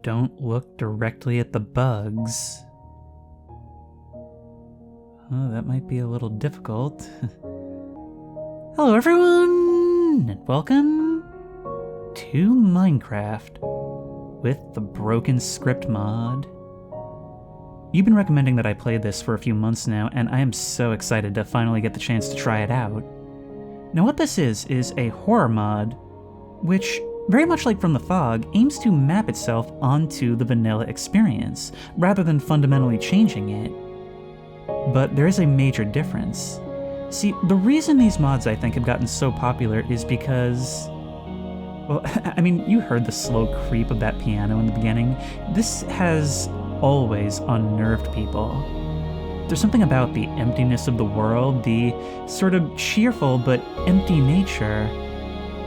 Don't look directly at the bugs. Oh, that might be a little difficult. Hello everyone, and welcome to Minecraft with the Broken Script mod. You've been recommending that I play this for a few months now, and I am so excited to finally get the chance to try it out. Now what this is a horror mod, which, very much like From the Fog, aims to map itself onto the vanilla experience, rather than fundamentally changing it. But there is a major difference. See, the reason these mods, I think, have gotten so popular is because... well, I mean, you heard the slow creep of that piano in the beginning. This has always unnerved people. There's something about the emptiness of the world, the sort of cheerful but empty nature,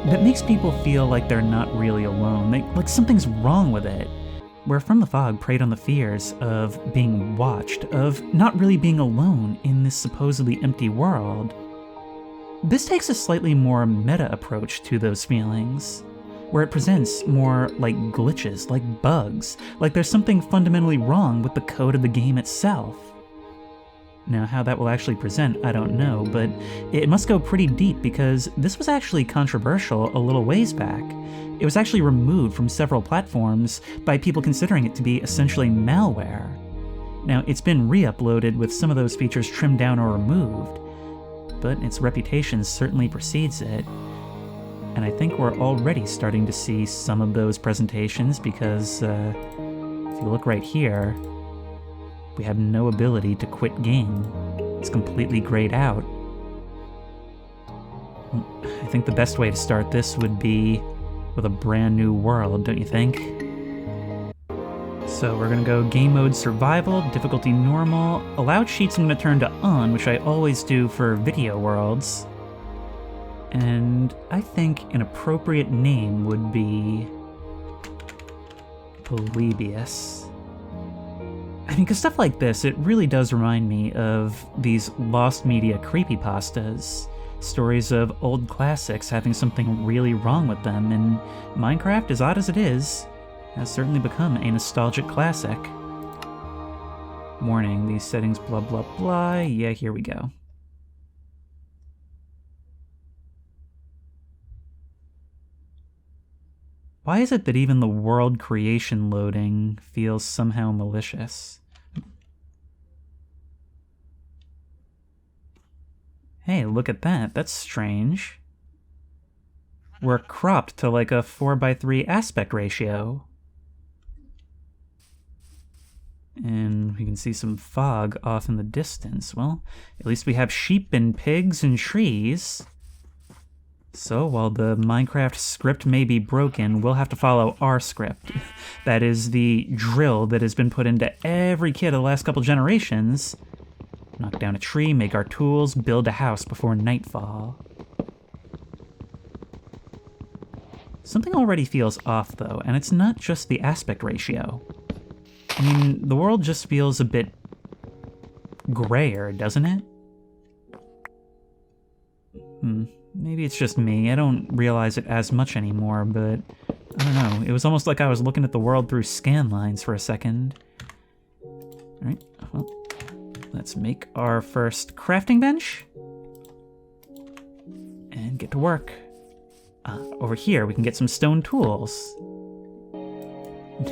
that makes people feel like they're not really alone, like something's wrong with it. Where From the Fog preyed on the fears of being watched, of not really being alone in this supposedly empty world. This takes a slightly more meta approach to those feelings, where it presents more like glitches, like bugs, like there's something fundamentally wrong with the code of the game itself. Now, how that will actually present, I don't know, but it must go pretty deep because this was actually controversial a little ways back. It was actually removed from several platforms by people considering it to be essentially malware. Now, it's been re-uploaded with some of those features trimmed down or removed, but its reputation certainly precedes it. And I think we're already starting to see some of those presentations because, if you look right here, we have no ability to quit game. It's completely grayed out. I think the best way to start this would be with a brand new world, don't you think? So we're gonna go game mode survival, difficulty normal, allowed sheets I'm gonna turn to on, which I always do for video worlds. And I think an appropriate name would be Polybius. I mean, because stuff like this, it really does remind me of these lost media creepypastas. Stories of old classics having something really wrong with them, and Minecraft, as odd as it is, has certainly become a nostalgic classic. Warning, these settings blah blah blah, yeah, here we go. Why is it that even the world creation loading feels somehow malicious? Hey, look at that. That's strange. We're cropped to like a 4:3 aspect ratio. And we can see some fog off in the distance. Well, at least we have sheep and pigs and trees. So while the Minecraft script may be broken, we'll have to follow our script. That is the drill that has been put into every kid of the last couple generations. Knock down a tree, make our tools, build a house before nightfall. Something already feels off though, and it's not just the aspect ratio. I mean, the world just feels a bit grayer, doesn't it? Maybe it's just me. I don't realize it as much anymore, but I don't know. It was almost like I was looking at the world through scan lines for a second. Alright, well, let's make our first crafting bench. And get to work. Over here, we can get some stone tools.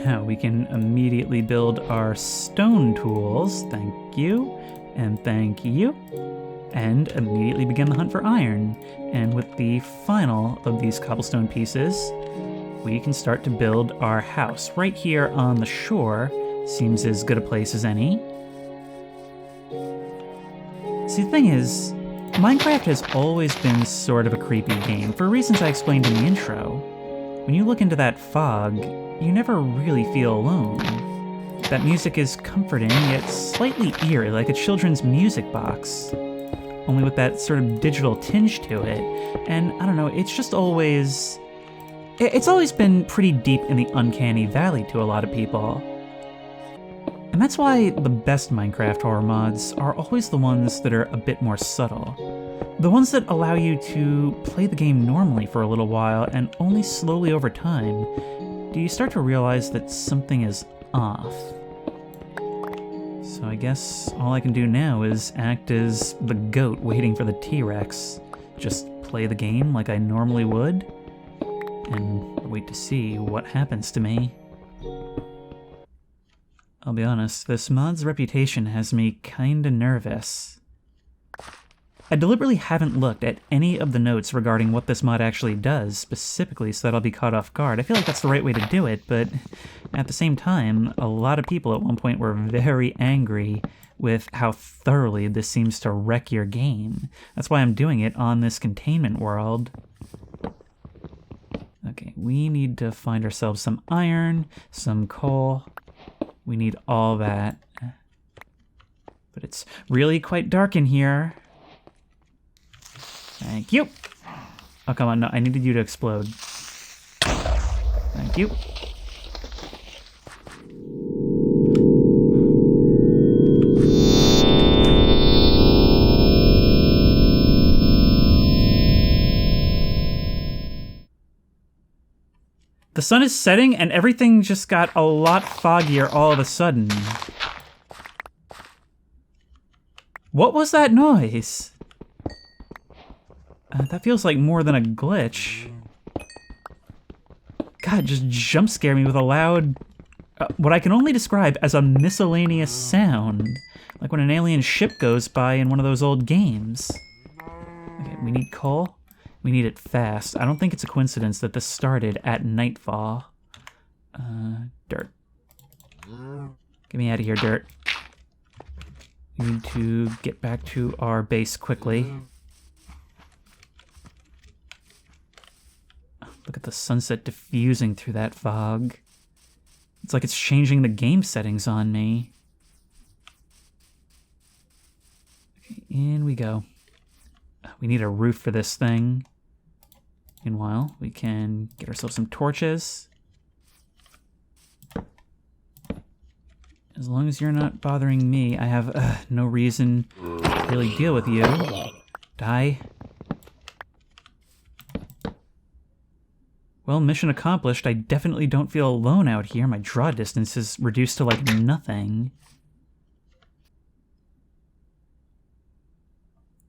Now we can immediately build our stone tools. Thank you. And thank you. And immediately begin the hunt for iron. And with the final of these cobblestone pieces, we can start to build our house. Right here on the shore seems as good a place as any. See, the thing is, Minecraft has always been sort of a creepy game, for reasons I explained in the intro. When you look into that fog, you never really feel alone. That music is comforting, yet slightly eerie, like a children's music box. Only with that sort of digital tinge to it. And I don't know, it's just always... it's always been pretty deep in the uncanny valley to a lot of people. And that's why the best Minecraft horror mods are always the ones that are a bit more subtle. The ones that allow you to play the game normally for a little while and only slowly over time do you start to realize that something is off. So I guess all I can do now is act as the goat waiting for the T-Rex. Just play the game like I normally would, and wait to see what happens to me. I'll be honest, this mod's reputation has me kinda nervous. I deliberately haven't looked at any of the notes regarding what this mod actually does, specifically so that I'll be caught off guard. I feel like that's the right way to do it, but at the same time, a lot of people at one point were very angry with how thoroughly this seems to wreck your game. That's why I'm doing it on this containment world. Okay, we need to find ourselves some iron, some coal. We need all that. But it's really quite dark in here. Thank you. Oh, come on, no, I needed you to explode. Thank you. The sun is setting and everything just got a lot foggier all of a sudden. What was that noise? That feels like more than a glitch. God, just jump scare me with a loud, what I can only describe as a miscellaneous sound. Like when an alien ship goes by in one of those old games. Okay, we need coal. We need it fast. I don't think it's a coincidence that this started at nightfall. Dirt. Get me out of here, dirt. We need to get back to our base quickly. Look at the sunset diffusing through that fog. It's like it's changing the game settings on me. Okay, in we go. We need a roof for this thing. Meanwhile, we can get ourselves some torches. As long as you're not bothering me, I have no reason to really deal with you. Die. Well, mission accomplished. I definitely don't feel alone out here. My draw distance is reduced to like nothing.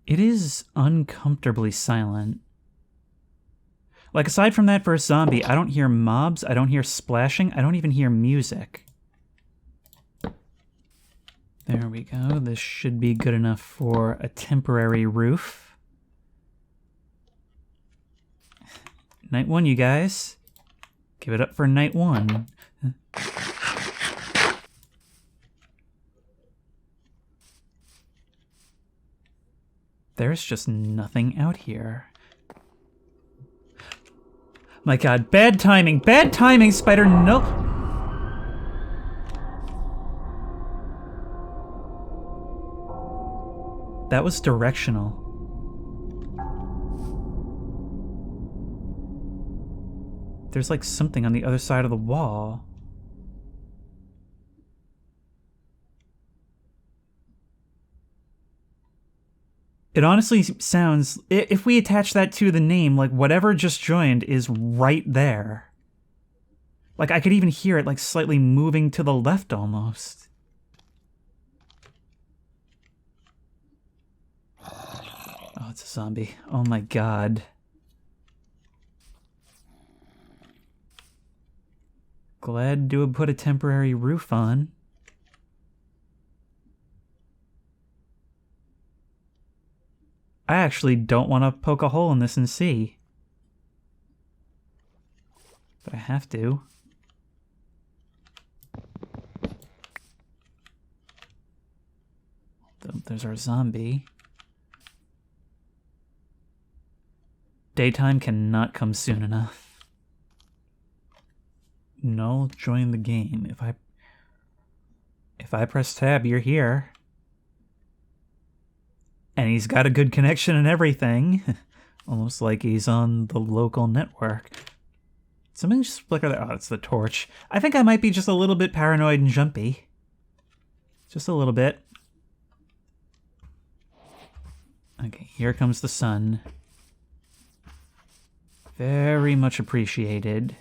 It is uncomfortably silent. Like, aside from that first zombie, I don't hear mobs, I don't hear splashing, I don't even hear music. There we go. This should be good enough for a temporary roof. Night one, you guys. Give it up for night one. There's just nothing out here. My god, bad timing, Spider, no! That was directional. There's like something on the other side of the wall. It honestly sounds, if we attach that to the name, like whatever just joined is right there. Like I could even hear it like slightly moving to the left almost. Oh, it's a zombie. Oh my god. Glad to have put a temporary roof on. I actually don't want to poke a hole in this and see. But I have to. There's our zombie. Daytime cannot come soon enough. No, join the game. If I press tab, you're here. And he's got a good connection and everything. Almost like he's on the local network. Something just flickered there. Oh, it's the torch. I think I might be just a little bit paranoid and jumpy. Just a little bit. Okay, here comes the sun. Very much appreciated.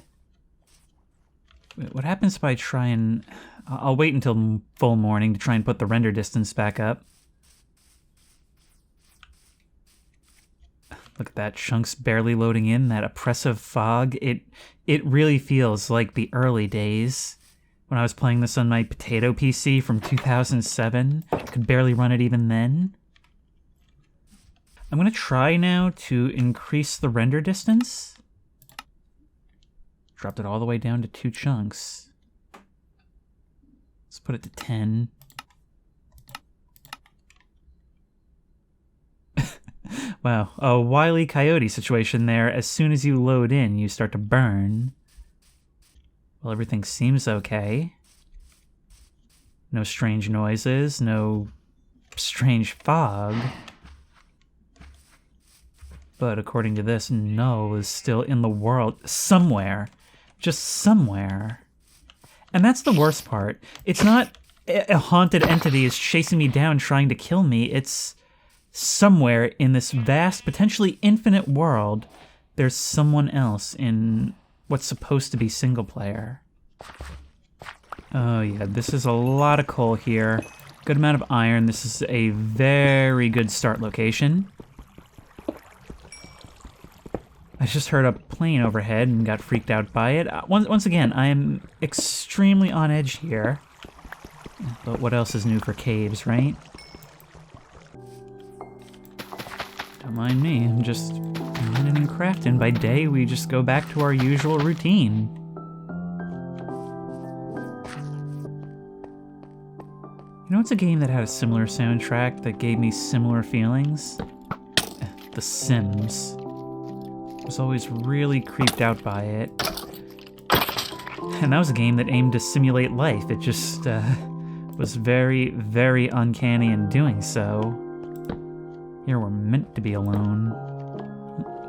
What happens if I try and... I'll wait until full morning to try and put the render distance back up. Look at that, chunks barely loading in, that oppressive fog. It really feels like the early days when I was playing this on my potato PC from 2007. I could barely run it even then. I'm gonna try now to increase the render distance. Dropped it all the way down to 2 chunks. Let's put it to 10. Wow, a Wile E. Coyote situation there. As soon as you load in, you start to burn. Well, everything seems okay. No strange noises, no strange fog. But according to this, Null is still in the world. Somewhere. Just somewhere. And that's the worst part. It's not a haunted entity is chasing me down trying to kill me. It's somewhere in this vast, potentially infinite world, there's someone else in what's supposed to be single player. Oh yeah, this is a lot of coal here. Good amount of iron. This is a very good start location. I just heard a plane overhead and got freaked out by it. Once again, I am extremely on edge here. But what else is new for caves, right? Don't mind me, I'm just mining and crafting. By day, we just go back to our usual routine. You know, it's a game that had a similar soundtrack that gave me similar feelings? The Sims. I was always really creeped out by it. And that was a game that aimed to simulate life. It just was very, very uncanny in doing so. Here we're meant to be alone.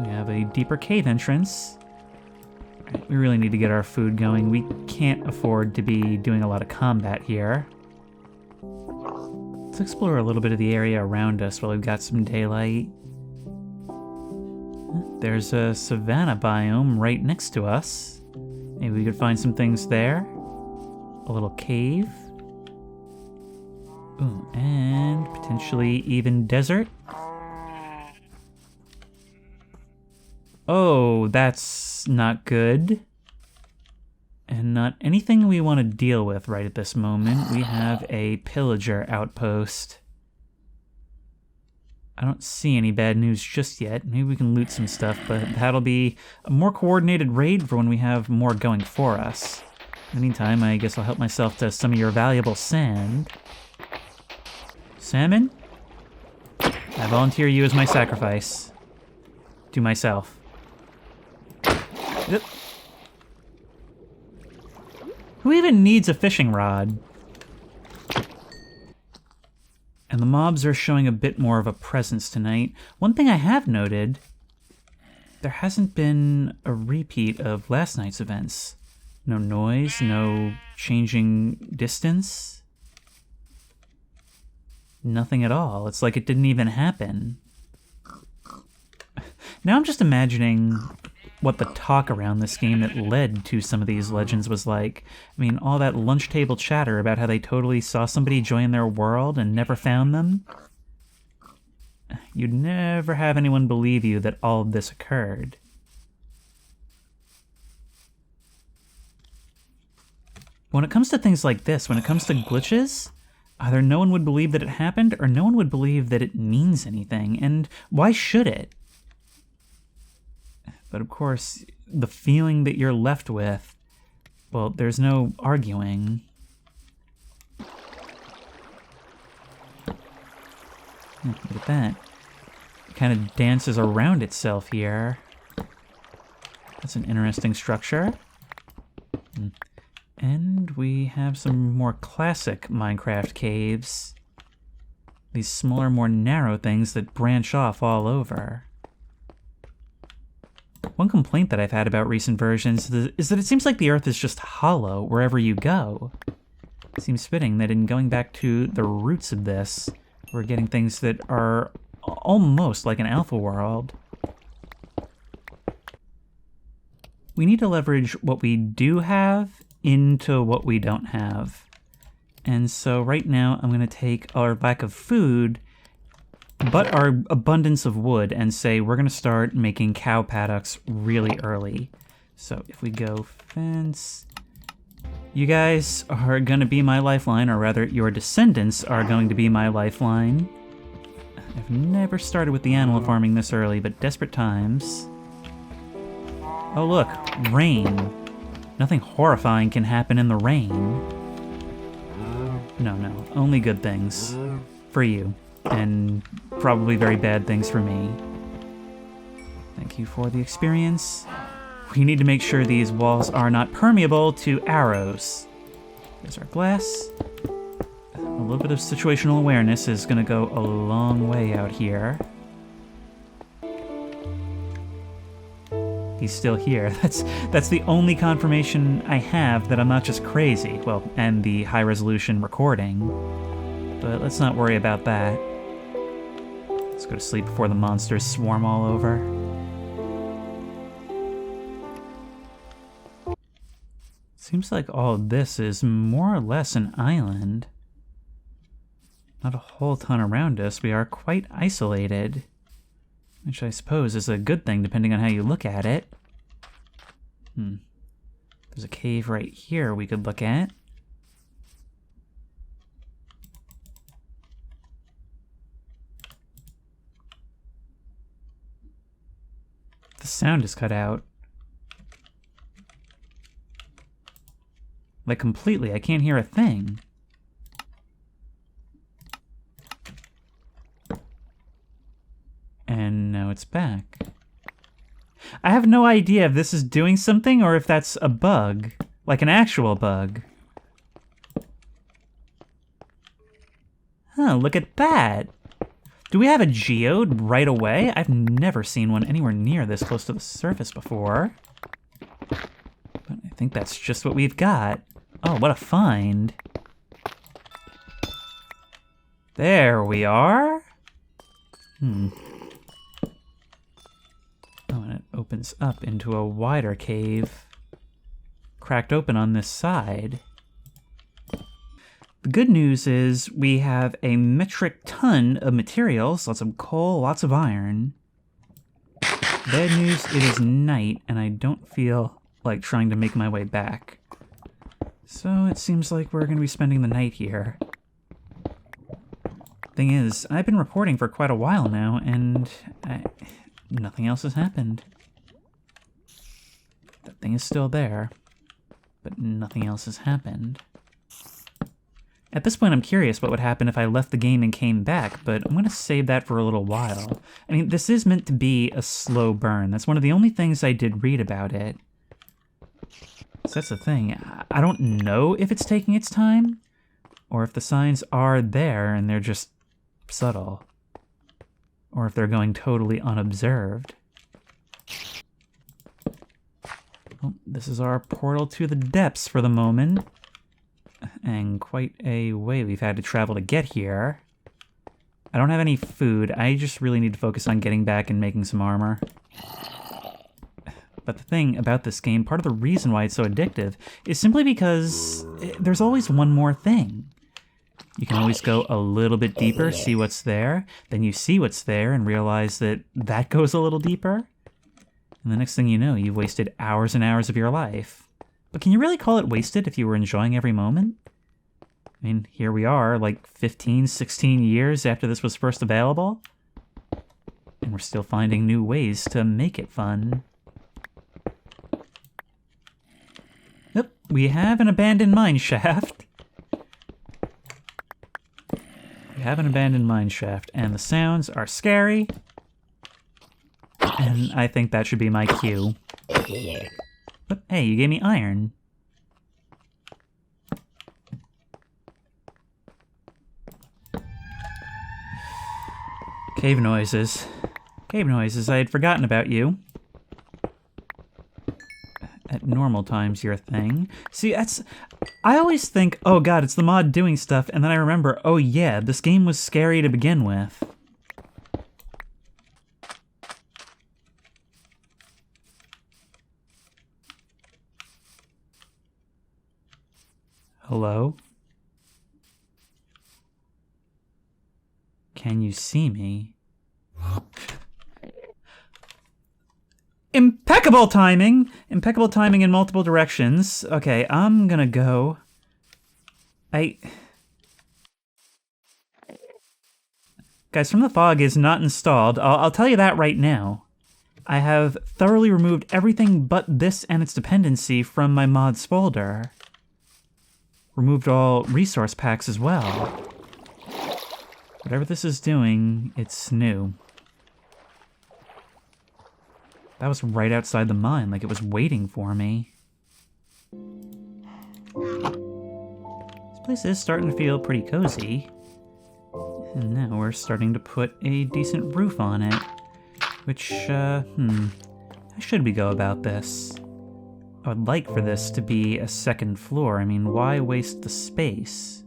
We have a deeper cave entrance. Right, we really need to get our food going. We can't afford to be doing a lot of combat here. Let's explore a little bit of the area around us while we've got some daylight. There's a savanna biome right next to us. Maybe we could find some things there. A little cave. Ooh, and potentially even desert. Oh, that's not good. And not anything we want to deal with right at this moment. We have a Pillager outpost. I don't see any bad news just yet. Maybe we can loot some stuff, but that'll be a more coordinated raid for when we have more going for us. In the meantime, I guess I'll help myself to some of your valuable sand. Salmon? I volunteer you as my sacrifice. To myself. Yep. Who even needs a fishing rod? And the mobs are showing a bit more of a presence tonight. One thing I have noted, there hasn't been a repeat of last night's events. No noise, no changing distance. Nothing at all. It's like it didn't even happen. Now I'm just imagining what the talk around this game that led to some of these legends was like. I mean, all that lunch table chatter about how they totally saw somebody join their world and never found them. You'd never have anyone believe you that all of this occurred. When it comes to things like this, when it comes to glitches, either no one would believe that it happened or no one would believe that it means anything. And why should it? But of course, the feeling that you're left with, well, there's no arguing. Look at that. It kind of dances around itself here. That's an interesting structure. And we have some more classic Minecraft caves. These smaller, more narrow things that branch off all over. One complaint that I've had about recent versions is that it seems like the Earth is just hollow wherever you go. It seems fitting that in going back to the roots of this, we're getting things that are almost like an alpha world. We need to leverage what we do have into what we don't have. And so right now I'm going to take our lack of food, but our abundance of wood, and say we're going to start making cow paddocks really early. So if we go fence, you guys are going to be my lifeline, or rather your descendants are going to be my lifeline. I've never started with the animal farming this early, but desperate times. Oh look, rain. Nothing horrifying can happen in the rain. No, only good things. For you. And probably very bad things for me. Thank you for the experience. We need to make sure these walls are not permeable to arrows. There's our glass. A little bit of situational awareness is going to go a long way out here. He's still here. That's the only confirmation I have that I'm not just crazy. Well, and the high-resolution recording. But let's not worry about that. Let's go to sleep before the monsters swarm all over. Seems like all of this is more or less an island. Not a whole ton around us. We are quite isolated. Which I suppose is a good thing, depending on how you look at it. There's a cave right here we could look at. The sound is cut out. Like, completely. I can't hear a thing. And now it's back. I have no idea if this is doing something or if that's a bug. Like an actual bug. Huh, look at that. Do we have a geode right away? I've never seen one anywhere near this close to the surface before. But I think that's just what we've got. Oh, what a find. There we are. Oh, and it opens up into a wider cave. Cracked open on this side. The good news is we have a metric ton of materials, lots of coal, lots of iron. Bad news, it is night, and I don't feel like trying to make my way back. So it seems like we're going to be spending the night here. Thing is, I've been reporting for quite a while now, and nothing else has happened. That thing is still there, but nothing else has happened. At this point, I'm curious what would happen if I left the game and came back, but I'm going to save that for a little while. I mean, this is meant to be a slow burn. That's one of the only things I did read about it. So that's the thing. I don't know if it's taking its time, or if the signs are there and they're just subtle, or if they're going totally unobserved. Well, this is our portal to the depths for the moment. And quite a way we've had to travel to get here. I don't have any food. I just really need to focus on getting back and making some armor. But the thing about this game, part of the reason why it's so addictive, is simply because there's always one more thing. You can always go a little bit deeper, see what's there, then you see what's there and realize that that goes a little deeper. And the next thing you know, you've wasted hours and hours of your life. But can you really call it wasted if you were enjoying every moment? I mean, here we are, like 15, 16 years after this was first available. And we're still finding new ways to make it fun. Yep, we have an abandoned mine shaft. We have an abandoned mine shaft, and the sounds are scary. And I think that should be my cue. But hey, you gave me iron. Cave noises. Cave noises, I had forgotten about you. At normal times, you're a thing. See, that's... I always think, oh god, it's the mod doing stuff, and then I remember, oh yeah, this game was scary to begin with. Hello? Can you see me? Impeccable timing! Impeccable timing in multiple directions. Okay, I'm gonna go. Guys, From the Fog is not installed. I'll tell you that right now. I have thoroughly removed everything but this and its dependency from my mods folder. Removed all resource packs as well. Whatever this is doing, it's new. That was right outside the mine, like it was waiting for me. This place is starting to feel pretty cozy. And now we're starting to put a decent roof on it. Which, how should we go about this? I would like for this to be a second floor. I mean, why waste the space?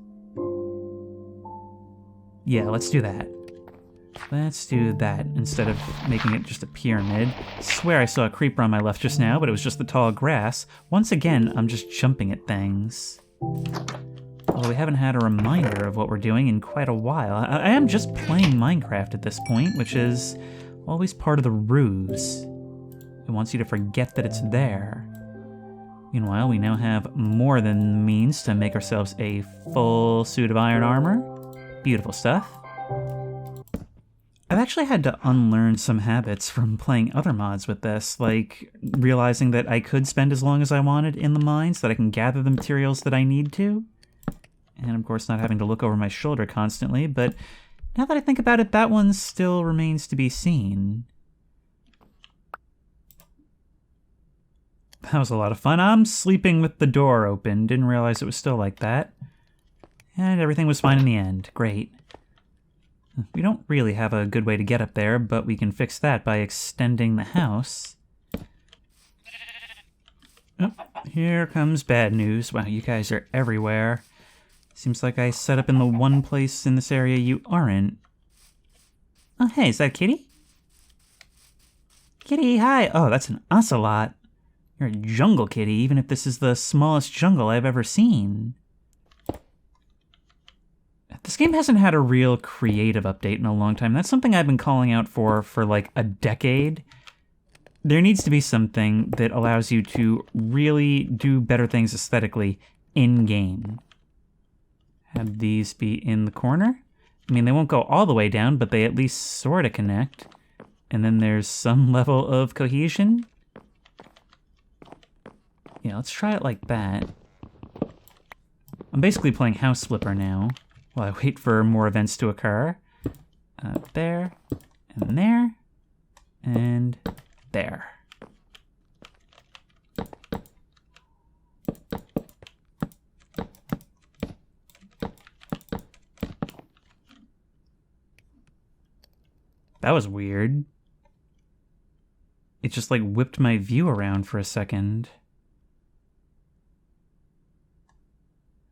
Yeah, let's do that. Let's do that instead of making it just a pyramid. I swear I saw a creeper on my left just now, but it was just the tall grass. Once again, I'm just jumping at things. Although we haven't had a reminder of what we're doing in quite a while. I am just playing Minecraft at this point, which is always part of the ruse. It wants you to forget that it's there. Meanwhile, we now have more than the means to make ourselves a full suit of iron armor. Beautiful stuff. I've actually had to unlearn some habits from playing other mods with this, like realizing that I could spend as long as I wanted in the mines, that I can gather the materials that I need to. And of course not having to look over my shoulder constantly, but now that I think about it, that one still remains to be seen. That was a lot of fun. I'm sleeping with the door open. Didn't realize it was still like that. And everything was fine in the end. Great. We don't really have a good way to get up there, but we can fix that by extending the house. Oh, here comes bad news. Wow, you guys are everywhere. Seems like I set up in the one place in this area you aren't. Oh, hey, is that Kitty? Kitty, hi. Oh, that's an ocelot. You're a jungle kitty, even if this is the smallest jungle I've ever seen. This game hasn't had a real creative update in a long time. That's something I've been calling out for like a decade. There needs to be something that allows you to really do better things aesthetically in-game. Have these be in the corner. I mean, they won't go all the way down, but they at least sort of connect. And then there's some level of cohesion. Yeah, let's try it like that. I'm basically playing House Flipper now, while I wait for more events to occur. There, and there, and there. That was weird. It just like whipped my view around for a second.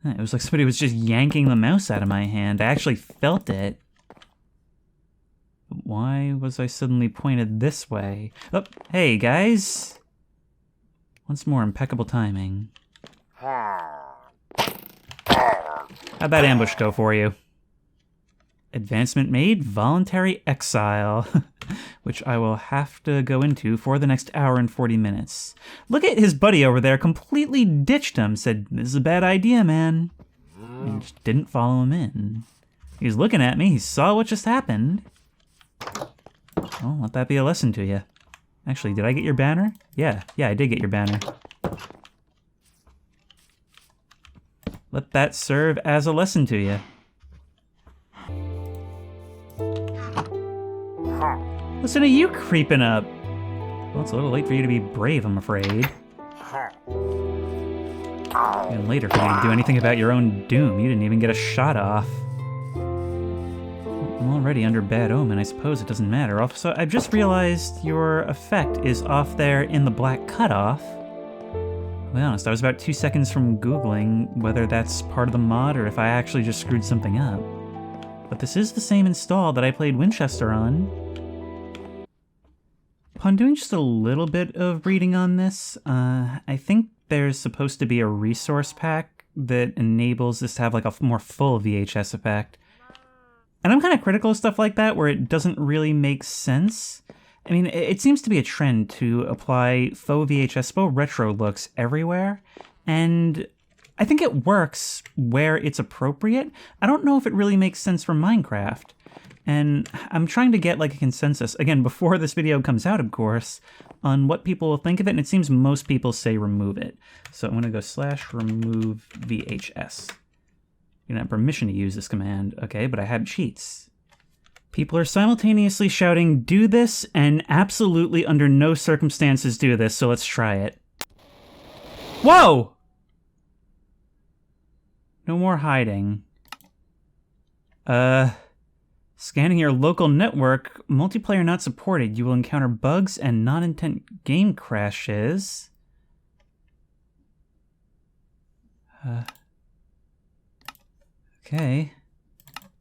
It was like somebody was just yanking the mouse out of my hand. I actually felt it. Why was I suddenly pointed this way? Oh, hey guys! Once more, impeccable timing. How'd that ambush go for you? Advancement made, voluntary exile, which I will have to go into for the next hour and 40 minutes. Look at his buddy over there, completely ditched him, said, "This is a bad idea, man." And just didn't follow him in. He was looking at me, he saw what just happened. Well, let that be a lesson to you. Actually, did I get your banner? Yeah, I did get your banner. Let that serve as a lesson to you. Listen to you creeping up. Well, it's a little late for you to be brave, I'm afraid. And later for you to do anything about your own doom. You didn't even get a shot off. I'm already under bad omen, I suppose it doesn't matter. Also, I've just realized your effect is off there in the black cutoff. To be honest, I was about 2 seconds from Googling whether that's part of the mod or if I actually just screwed something up. But this is the same install that I played Winchester on. Upon doing just a little bit of reading on this, I think there's supposed to be a resource pack that enables this to have like a more full VHS effect. And I'm kind of critical of stuff like that where it doesn't really make sense. I mean, it seems to be a trend to apply faux VHS, faux retro looks everywhere. And I think it works where it's appropriate. I don't know if it really makes sense for Minecraft. And I'm trying to get like a consensus, again, before this video comes out, of course, on what people will think of it. And it seems most people say remove it. So I'm going to go /remove VHS. You don't have permission to use this command. Okay, but I have cheats. People are simultaneously shouting, do this, and absolutely under no circumstances do this, so let's try it. Whoa! No more hiding. Scanning your local network, multiplayer not supported. You will encounter bugs and non-intent game crashes. Okay.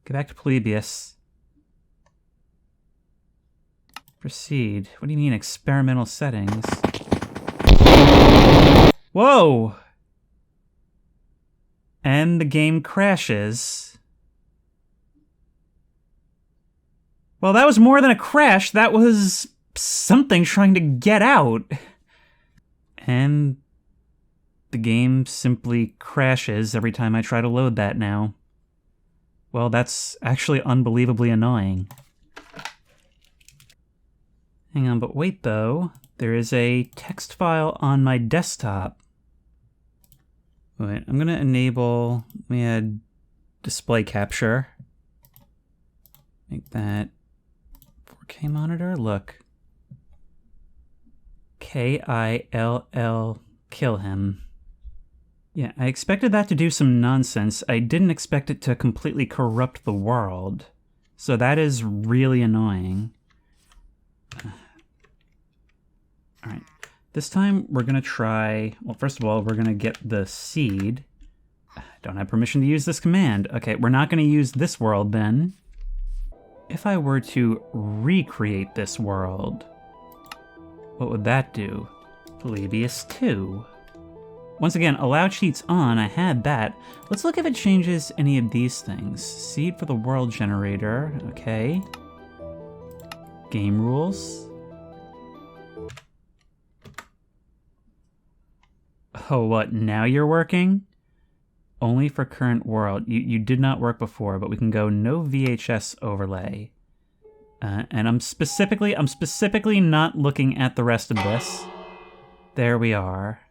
Go back to Polybius. Proceed. What do you mean, experimental settings? Whoa! And the game crashes. Well, that was more than a crash. That was something trying to get out. And the game simply crashes every time I try to load that now. Well, that's actually unbelievably annoying. Hang on, but wait though. There is a text file on my desktop. Wait, I'm gonna enable, let me add display capture. Make that 4K monitor, look. K-I-L-L, kill him. Yeah, I expected that to do some nonsense. I didn't expect it to completely corrupt the world. So that is really annoying. Alright, this time we're gonna try, well, first of all, we're gonna get the seed. I don't have permission to use this command. Okay, we're not gonna use this world then. If I were to recreate this world, what would that do? Polybius 2. Once again, allow cheats on, I had that. Let's look if it changes any of these things. Seed for the world generator, okay. Game rules. Oh, what, now you're working? Only for current world. You did not work before, but we can go no VHS overlay. And I'm specifically not looking at the rest of this. There we are.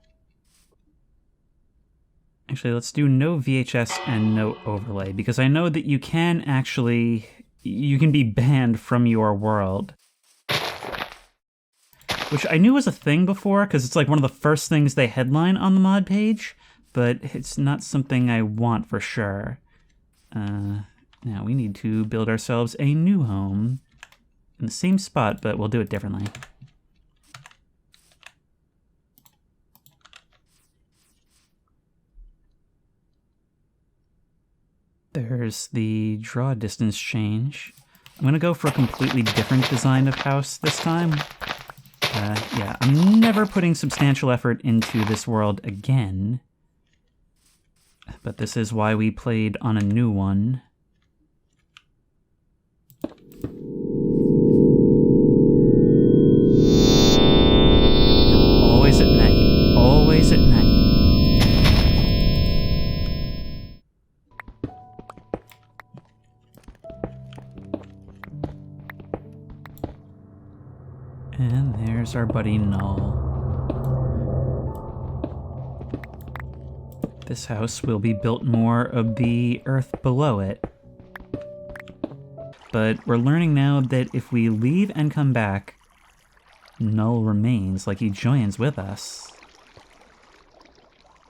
Actually, let's do no VHS and no overlay, because I know that you can actually, you can be banned from your world. Which I knew was a thing before, because it's like one of the first things they headline on the mod page, but it's not something I want for sure. Now we need to build ourselves a new home in the same spot, but we'll do it differently. There's the draw distance change. I'm gonna go for a completely different design of house this time. Yeah, I'm never putting substantial effort into this world again. But this is why we played on a new one. Always at night. Always at night. And there's our buddy Null. This house will be built more of the earth below it. But we're learning now that if we leave and come back, Null remains, like he joins with us.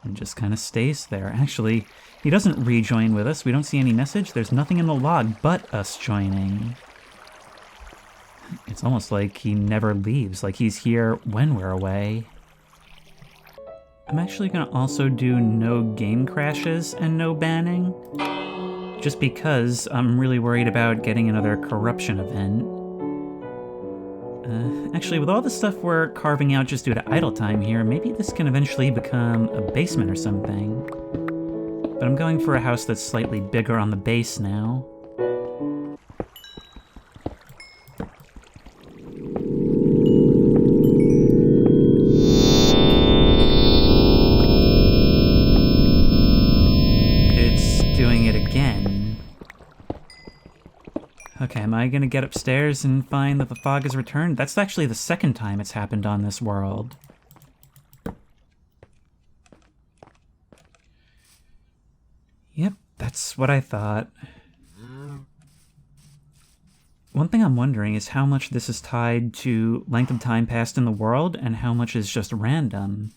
And just kind of stays there. Actually, he doesn't rejoin with us. We don't see any message. There's nothing in the log but us joining. It's almost like he never leaves, like he's here when we're away. I'm actually going to also do no game crashes and no banning, just because I'm really worried about getting another corruption event. Actually, with all the stuff we're carving out just due to idle time here, maybe this can eventually become a basement or something. But I'm going for a house that's slightly bigger on the base now. It's doing it again. Okay, am I gonna get upstairs and find that the fog has returned? That's actually the second time it's happened on this world. Yep, that's what I thought. One thing I'm wondering is how much this is tied to length of time passed in the world and how much is just random.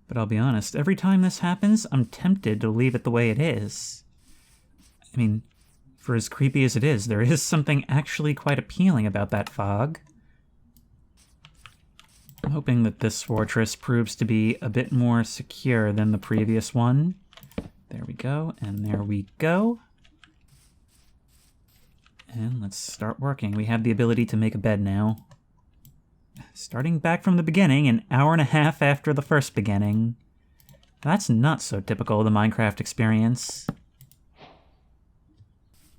But I'll be honest, every time this happens, I'm tempted to leave it the way it is. I mean, for as creepy as it is, there is something actually quite appealing about that fog. I'm hoping that this fortress proves to be a bit more secure than the previous one. There we go, and there we go. And let's start working. We have the ability to make a bed now. Starting back from the beginning, an hour and a half after the first beginning. That's not so typical of the Minecraft experience.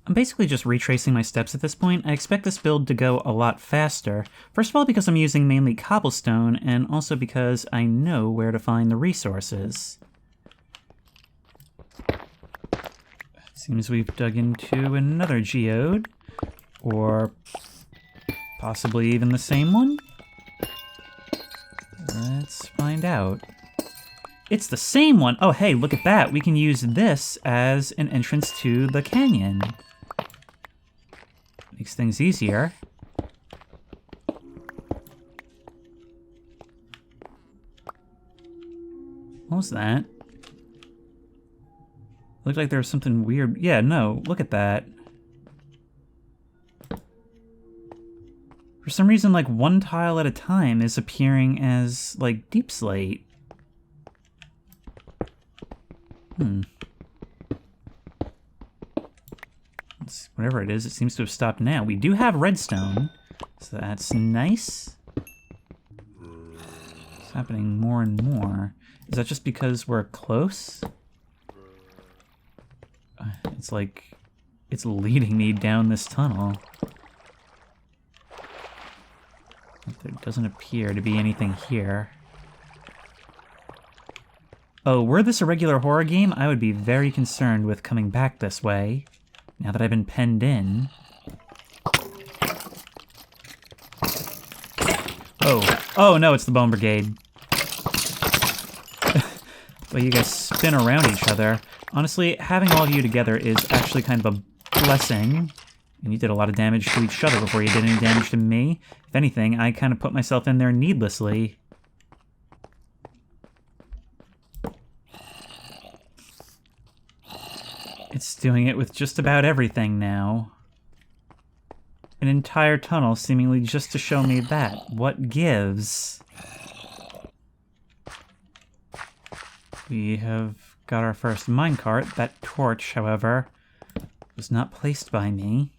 I'm basically just retracing my steps at this point. I expect this build to go a lot faster. First of all, because I'm using mainly cobblestone, and also because I know where to find the resources. Seems we've dug into another geode. Or possibly even the same one? Let's find out. It's the same one! Oh, hey, look at that! We can use this as an entrance to the canyon. Makes things easier. What was that? Looked like there was something weird. Yeah, no, look at that. For some reason, like, one tile at a time is appearing as, like, deep slate. Whatever it is, it seems to have stopped now. We do have redstone, so that's nice. It's happening more and more. Is that just because we're close? It's like, it's leading me down this tunnel. There doesn't appear to be anything here. Oh, were this a regular horror game, I would be very concerned with coming back this way, now that I've been penned in. Oh no, it's the Bone Brigade. Well, you guys spin around each other. Honestly, having all of you together is actually kind of a blessing. And you did a lot of damage to each other before you did any damage to me. If anything, I kind of put myself in there needlessly. It's doing it with just about everything now. An entire tunnel seemingly just to show me that. What gives? We have got our first minecart. That torch, however, was not placed by me.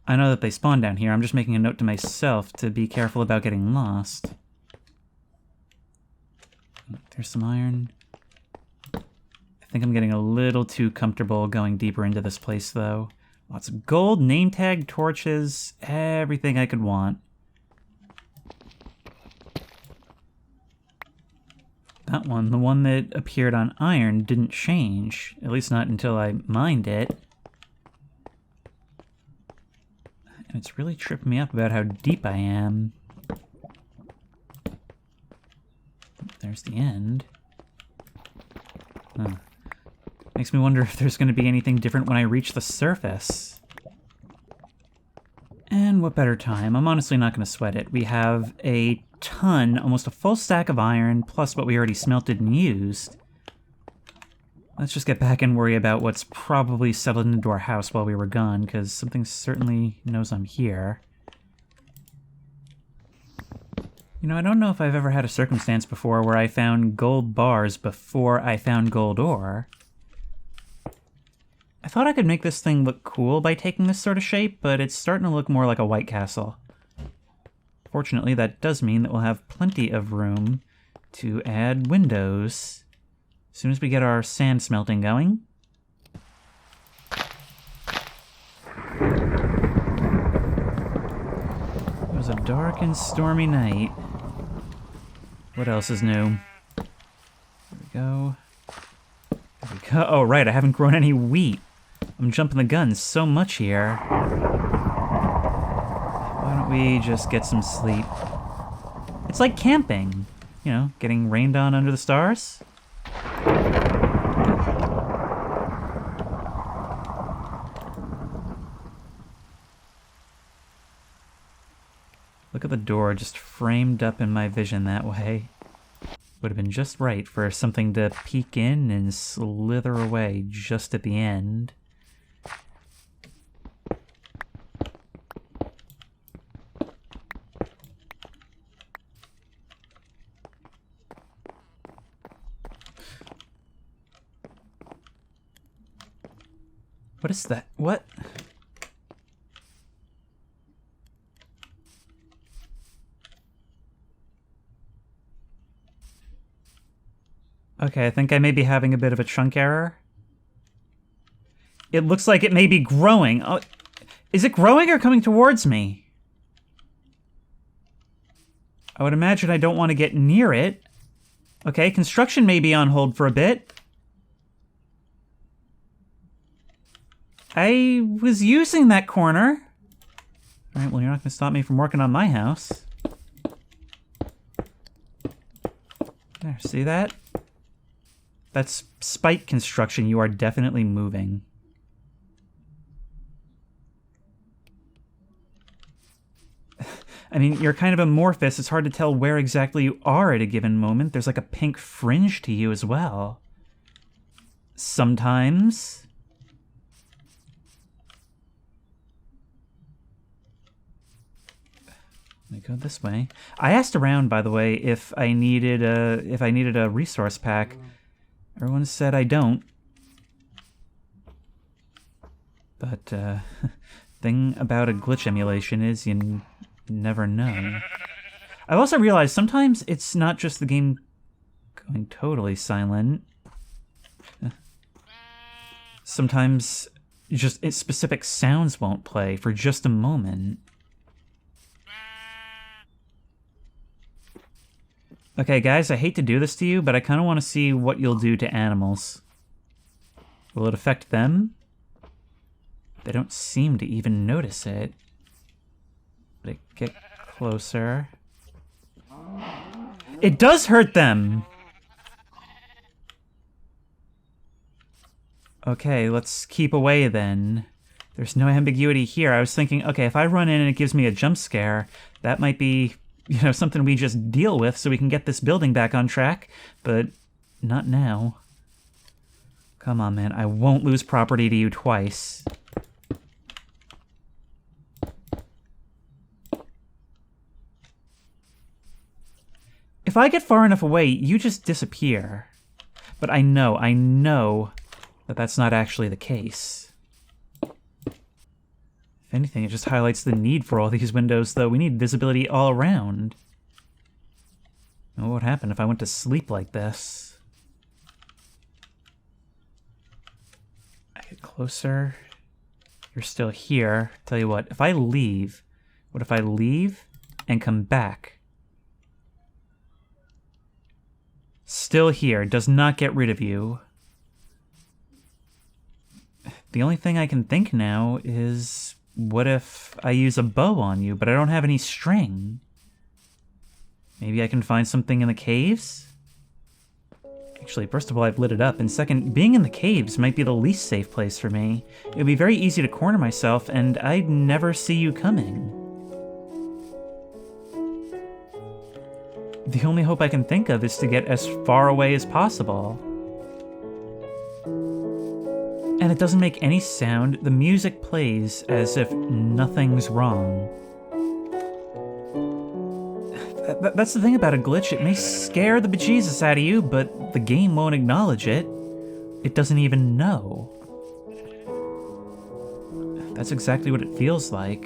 I know that they spawn down here. I'm just making a note to myself to be careful about getting lost. There's some iron. I think I'm getting a little too comfortable going deeper into this place, though. Lots of gold, name tag, torches, everything I could want. That one, the one that appeared on iron, didn't change. At least not until I mined it. And it's really tripped me up about how deep I am. There's the end. Huh. Makes me wonder if there's going to be anything different when I reach the surface. And what better time? I'm honestly not going to sweat it. We have a ton, almost a full stack of iron, plus what we already smelted and used. Let's just get back and worry about what's probably settled into our house while we were gone, because something certainly knows I'm here. You know, I don't know if I've ever had a circumstance before where I found gold bars before I found gold ore. I thought I could make this thing look cool by taking this sort of shape, but it's starting to look more like a White Castle. Fortunately, that does mean that we'll have plenty of room to add windows as soon as we get our sand smelting going. It was a dark and stormy night. What else is new? There we go. There we go. Oh, right, I haven't grown any wheat. I'm jumping the gun so much here. Why don't we just get some sleep? It's like camping, you know, getting rained on under the stars. Look at the door just framed up in my vision that way. Would have been just right for something to peek in and slither away just at the end. What is that? What? Okay, I think I may be having a bit of a chunk error. It looks like it may be growing. Oh, is it growing or coming towards me? I would imagine I don't want to get near it. Okay, construction may be on hold for a bit. I was using that corner. All right, well, you're not going to stop me from working on my house. There, see that? That's spite construction. You are definitely moving. I mean, you're kind of amorphous. It's hard to tell where exactly you are at a given moment. There's like a pink fringe to you as well. Sometimes. Let me go this way. I asked around, by the way, if I needed a resource pack. Everyone said I don't. But thing about a glitch emulation is you never know. I've also realized sometimes it's not just the game going totally silent. Sometimes just specific sounds won't play for just a moment. Okay, guys, I hate to do this to you, but I kind of want to see what you'll do to animals. Will it affect them? They don't seem to even notice it. But get closer. It does hurt them! Okay, let's keep away then. There's no ambiguity here. I was thinking, okay, if I run in and it gives me a jump scare, that might be, you know, something we just deal with so we can get this building back on track, but not now. Come on, man. I won't lose property to you twice. If I get far enough away, you just disappear. But I know that that's not actually the case. If anything, it just highlights the need for all these windows, though. We need visibility all around. And what would happen if I went to sleep like this? I get closer. You're still here. Tell you what, if I leave, what if I leave and come back? Still here, does not get rid of you. The only thing I can think now is, what if I use a bow on you, but I don't have any string? Maybe I can find something in the caves? Actually, first of all, I've lit it up, and second, being in the caves might be the least safe place for me. It would be very easy to corner myself, and I'd never see you coming. The only hope I can think of is to get as far away as possible. And it doesn't make any sound. The music plays as if nothing's wrong. That's the thing about a glitch. It may scare the bejesus out of you, but the game won't acknowledge it. It doesn't even know. That's exactly what it feels like.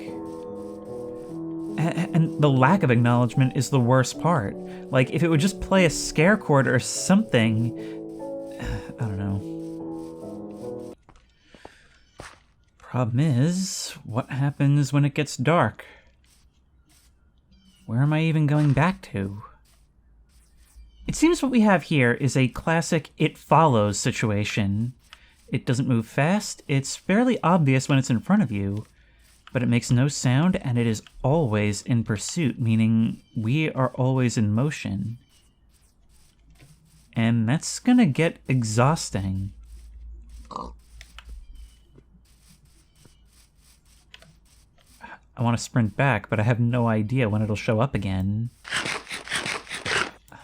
And the lack of acknowledgement is the worst part. Like, if it would just play a scare chord or something... I don't know. Problem is, what happens when it gets dark? Where am I even going back to? It seems what we have here is a classic it follows situation. It doesn't move fast, it's fairly obvious when it's in front of you, but it makes no sound and it is always in pursuit, meaning we are always in motion. And that's gonna get exhausting. I want to sprint back, but I have no idea when it'll show up again.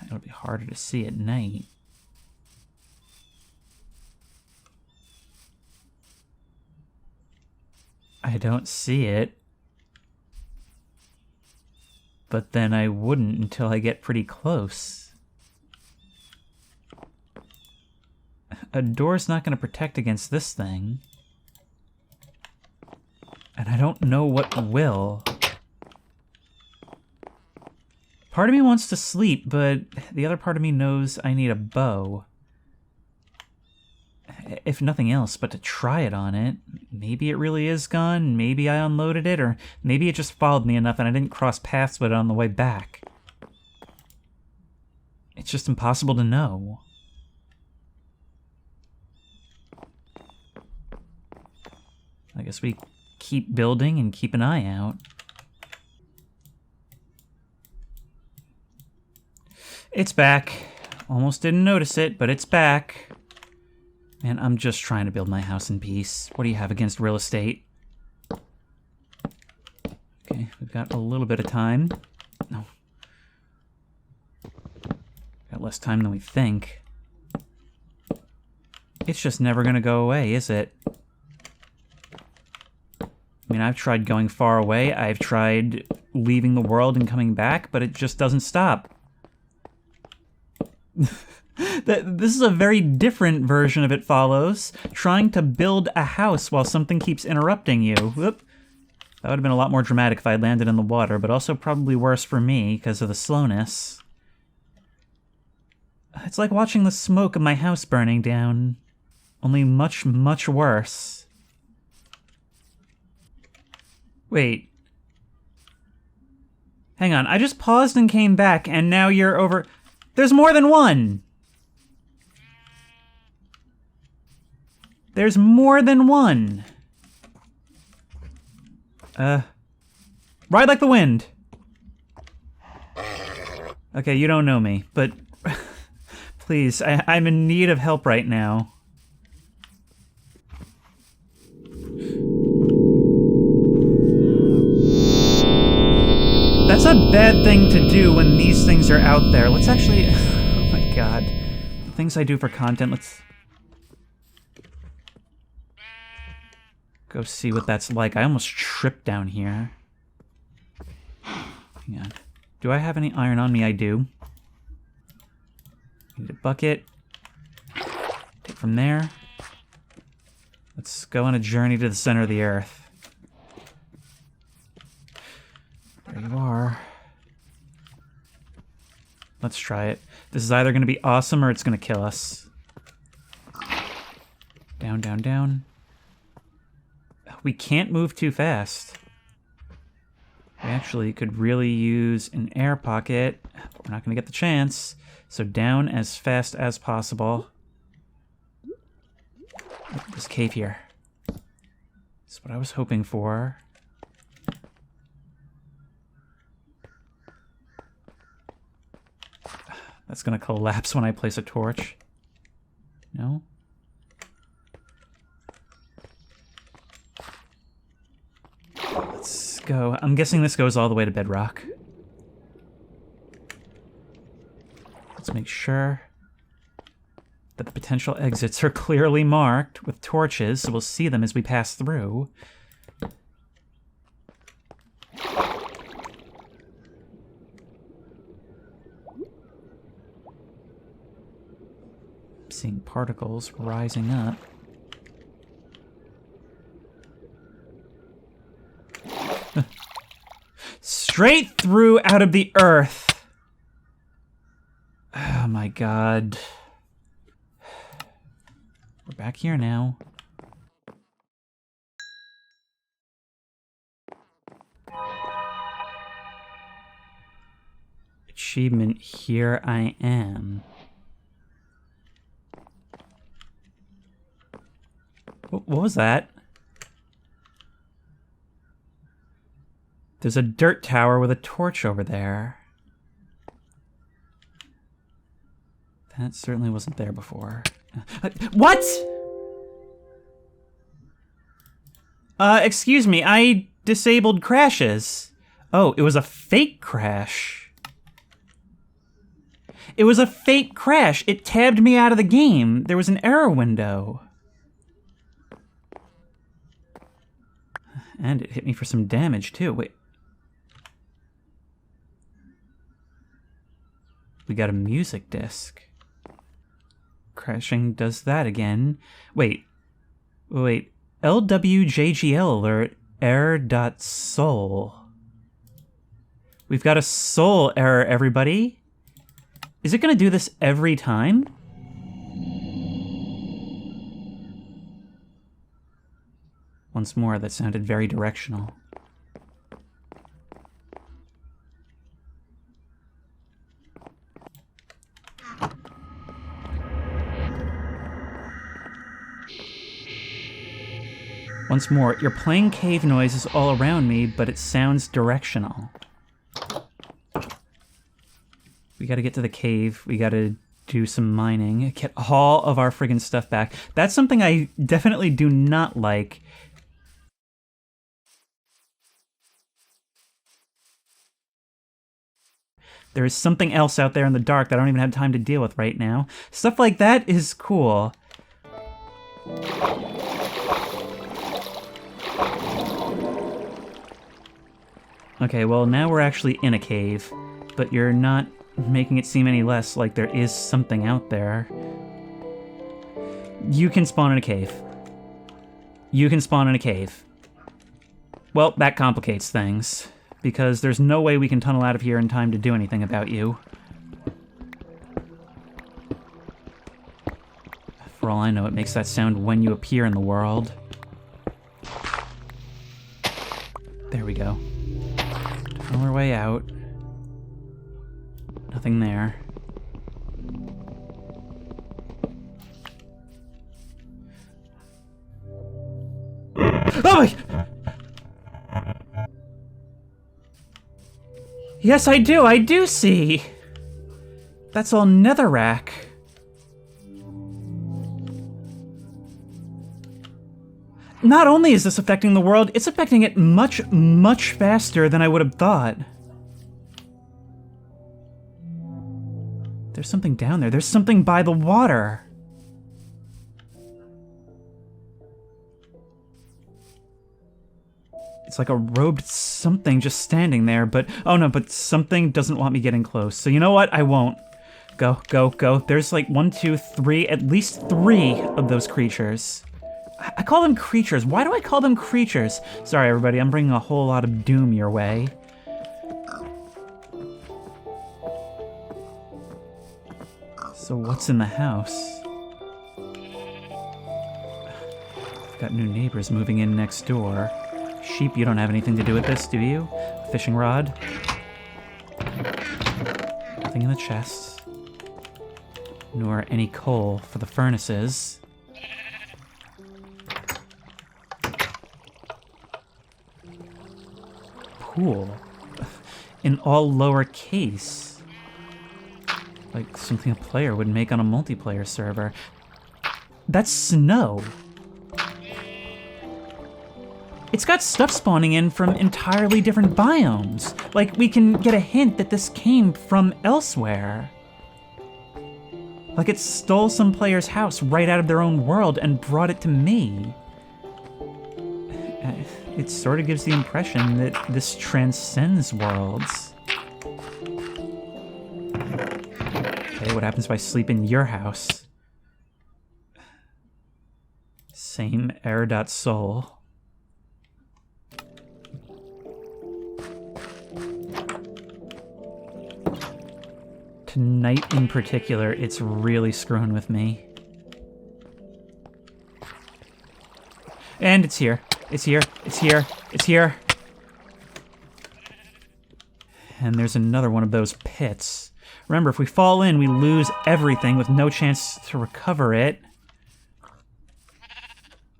It'll be harder to see at night. I don't see it. But then I wouldn't until I get pretty close. A door's not going to protect against this thing. And I don't know what will. Part of me wants to sleep, but the other part of me knows I need a bow. If nothing else, but to try it on it. Maybe it really is gone, maybe I unloaded it, or maybe it just followed me enough and I didn't cross paths with it on the way back. It's just impossible to know. I guess we keep building and keep an eye out. It's back. Almost didn't notice it, but it's back. Man, I'm just trying to build my house in peace. What do you have against real estate? Okay, we've got a little bit of time. No. Got less time than we think. It's just never gonna go away, is it? I mean, I've tried going far away, I've tried leaving the world and coming back, but it just doesn't stop. This is a very different version of It Follows, trying to build a house while something keeps interrupting you. Whoop. That would have been a lot more dramatic if I had landed in the water, but also probably worse for me because of the slowness. It's like watching the smoke of my house burning down, only much, much worse. Wait. Hang on, I just paused and came back, and now you're over... There's more than one! There's more than one! Ride like the wind! Okay, you don't know me, but... please, I'm in need of help right now. That's a bad thing to do when these things are out there. Let's actually... oh my god. The things I do for content, let's... go see what that's like. I almost tripped down here. Hang on. Do I have any iron on me? I do. Need a bucket. Take from there. Let's go on a journey to the center of the earth. There you are. Let's try it. This is either going to be awesome or it's going to kill us. Down, down, down. We can't move too fast. We actually could really use an air pocket. We're not going to get the chance. So down as fast as possible. This cave here. That's what I was hoping for. That's going to collapse when I place a torch. No? Let's go. I'm guessing this goes all the way to Bedrock. Let's make sure that the potential exits are clearly marked with torches, so we'll see them as we pass through. Seeing particles rising up. straight through out of the earth. Oh my god. We're back here now. Achievement, here I am. What was that? There's a dirt tower with a torch over there. That certainly wasn't there before. What?! Excuse me, I disabled crashes. Oh, it was a fake crash. It was a fake crash. It tabbed me out of the game. There was an error window. And it hit me for some damage, too. Wait. We got a music disc. Crashing does that again. Wait. LWJGL alert. Error.soul. We've got a soul error, everybody. Is it going to do this every time? Once more, that sounded very directional. Once more, you're playing cave noises all around me, but it sounds directional. We gotta get to the cave. We gotta do some mining. Get all of our friggin' stuff back. That's something I definitely do not like. There is something else out there in the dark that I don't even have time to deal with right now. Stuff like that is cool. Okay, well, now we're actually in a cave, but you're not making it seem any less like there is something out there. You can spawn in a cave. You can spawn in a cave. Well, that complicates things, because there's no way we can tunnel out of here in time to do anything about you. For all I know, it makes that sound when you appear in the world. There we go. Tunnel our way out. Nothing there. Oh! Yes, I do see! That's all Netherrack. Not only is this affecting the world, it's affecting it much, much faster than I would have thought. There's something down there. There's something by the water. It's like a robed something just standing there, but... Oh no, but something doesn't want me getting close. So you know what? I won't. Go, go, go. There's like 1, 2, 3, at least 3 of those creatures. I call them creatures. Why do I call them creatures? Sorry, everybody. I'm bringing a whole lot of doom your way. So what's in the house? Got new neighbors moving in next door. Sheep, you don't have anything to do with this, do you? Fishing rod. Nothing in the chest. Nor any coal for the furnaces. Pool. In all lowercase. Like something a player would make on a multiplayer server. That's snow. It's got stuff spawning in from entirely different biomes. Like, we can get a hint that this came from elsewhere. Like it stole some player's house right out of their own world and brought it to me. It sort of gives the impression that this transcends worlds. Okay, what happens if I sleep in your house? Same error.soul. Tonight in particular, it's really screwing with me. And it's here. It's here. It's here. It's here. And there's another one of those pits. Remember, if we fall in, we lose everything with no chance to recover it.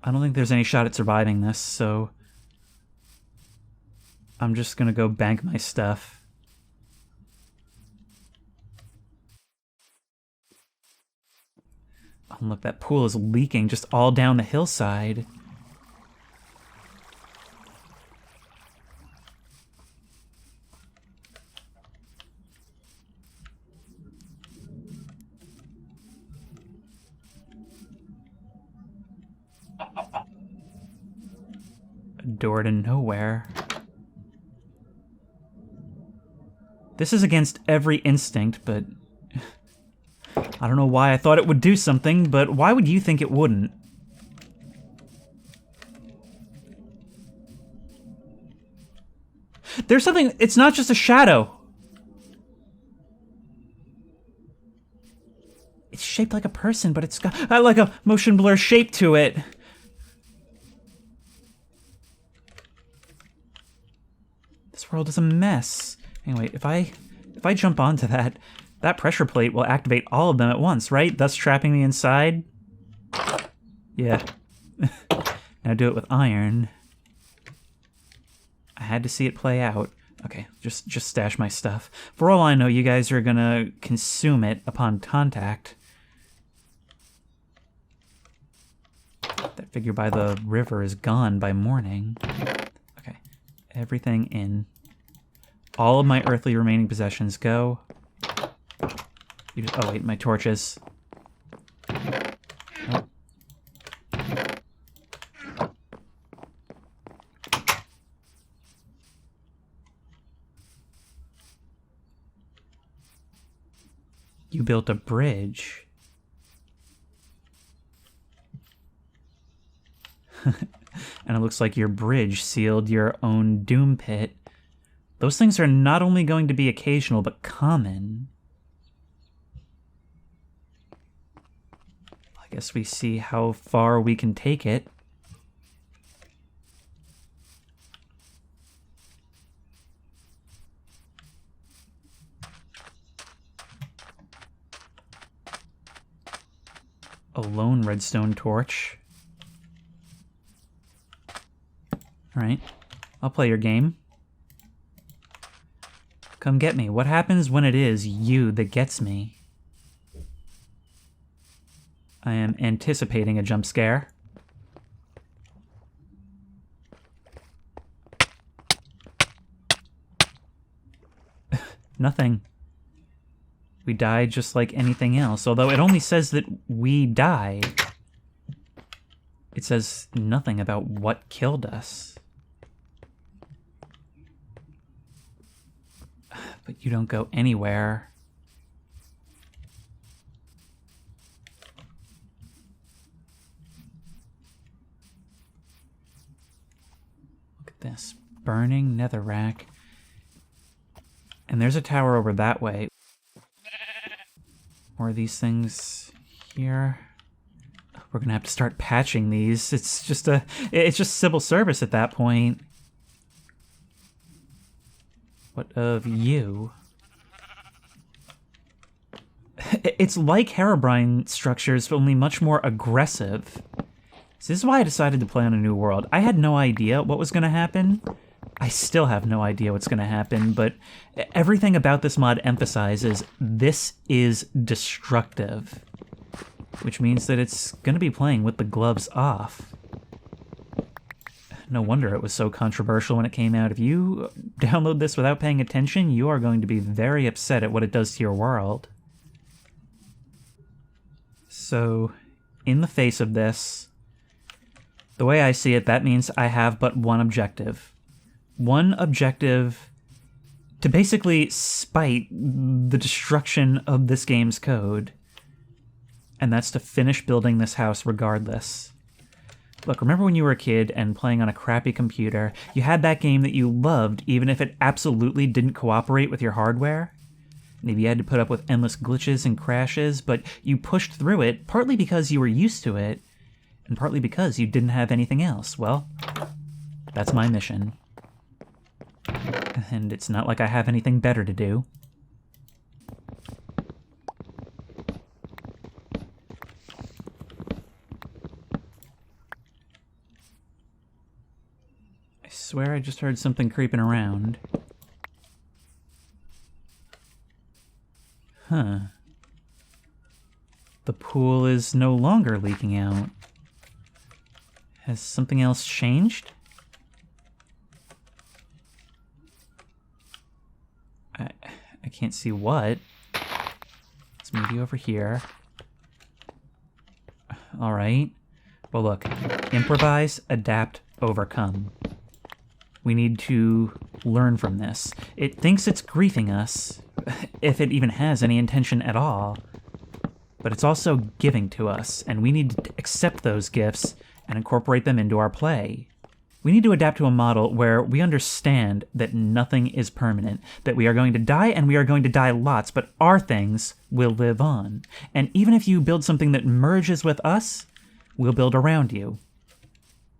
I don't think there's any shot at surviving this, so I'm just gonna go bank my stuff. Oh, look, that pool is leaking just all down the hillside. A door to nowhere. This is against every instinct, but I don't know why I thought it would do something, but why would you think it wouldn't? There's something, it's not just a shadow. It's shaped like a person, but it's got like a motion blur shape to it. This world is a mess. Anyway, if I jump onto that pressure plate will activate all of them at once, right? Thus trapping me inside. Yeah. Now do it with iron. I had to see it play out. Okay, just stash my stuff. For all I know, you guys are gonna consume it upon contact. That figure by the river is gone by morning. Okay, everything in. All of my earthly remaining possessions go. Oh wait, my torches. Oh. You built a bridge. And it looks like your bridge sealed your own doom pit. Those things are not only going to be occasional, but common. I guess we see how far we can take it. A lone redstone torch. Alright, I'll play your game. Come get me. What happens when it is you that gets me? I am anticipating a jump scare. Nothing. We die just like anything else, although it only says that we die. It says nothing about what killed us. But you don't go anywhere. Look at this. Burning Netherrack. And there's a tower over that way. More of these things here. We're gonna have to start patching these. It's just civil service at that point. What of you? It's like Herobrine structures, only much more aggressive. So this is why I decided to play on a new world. I had no idea what was going to happen. I still have no idea what's going to happen, but everything about this mod emphasizes this is destructive, which means that it's going to be playing with the gloves off. No wonder it was so controversial when it came out. If you download this without paying attention, you are going to be very upset at what it does to your world. So, in the face of this, the way I see it, that means I have but one objective. One objective to basically spite the destruction of this game's code. And that's to finish building this house regardless. Look, remember when you were a kid and playing on a crappy computer, you had that game that you loved even if it absolutely didn't cooperate with your hardware? Maybe you had to put up with endless glitches and crashes, but you pushed through it, partly because you were used to it, and partly because you didn't have anything else. Well, that's my mission. And it's not like I have anything better to do. I swear I just heard something creeping around. Huh. The pool is no longer leaking out. Has something else changed? I can't see what. Let's move you over here. Alright. Well, look. Improvise, adapt, overcome. We need to learn from this. It thinks it's griefing us, if it even has any intention at all. But it's also giving to us, and we need to accept those gifts and incorporate them into our play. We need to adapt to a model where we understand that nothing is permanent, that we are going to die and we are going to die lots, but our things will live on. And even if you build something that merges with us, we'll build around you.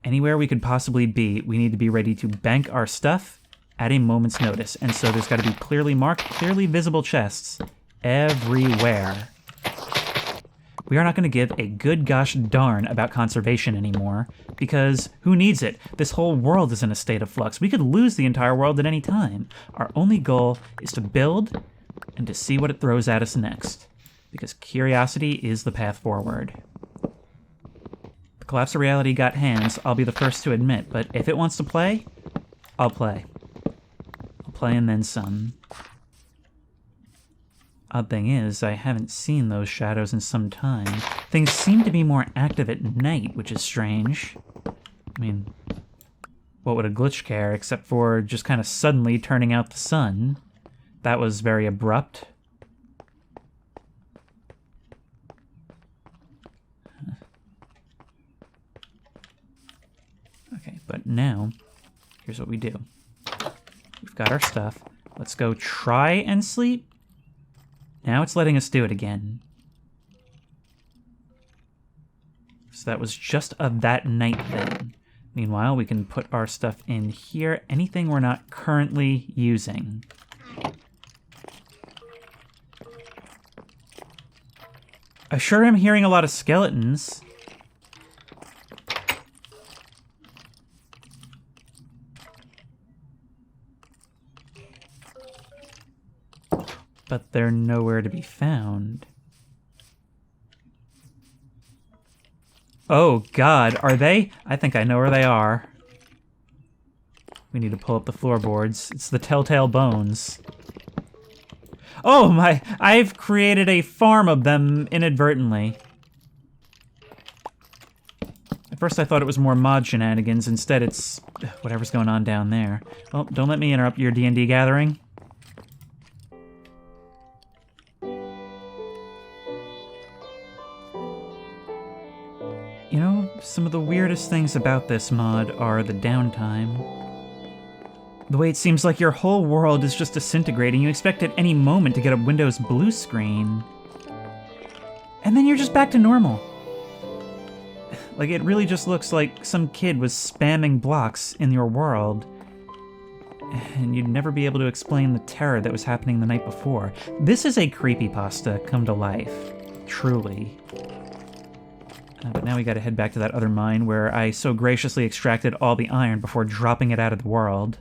Anywhere we could possibly be, we need to be ready to bank our stuff at a moment's notice. And so there's got to be clearly marked, clearly visible chests everywhere. We are not going to give a good gosh darn about conservation anymore, because who needs it? This whole world is in a state of flux. We could lose the entire world at any time. Our only goal is to build and to see what it throws at us next, because curiosity is the path forward. The Collapse of Reality got hands, I'll be the first to admit, but if it wants to play, I'll play. I'll play and then some. Odd thing is, I haven't seen those shadows in some time. Things seem to be more active at night, which is strange. I mean, what would a glitch care, except for just kind of suddenly turning out the sun? That was very abrupt. Okay, but now, here's what we do. We've got our stuff. Let's go try and sleep. Now it's letting us do it again. So that was just a that night thing. Meanwhile, we can put our stuff in here. Anything we're not currently using. I sure am hearing a lot of skeletons. But they're nowhere to be found. Oh God, are they? I think I know where they are. We need to pull up the floorboards. It's the telltale bones. Oh my, I've created a farm of them inadvertently. At first I thought it was more mod shenanigans. Instead it's whatever's going on down there. Well, don't let me interrupt your D&D gathering. You know, some of the weirdest things about this mod are the downtime. The way it seems like your whole world is just disintegrating. You expect at any moment to get a Windows blue screen. And then you're just back to normal. Like, it really just looks like some kid was spamming blocks in your world. And you'd never be able to explain the terror that was happening the night before. This is a creepypasta come to life. Truly. But now we gotta head back to that other mine where I so graciously extracted all the iron before dropping it out of the world.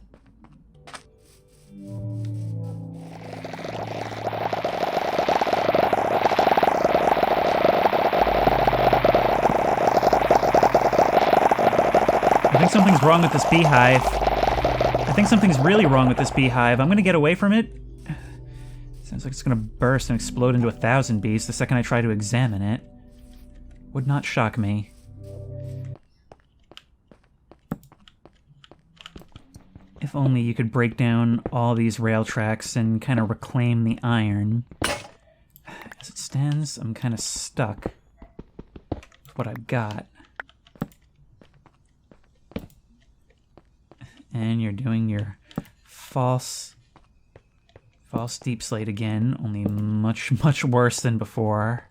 I think something's wrong with this beehive. I think something's really wrong with this beehive. I'm gonna get away from it. Sounds like it's gonna burst and explode into 1,000 bees the second I try to examine it. Would not shock me. If only you could break down all these rail tracks and kind of reclaim the iron. As it stands, I'm kind of stuck with what I've got. And you're doing your false False deep slate again, only much, much worse than before.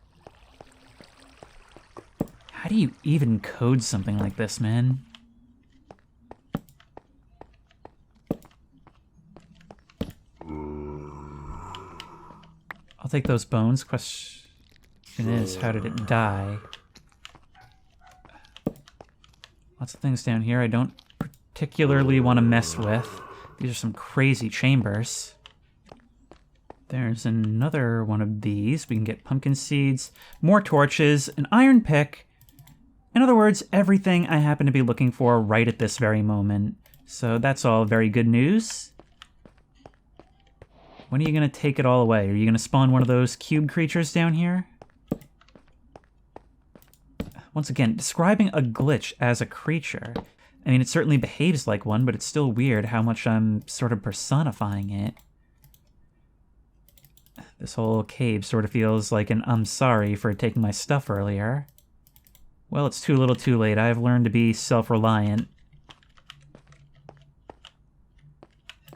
How do you even code something like this, man? I'll take those bones. Question is, how did it die? Lots of things down here I don't particularly want to mess with. These are some crazy chambers. There's another one of these. We can get pumpkin seeds, more torches, an iron pick. In other words, everything I happen to be looking for right at this very moment. So that's all very good news. When are you going to take it all away? Are you going to spawn one of those cube creatures down here? Once again, describing a glitch as a creature. I mean, it certainly behaves like one, but it's still weird how much I'm sort of personifying it. This whole cave sort of feels like an I'm sorry for taking my stuff earlier. Well, it's too little too late. I've learned to be self-reliant.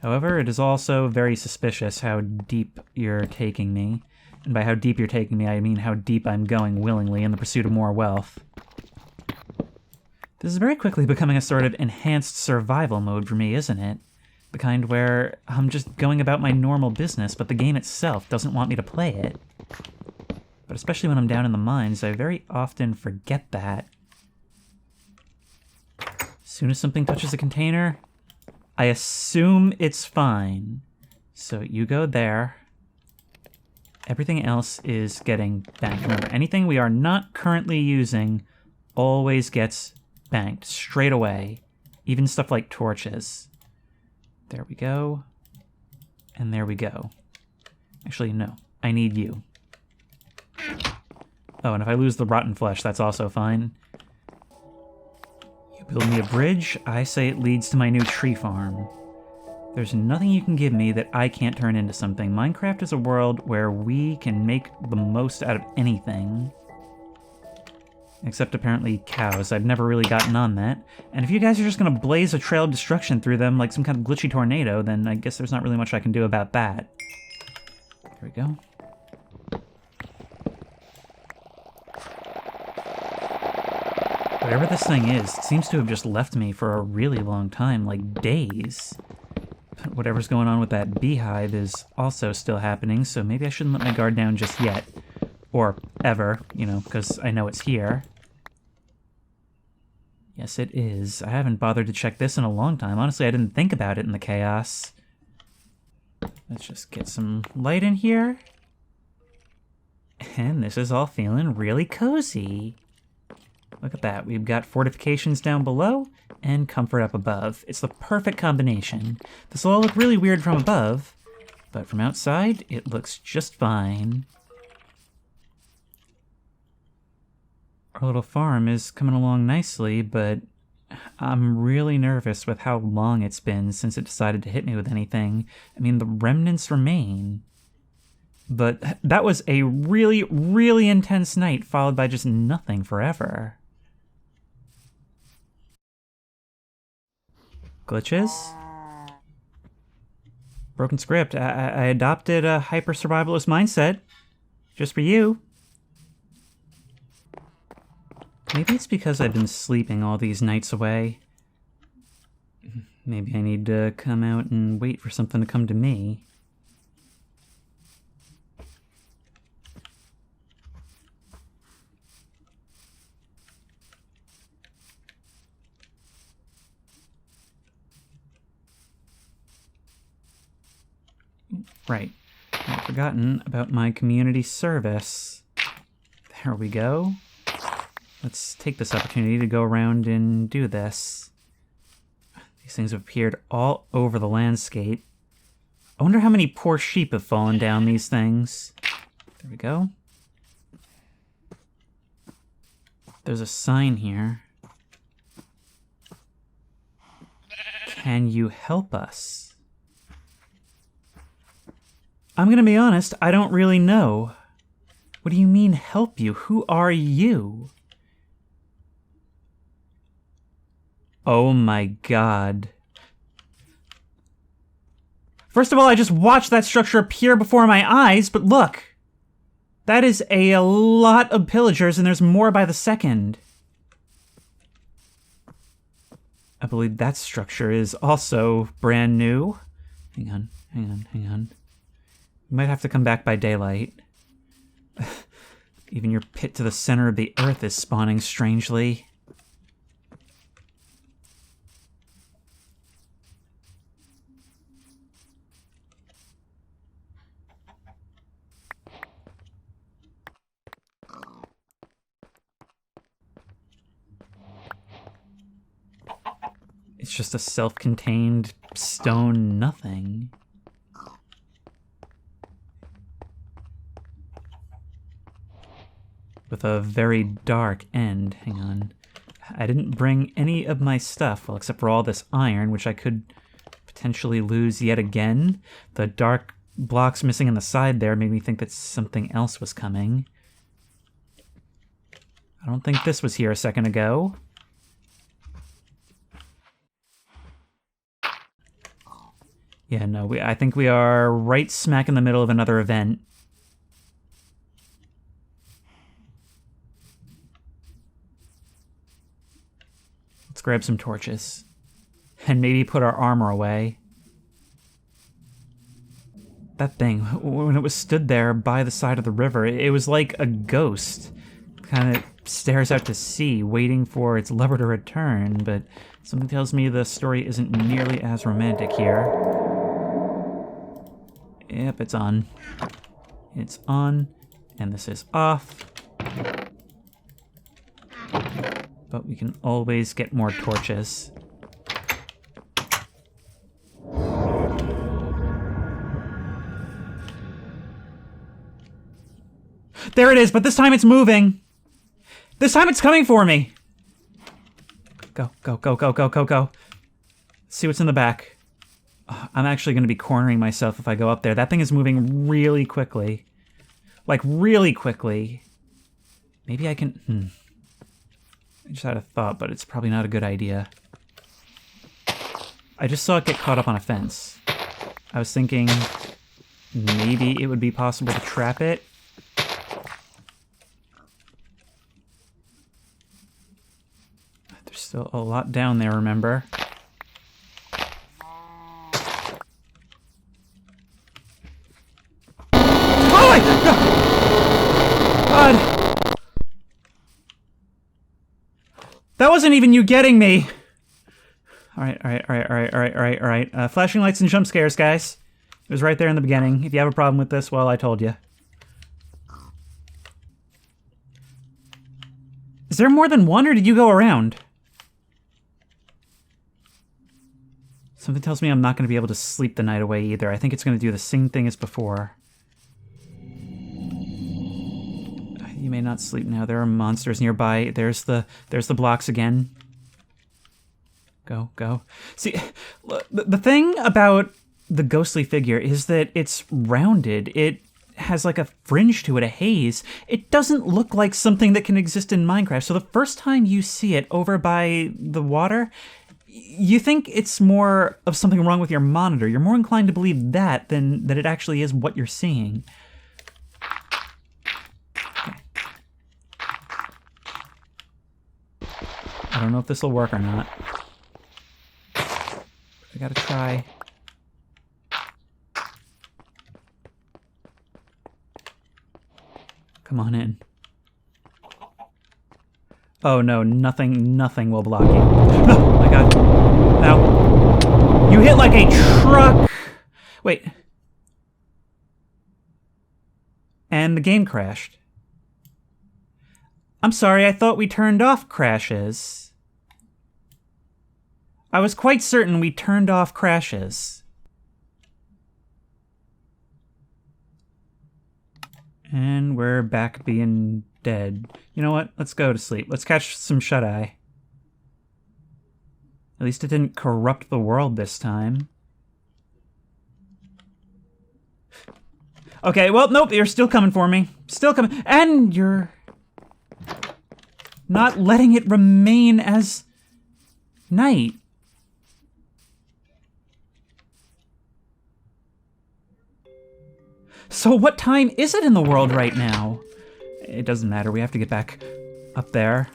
However, it is also very suspicious how deep you're taking me. And by how deep you're taking me, I mean how deep I'm going willingly in the pursuit of more wealth. This is very quickly becoming a sort of enhanced survival mode for me, isn't it? The kind where I'm just going about my normal business, but the game itself doesn't want me to play it. But especially when I'm down in the mines, I very often forget that. As soon as something touches a container, I assume it's fine. So you go there. Everything else is getting banked. Remember, anything we are not currently using always gets banked straight away. Even stuff like torches. There we go. And there we go. Actually, no. I need you. Oh, and if I lose the rotten flesh, that's also fine. You build me a bridge, I say it leads to my new tree farm. There's nothing you can give me that I can't turn into something. Minecraft is a world where we can make the most out of anything. Except apparently cows. I've never really gotten on that. And if you guys are just going to blaze a trail of destruction through them like some kind of glitchy tornado, then I guess there's not really much I can do about that. There we go. Whatever this thing is, it seems to have just left me for a really long time, like days. But whatever's going on with that beehive is also still happening, so maybe I shouldn't let my guard down just yet. Or ever, you know, because I know it's here. Yes, it is. I haven't bothered to check this in a long time. Honestly, I didn't think about it in the chaos. Let's just get some light in here. And this is all feeling really cozy. Look at that. We've got fortifications down below and comfort up above. It's the perfect combination. This will all look really weird from above, but from outside, it looks just fine. Our little farm is coming along nicely, but I'm really nervous with how long it's been since it decided to hit me with anything. I mean, the remnants remain. But that was a really, really intense night, followed by just nothing forever. Glitches? Broken script. I adopted a hyper-survivalist mindset. Just for you. Maybe it's because I've been sleeping all these nights away. Maybe I need to come out and wait for something to come to me. Right. I've forgotten about my community service. There we go. Let's take this opportunity to go around and do this. These things have appeared all over the landscape. I wonder how many poor sheep have fallen down these things. There we go. There's a sign here. Can you help us? I'm gonna be honest, I don't really know. What do you mean, help you? Who are you? Oh my god. First of all, I just watched that structure appear before my eyes, but look. That is a lot of pillagers, and there's more by the second. I believe that structure is also brand new. Hang on. You might have to come back by daylight. Even your pit to the center of the earth is spawning strangely. It's just a self-contained stone nothing. With a very dark end. Hang on. I didn't bring any of my stuff, well, except for all this iron, which I could potentially lose yet again. The dark blocks missing on the side there made me think that something else was coming. I don't think this was here a second ago. Yeah, no, I think we are right smack in the middle of another event. Let's grab some torches. And maybe put our armor away. That thing, when it was stood there by the side of the river, it was like a ghost. Kind of stares out to sea, waiting for its lover to return, but something tells me the story isn't nearly as romantic here. Yep, it's on. It's on, and this is off. But we can always get more torches. There it is, but this time it's moving. This time it's coming for me. Go. Let's see what's in the back. I'm actually going to be cornering myself if I go up there. That thing is moving really quickly. Like, really quickly. Maybe I can... I just had a thought, but it's probably not a good idea. I just saw it get caught up on a fence. I was thinking maybe it would be possible to trap it. There's still a lot down there, remember? God! That wasn't even you getting me! Alright. Flashing lights and jump scares, guys. It was right there in the beginning. If you have a problem with this, well, I told you. Is there more than one, or did you go around? Something tells me I'm not going to be able to sleep the night away either. I think it's going to do the same thing as before. You may not sleep now. There are monsters nearby. There's the blocks again. Go. See, the thing about the ghostly figure is that it's rounded. It has like a fringe to it, a haze. It doesn't look like something that can exist in Minecraft. So the first time you see it over by the water, you think it's more of something wrong with your monitor. You're more inclined to believe that than that it actually is what you're seeing. I don't know if this will work or not. I gotta try. Come on in. Oh no, nothing will block you. Oh my god. Ow. You hit like a truck! Wait. And the game crashed. I'm sorry, I thought we turned off crashes. I was quite certain we turned off crashes. And we're back being dead. You know what? Let's go to sleep. Let's catch some shut-eye. At least it didn't corrupt the world this time. Okay, well, nope, you're still coming for me. Still coming. And you're not letting it remain as night. So what time is it in the world right now? It doesn't matter, we have to get back up there.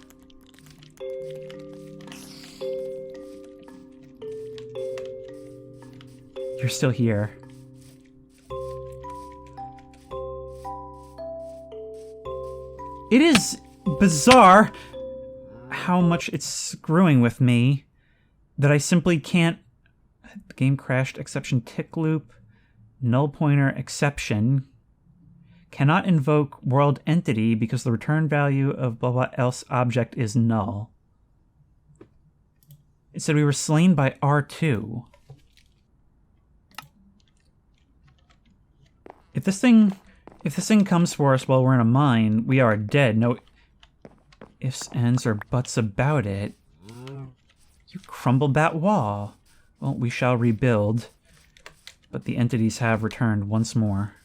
You're still here. It is bizarre how much it's screwing with me that I simply can't... The game crashed, exception tick loop, null pointer exception. Cannot invoke world entity because the return value of blah blah else object is null. It said we were slain by R2. If this thing comes for us while we're in a mine, we are dead. No ifs, ands, or buts about it. You crumbled that wall. Well, we shall rebuild. But the entities have returned once more.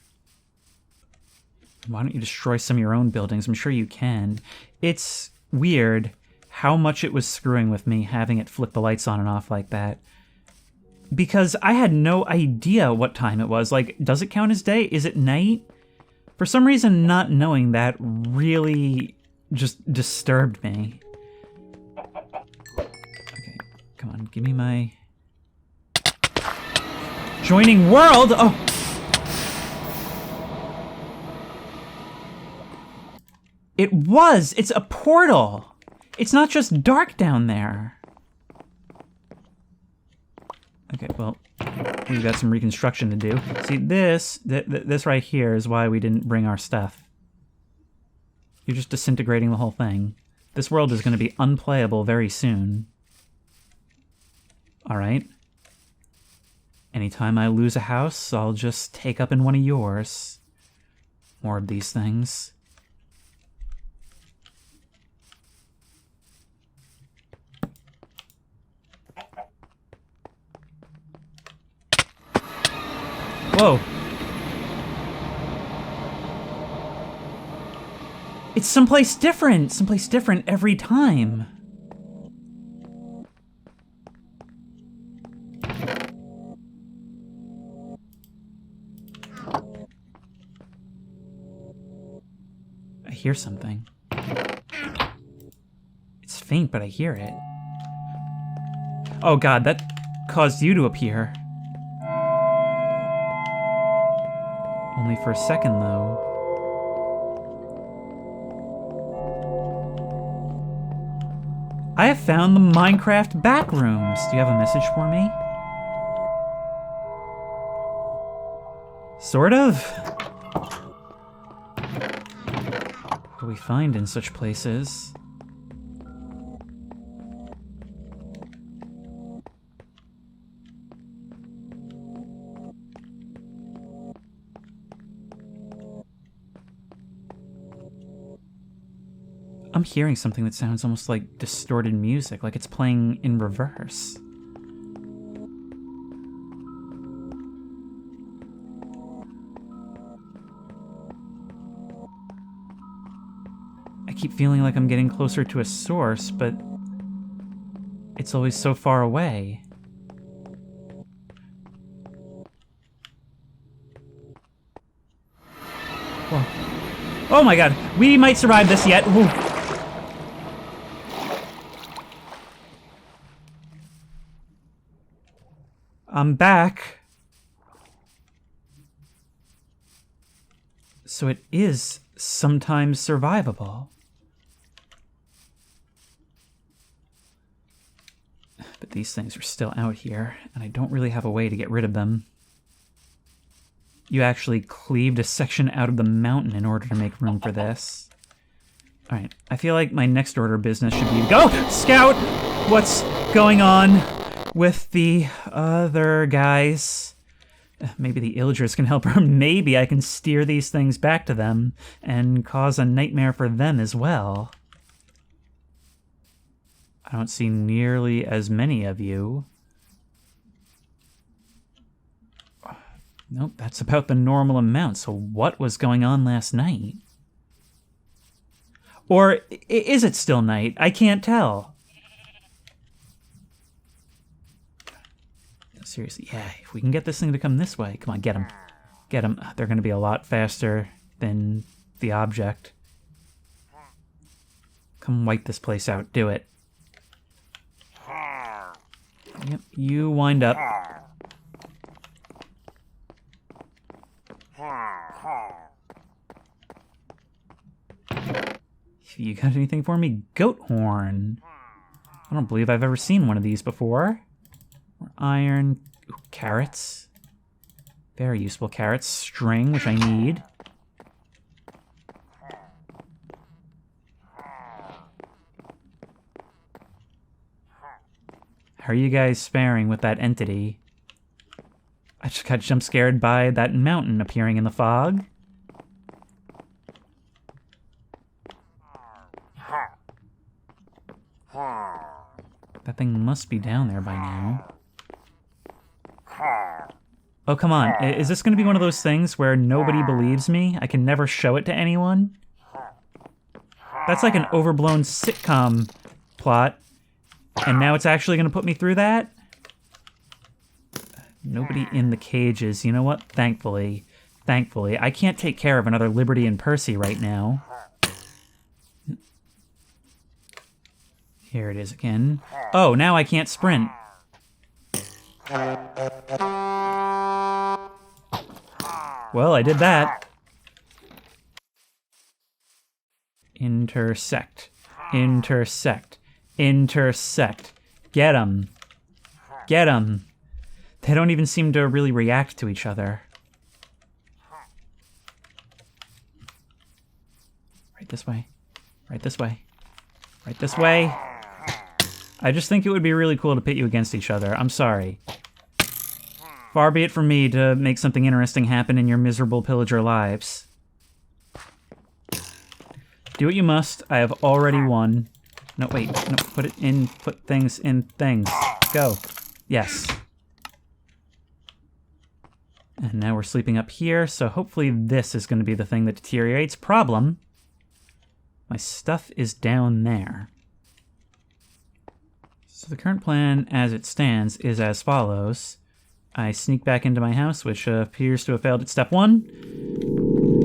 Why don't you destroy some of your own buildings? I'm sure you can. It's weird how much it was screwing with me having it flick the lights on and off like that. Because I had no idea what time it was. Like, does it count as day? Is it night? For some reason, not knowing that really just disturbed me. Okay, come on, give me my... Joining world! Oh! It was! It's a portal! It's not just dark down there. Okay, well, we've got some reconstruction to do. See, this right here is why we didn't bring our stuff. You're just disintegrating the whole thing. This world is going to be unplayable very soon. Alright. Anytime I lose a house, I'll just take up in one of yours. More of these things. Whoa. It's someplace different every time. I hear something. It's faint, but I hear it. Oh god, that caused you to appear. Only for a second, though. I have found the Minecraft backrooms. Do you have a message for me? Sort of. What do we find in such places? I'm hearing something that sounds almost like distorted music, like it's playing in reverse. I keep feeling like I'm getting closer to a source, but it's always so far away. Whoa. Oh my god, we might survive this yet. Ooh. I'm back. So it is sometimes survivable. But these things are still out here, and I don't really have a way to get rid of them. You actually cleaved a section out of the mountain in order to make room for this. Alright, I feel like my next order of business should be go scout what's going on with the other guys. Maybe the Illagers can help, or maybe I can steer these things back to them and cause a nightmare for them as well. I don't see nearly as many of you. Nope, that's about the normal amount. So what was going on last night? Or is it still night? I can't tell. Seriously, yeah, if we can get this thing to come this way. Come on, get him. Get them. They're going to be a lot faster than the object. Come wipe this place out. Do it. Yep, you wind up. You got anything for me? Goat horn. I don't believe I've ever seen one of these before. Iron. Ooh, carrots. Very useful carrots. String, which I need. How are you guys faring with that entity? I just got jump scared by that mountain appearing in the fog. That thing must be down there by now. Oh, come on. Is this going to be one of those things where nobody believes me? I can never show it to anyone? That's like an overblown sitcom plot. And now it's actually going to put me through that? Nobody in the cages. You know what? Thankfully. Thankfully. I can't take care of another Liberty and Percy right now. Here it is again. Oh, now I can't sprint. Well, I did that. Intersect. Intersect. Intersect. Get 'em. Get 'em. They don't even seem to really react to each other. Right this way. Right this way. Right this way. I just think it would be really cool to pit you against each other. I'm sorry. Far be it from me to make something interesting happen in your miserable pillager lives. Do what you must. I have already won. No, wait. No, put it in. Put things in things. Go. Yes. And now we're sleeping up here, so hopefully this is going to be the thing that deteriorates. Problem. My stuff is down there. So the current plan, as it stands, is as follows. I sneak back into my house, which appears to have failed at step 1.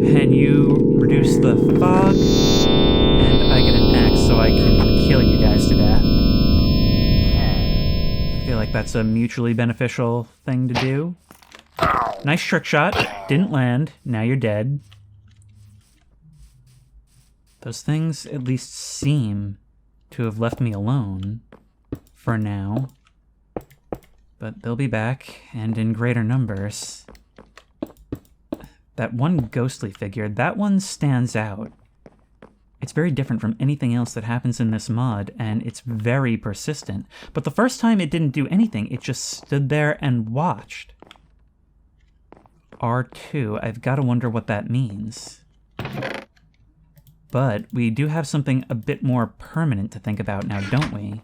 And you reduce the fog. And I get an axe so I can kill you guys to death. I feel like that's a mutually beneficial thing to do. Nice trick shot. Didn't land. Now you're dead. Those things at least seem to have left me alone. For now. But they'll be back, and in greater numbers. That one ghostly figure, that one stands out. It's very different from anything else that happens in this mod, and it's very persistent. But the first time it didn't do anything, it just stood there and watched. R2, I've got to wonder what that means. But we do have something a bit more permanent to think about now, don't we?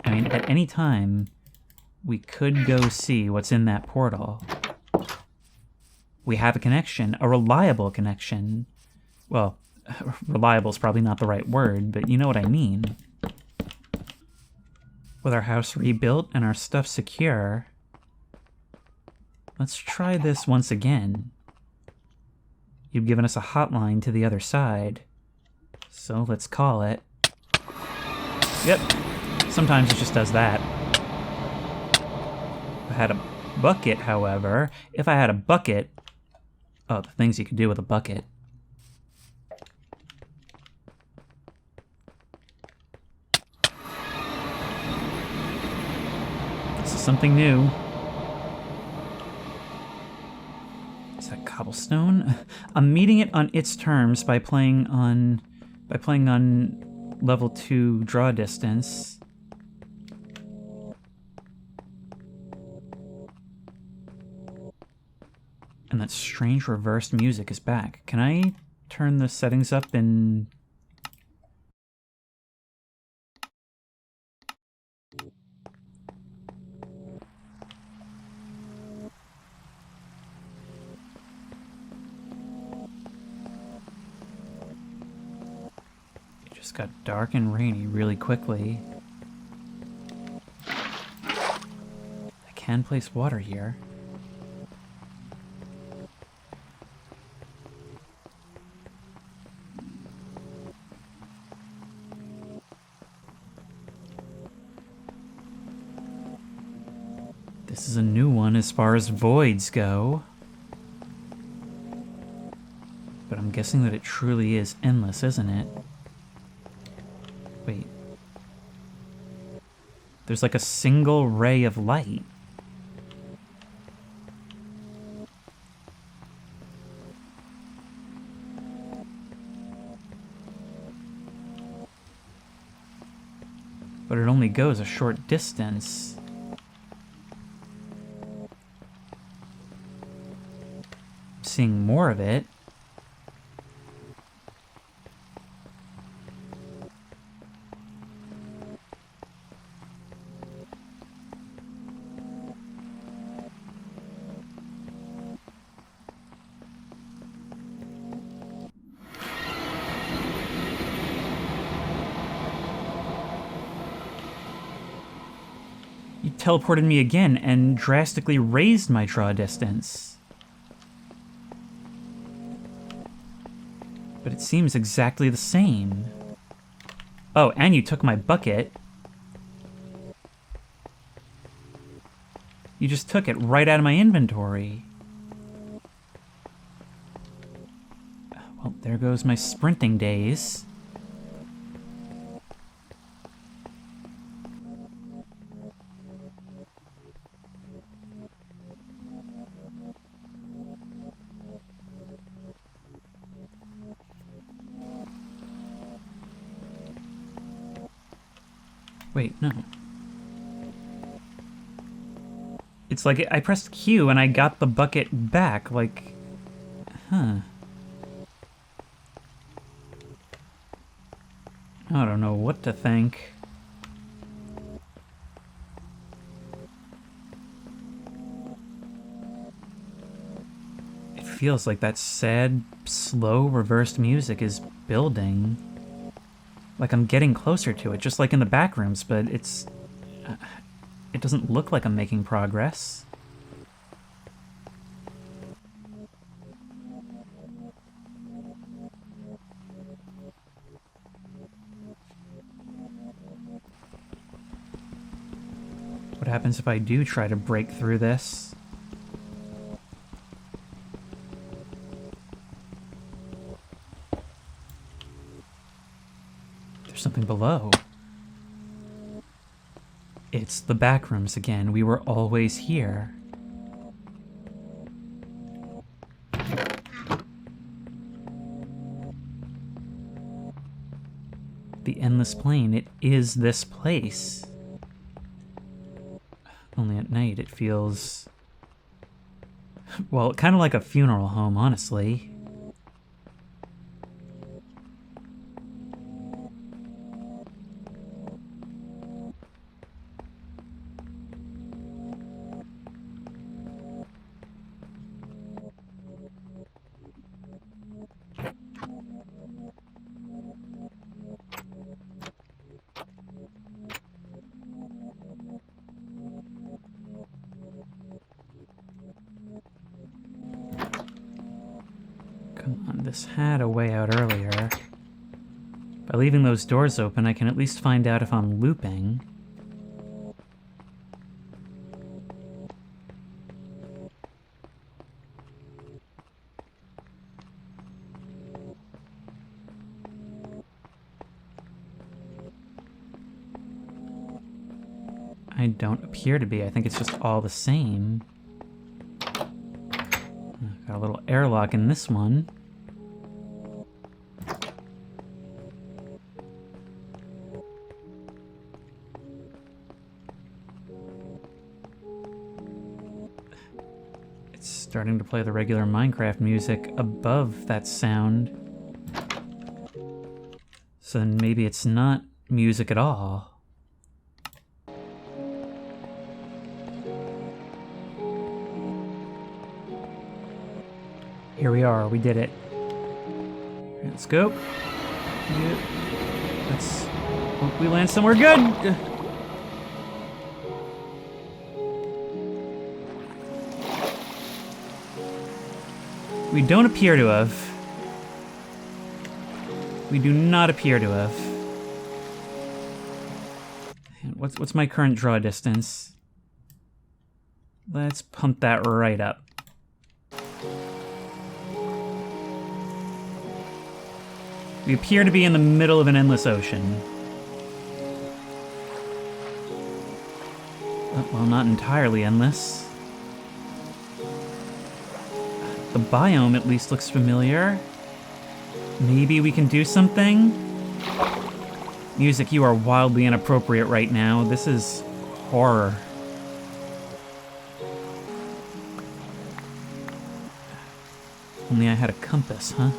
I mean, at any time, we could go see what's in that portal. We have a connection, a reliable connection. Well, reliable is probably not the right word, but you know what I mean. With our house rebuilt and our stuff secure, let's try this once again. You've given us a hotline to the other side, so let's call it. Yep, sometimes it just does that. If I had a bucket, however, oh, the things you could do with a bucket. This is something new. Is that cobblestone? I'm meeting it on its terms by playing on level 2 draw distance. And that strange reversed music is back. Can I turn the settings up in... It just got dark and rainy really quickly. I can place water here. This is a new one as far as voids go. But I'm guessing that it truly is endless, isn't it? Wait. There's like a single ray of light. But it only goes a short distance. I'm seeing more of it. You teleported me again and drastically raised my draw distance. But it seems exactly the same. Oh, and you took my bucket. You just took it right out of my inventory. Well, there goes my sprinting days. Wait, no. It's like I pressed Q and I got the bucket back, like... Huh. I don't know what to think. It feels like that sad, slow, reversed music is building. Like I'm getting closer to it, just like in the backrooms, but it's... it doesn't look like I'm making progress. What happens if I do try to break through this? Something below. It's the backrooms again. We were always here. The endless plane. It is this place. Only at night it feels... well, kind of like a funeral home, honestly. This had a way out earlier. By leaving those doors open, I can at least find out if I'm looping. I don't appear to be. I think it's just all the same. Got a little airlock in this one. Starting to play the regular Minecraft music above that sound. So then maybe it's not music at all. Here we are, we did it. Right, let's go. Yeah. Let's hope we land somewhere good. We don't appear to have. We do not appear to have. What's my current draw distance? Let's pump that right up. We appear to be in the middle of an endless ocean. Well, not entirely endless. The biome at least looks familiar. Maybe we can do something? Music, you are wildly inappropriate right now. This is horror. Only I had a compass, huh?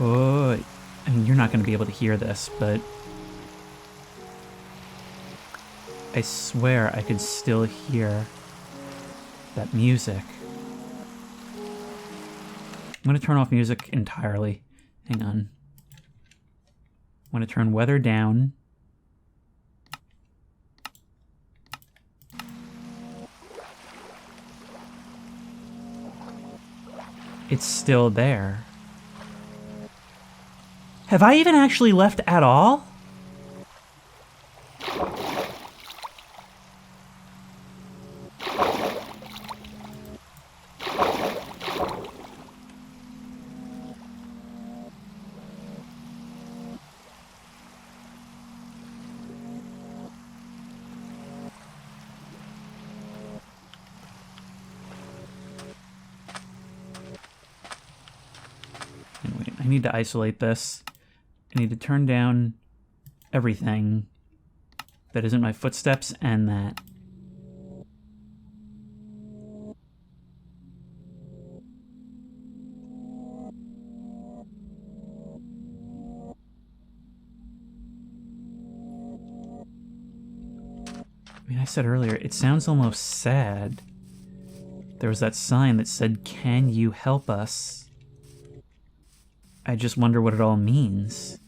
Oh, I mean, you're not going to be able to hear this, but I swear I could still hear that music. I'm going to turn off music entirely. Hang on. I'm going to turn weather down. It's still there. Have I even actually left at all? Wait, I need to isolate this. I need to turn down everything that isn't my footsteps and that. I mean, I said earlier, it sounds almost sad. There was that sign that said, "Can you help us?" I just wonder what it all means.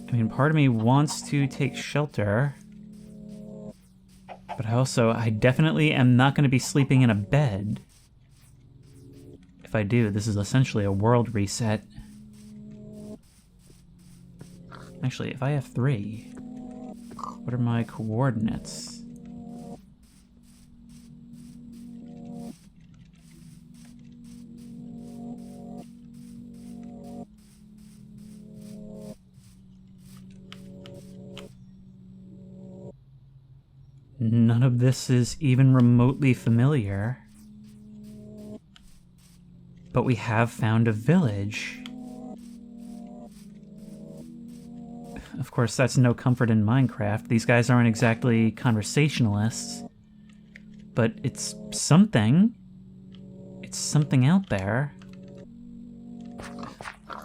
I mean, part of me wants to take shelter, but I definitely am not going to be sleeping in a bed. If I do, this is essentially a world reset. Actually, if I have 3... what are my coordinates? None of this is even remotely familiar. But we have found a village. Of course, that's no comfort in Minecraft. These guys aren't exactly conversationalists. But it's something. It's something out there.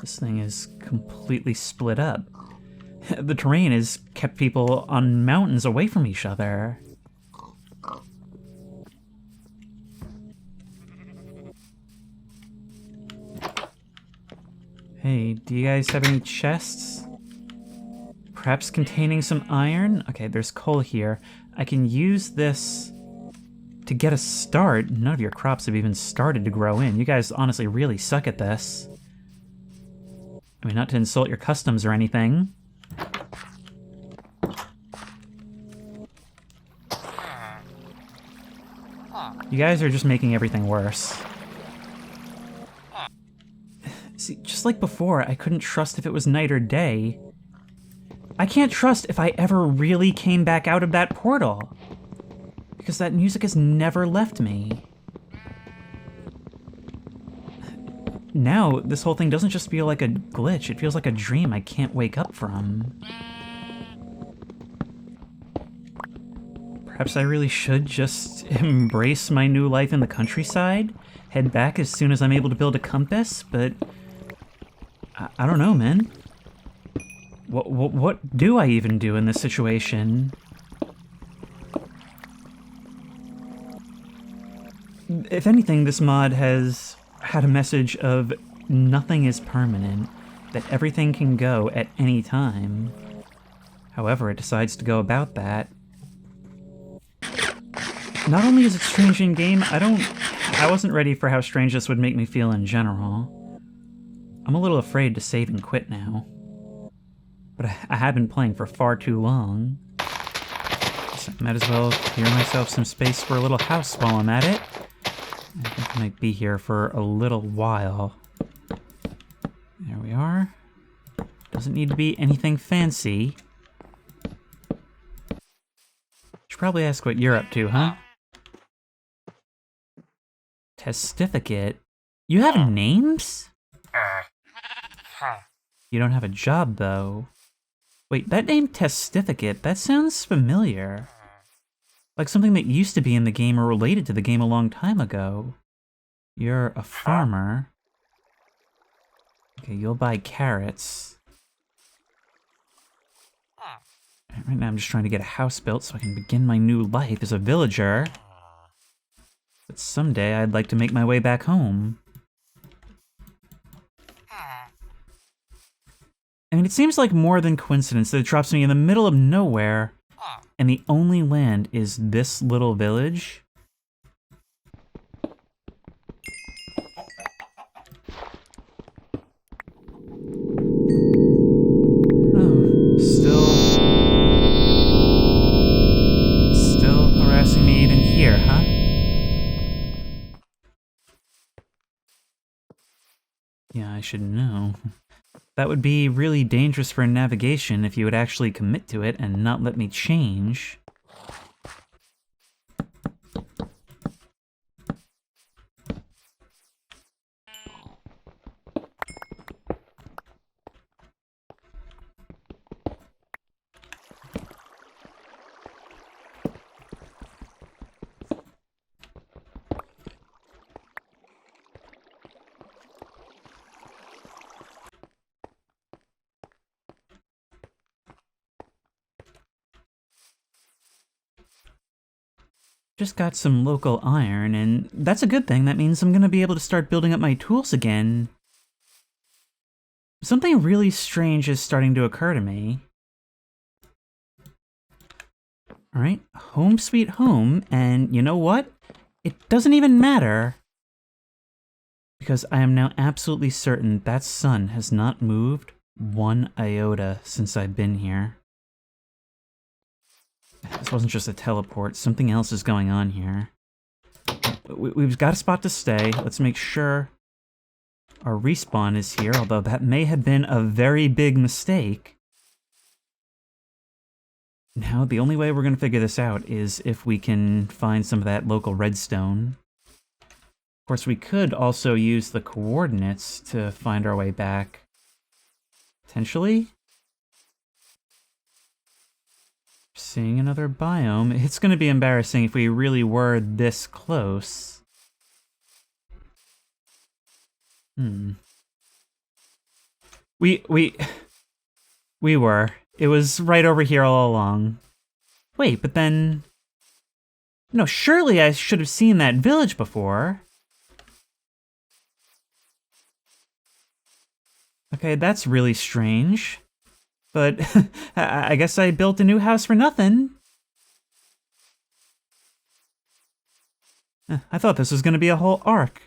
This thing is completely split up. The terrain has kept people on mountains away from each other. Hey, do you guys have any chests? Perhaps containing some iron? Okay, there's coal here. I can use this to get a start. None of your crops have even started to grow in. You guys honestly really suck at this. I mean, not to insult your customs or anything. You guys are just making everything worse. See, just like before, I couldn't trust if it was night or day. I can't trust if I ever really came back out of that portal. Because that music has never left me. Now, this whole thing doesn't just feel like a glitch, it feels like a dream I can't wake up from. Perhaps I really should just embrace my new life in the countryside, head back as soon as I'm able to build a compass, but I don't know, man. What do I even do in this situation? If anything, this mod has had a message of nothing is permanent, that everything can go at any time. However it decides to go about that. not only is it strange in game, I wasn't ready for how strange this would make me feel in general. I'm a little afraid to save and quit now. But I have been playing for far too long. So I might as well clear myself some space for a little house while I'm at it. I think I might be here for a little while. There we are. Doesn't need to be anything fancy. Should probably ask what you're up to, huh? Testificate? You have names? You don't have a job, though. Wait, that name Testificate, that sounds familiar. Like something that used to be in the game or related to the game a long time ago. You're a farmer. Okay, you'll buy carrots. Right now I'm just trying to get a house built so I can begin my new life as a villager. But someday I'd like to make my way back home. I mean, it seems like more than coincidence that it drops me in the middle of nowhere, and the only land is this little village. Oh, still harassing me even here, huh? Yeah, I should know. That would be really dangerous for navigation if you would actually commit to it and not let me change. Just got some local iron, and that's a good thing. That means I'm gonna be able to start building up my tools again. Something really strange is starting to occur to me. Alright, home sweet home, and you know what? It doesn't even matter. Because I am now absolutely certain that sun has not moved one iota since I've been here. This wasn't just a teleport, something else is going on here. We've got a spot to stay. Let's make sure our respawn is here, although that may have been a very big mistake. Now, the only way we're going to figure this out is if we can find some of that local redstone. Of course, we could also use the coordinates to find our way back. Potentially? Seeing another biome. It's going to be embarrassing if we really were this close. We were. It was right over here all along. Wait, but then... No, surely I should have seen that village before. Okay, that's really strange. But I guess I built a new house for nothing. I thought this was going to be a whole arc.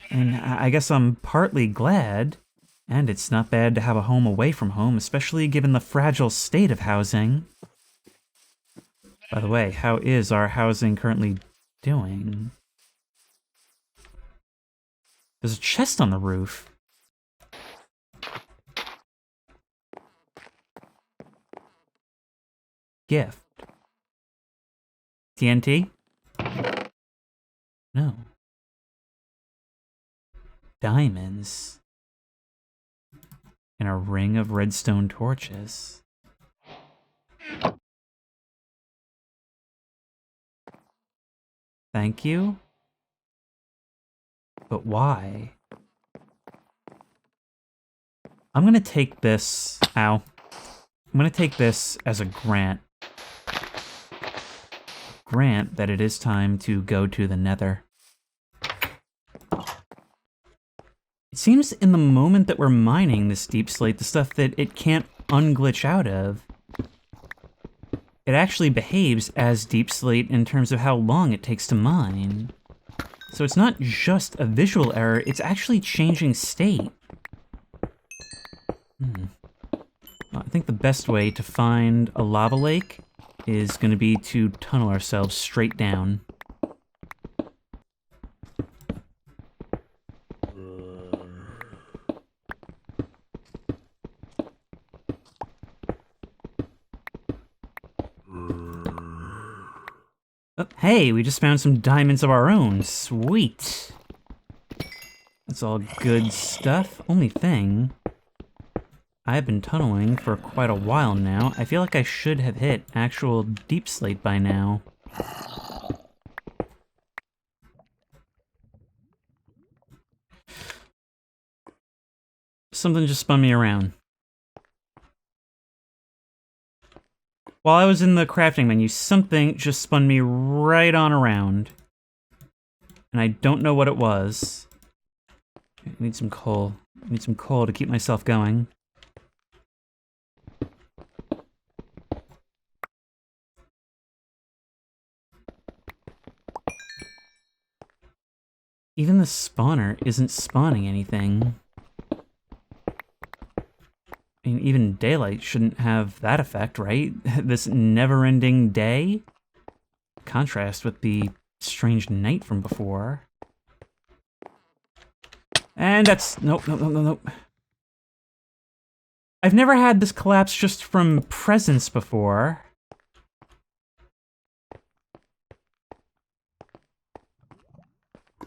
And I guess I'm partly glad. And it's not bad to have a home away from home, especially given the fragile state of housing. By the way, how is our housing currently doing? There's a chest on the roof. Gift. TNT? No. Diamonds. And a ring of redstone torches. Thank you? But why? I'm gonna take this... Ow. I'm gonna take this as a grant. Grant that it is time to go to the Nether. It seems in the moment that we're mining this deep slate, the stuff that it can't unglitch out of, it actually behaves as deep slate in terms of how long it takes to mine. So it's not just a visual error, it's actually changing state. I think the best way to find a lava lake is going to be to tunnel ourselves straight down. Oh, hey, we just found some diamonds of our own. Sweet. That's all good stuff. Only thing, I've been tunneling for quite a while now. I feel like I should have hit actual deep slate by now. Something just spun me around. While I was in the crafting menu, something just spun me right on around. And I don't know what it was. I need some coal. I need some coal to keep myself going. Even the spawner isn't spawning anything. I mean, even daylight shouldn't have that effect, right? This never-ending day? Contrast with the strange night from before. And that's... Nope. I've never had this collapse just from presence before.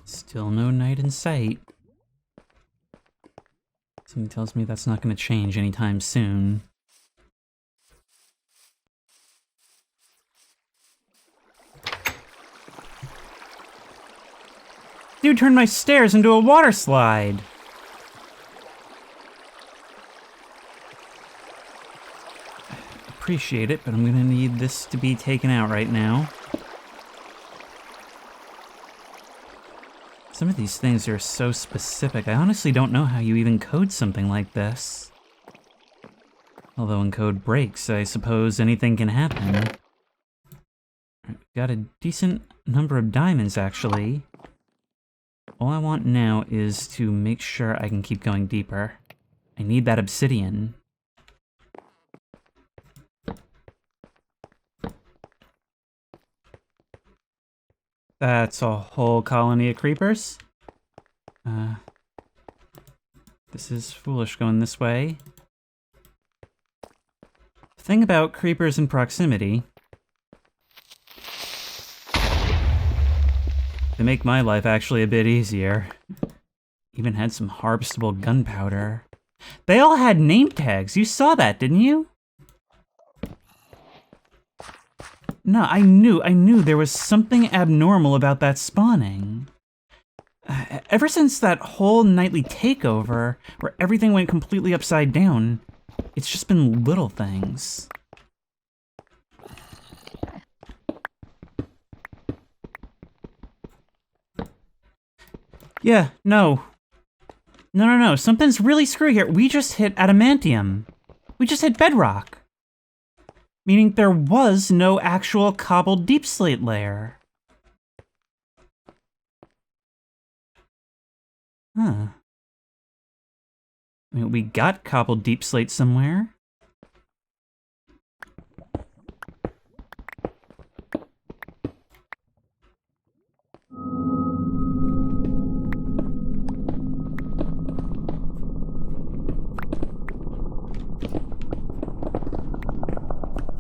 Still no night in sight. Something tells me that's not going to change anytime soon. Dude turned my stairs into a water slide! Appreciate it, but I'm going to need this to be taken out right now. Some of these things are so specific, I honestly don't know how you even code something like this. Although when code breaks, I suppose anything can happen. Alright, got a decent number of diamonds, actually. All I want now is to make sure I can keep going deeper. I need that obsidian. That's a whole colony of creepers. This is foolish going this way. The thing about creepers in proximity, they make my life actually a bit easier. Even had some harvestable gunpowder. They all had name tags. You saw that, didn't you? No, I knew there was something abnormal about that spawning. Ever since that whole nightly takeover, where everything went completely upside down, it's just been little things. Yeah, no. No, something's really screwy here. We just hit adamantium. We just hit bedrock. Meaning there was no actual cobbled deep slate layer. Huh. I mean, we got cobbled deep slate somewhere.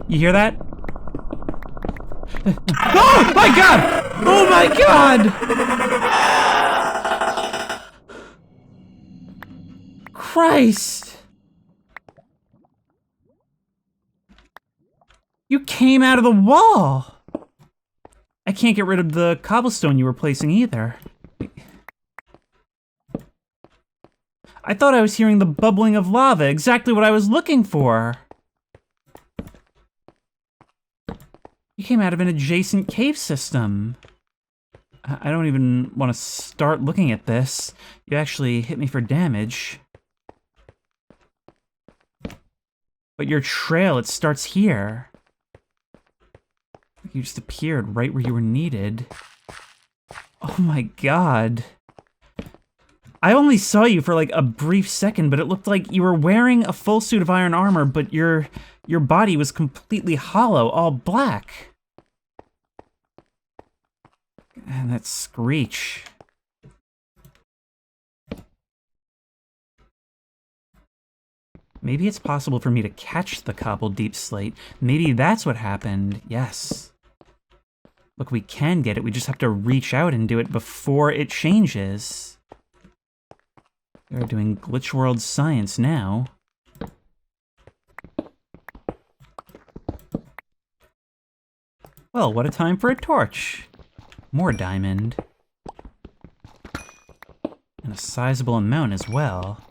You hear that? Oh my god! Oh my god! Christ! You came out of the wall! I can't get rid of the cobblestone you were placing either. I thought I was hearing the bubbling of lava, exactly what I was looking for. You came out of an adjacent cave system. I don't even want to start looking at this. You actually hit me for damage. But your trail, it starts here. You just appeared right where you were needed. Oh my god. I only saw you for like a brief second, but it looked like you were wearing a full suit of iron armor, but your body was completely hollow, all black. And that screech. Maybe it's possible for me to catch the cobbled deep slate. Maybe that's what happened. Yes. Look, we can get it. We just have to reach out and do it before it changes. We're doing Glitch World science now. Well, what a time for a torch. More diamond. And a sizable amount as well.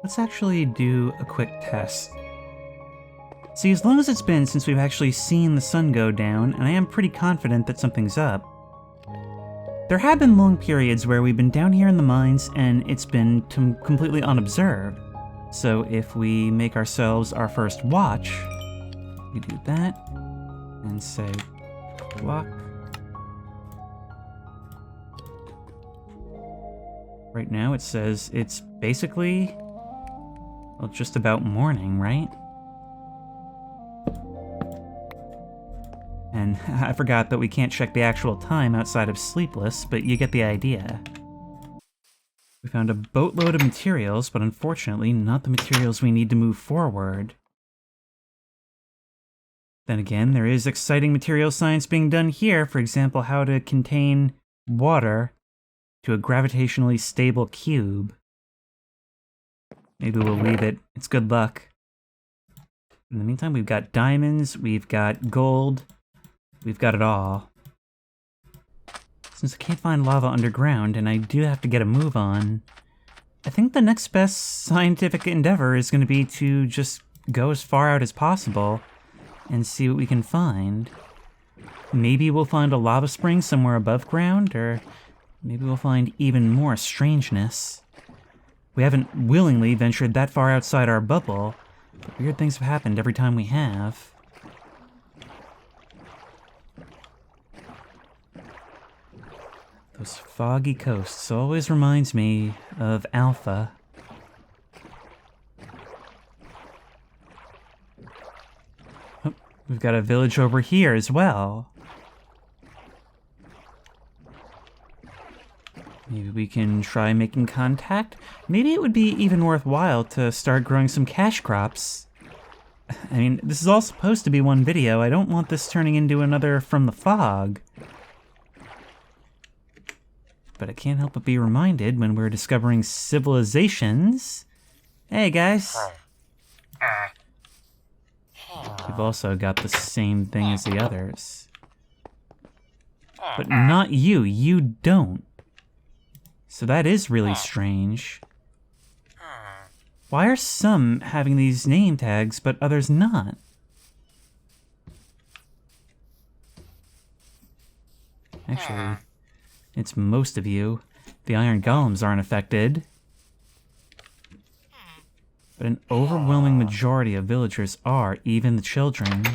Let's actually do a quick test. See, as long as it's been since we've actually seen the sun go down, and I am pretty confident that something's up, there have been long periods where we've been down here in the mines and it's been completely unobserved. So if we make ourselves our first watch, we do that, and say, block. Right now it says it's basically, well, just about morning, right? And I forgot that we can't check the actual time outside of Sleepless, but you get the idea. We found a boatload of materials, but unfortunately not the materials we need to move forward. Then again, there is exciting material science being done here, for example, how to contain water to a gravitationally stable cube. Maybe we'll leave it. It's good luck. In the meantime, we've got diamonds, we've got gold, we've got it all. Since I can't find lava underground, and I do have to get a move on, I think the next best scientific endeavor is going to be to just go as far out as possible and see what we can find. Maybe we'll find a lava spring somewhere above ground, or maybe we'll find even more strangeness. We haven't willingly ventured that far outside our bubble, but weird things have happened every time we have. Those foggy coasts always reminds me of Alpha. Oh, we've got a village over here as well. Maybe we can try making contact? Maybe it would be even worthwhile to start growing some cash crops. I mean, this is all supposed to be one video. I don't want this turning into another From the Fog. But I can't help but be reminded when we're discovering civilizations. Hey, guys. We've also got the same thing as the others. But not you. You don't. So that is really strange. Why are some having these name tags, but others not? Actually, it's most of you. The iron golems aren't affected. But an overwhelming majority of villagers are, even the children.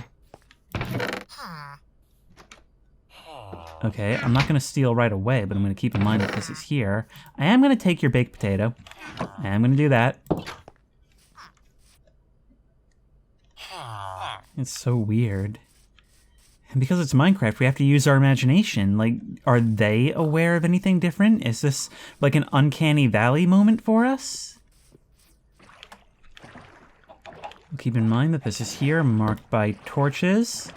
Okay, I'm not going to steal right away, but I'm going to keep in mind that this is here. I am going to take your baked potato. I am going to do that. It's so weird. And because it's Minecraft, we have to use our imagination. Like, are they aware of anything different? Is this like an uncanny valley moment for us? Keep in mind that this is here, marked by torches.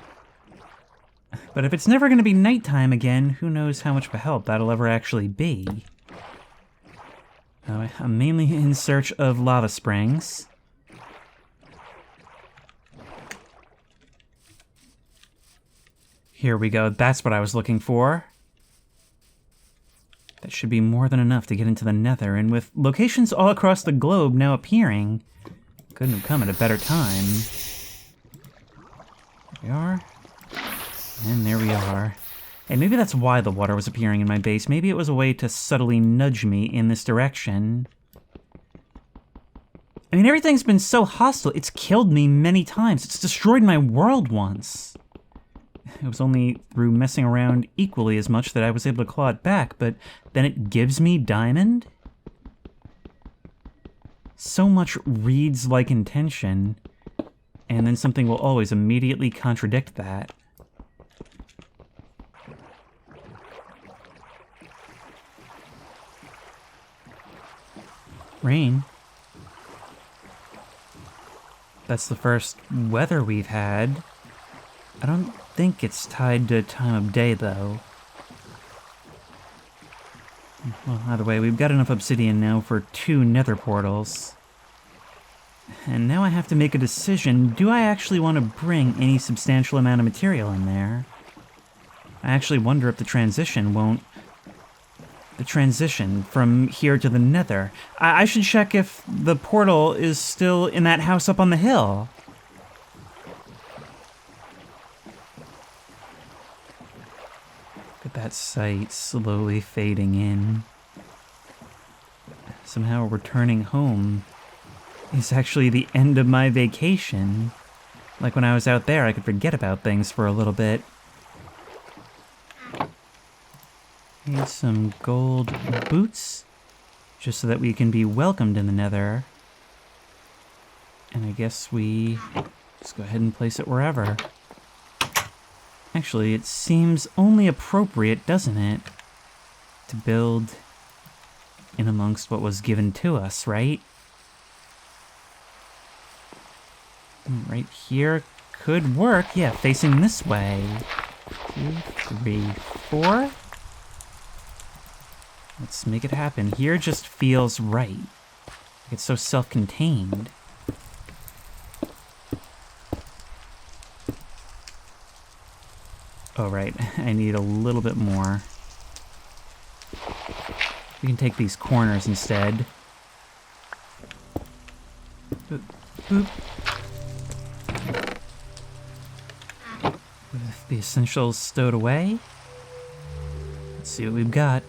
But if it's never going to be nighttime again, who knows how much of a help that'll ever actually be. I'm mainly in search of lava springs. Here we go, that's what I was looking for. That should be more than enough to get into the Nether, and with locations all across the globe now appearing, couldn't have come at a better time. There we are. And there we are. And maybe that's why the water was appearing in my base. Maybe it was a way to subtly nudge me in this direction. I mean, everything's been so hostile, it's killed me many times. It's destroyed my world once. It was only through messing around equally as much that I was able to claw it back, but then it gives me diamond? So much reads like intention, and then something will always immediately contradict that. Rain. That's the first weather we've had. I don't think it's tied to time of day, though. Well, either way, we've got enough obsidian now for 2 nether portals. And now I have to make a decision. Do I actually want to bring any substantial amount of material in there? I actually wonder if the transition won't... The transition from here to the Nether. I should check if the portal is still in that house up on the hill. Look at that sight slowly fading in. Somehow returning home is actually the end of my vacation. Like when I was out there, I could forget about things for a little bit. Need some gold boots, just so that we can be welcomed in the Nether. And I guess we just go ahead and place it wherever. Actually, it seems only appropriate, doesn't it, to build in amongst what was given to us, right? Right here could work. Yeah, facing this way. 2, 3, 4. Let's make it happen. Here just feels right. It's so self-contained. Oh, right. I need a little bit more. We can take these corners instead. Boop, boop. With the essentials stowed away. Let's see what we've got.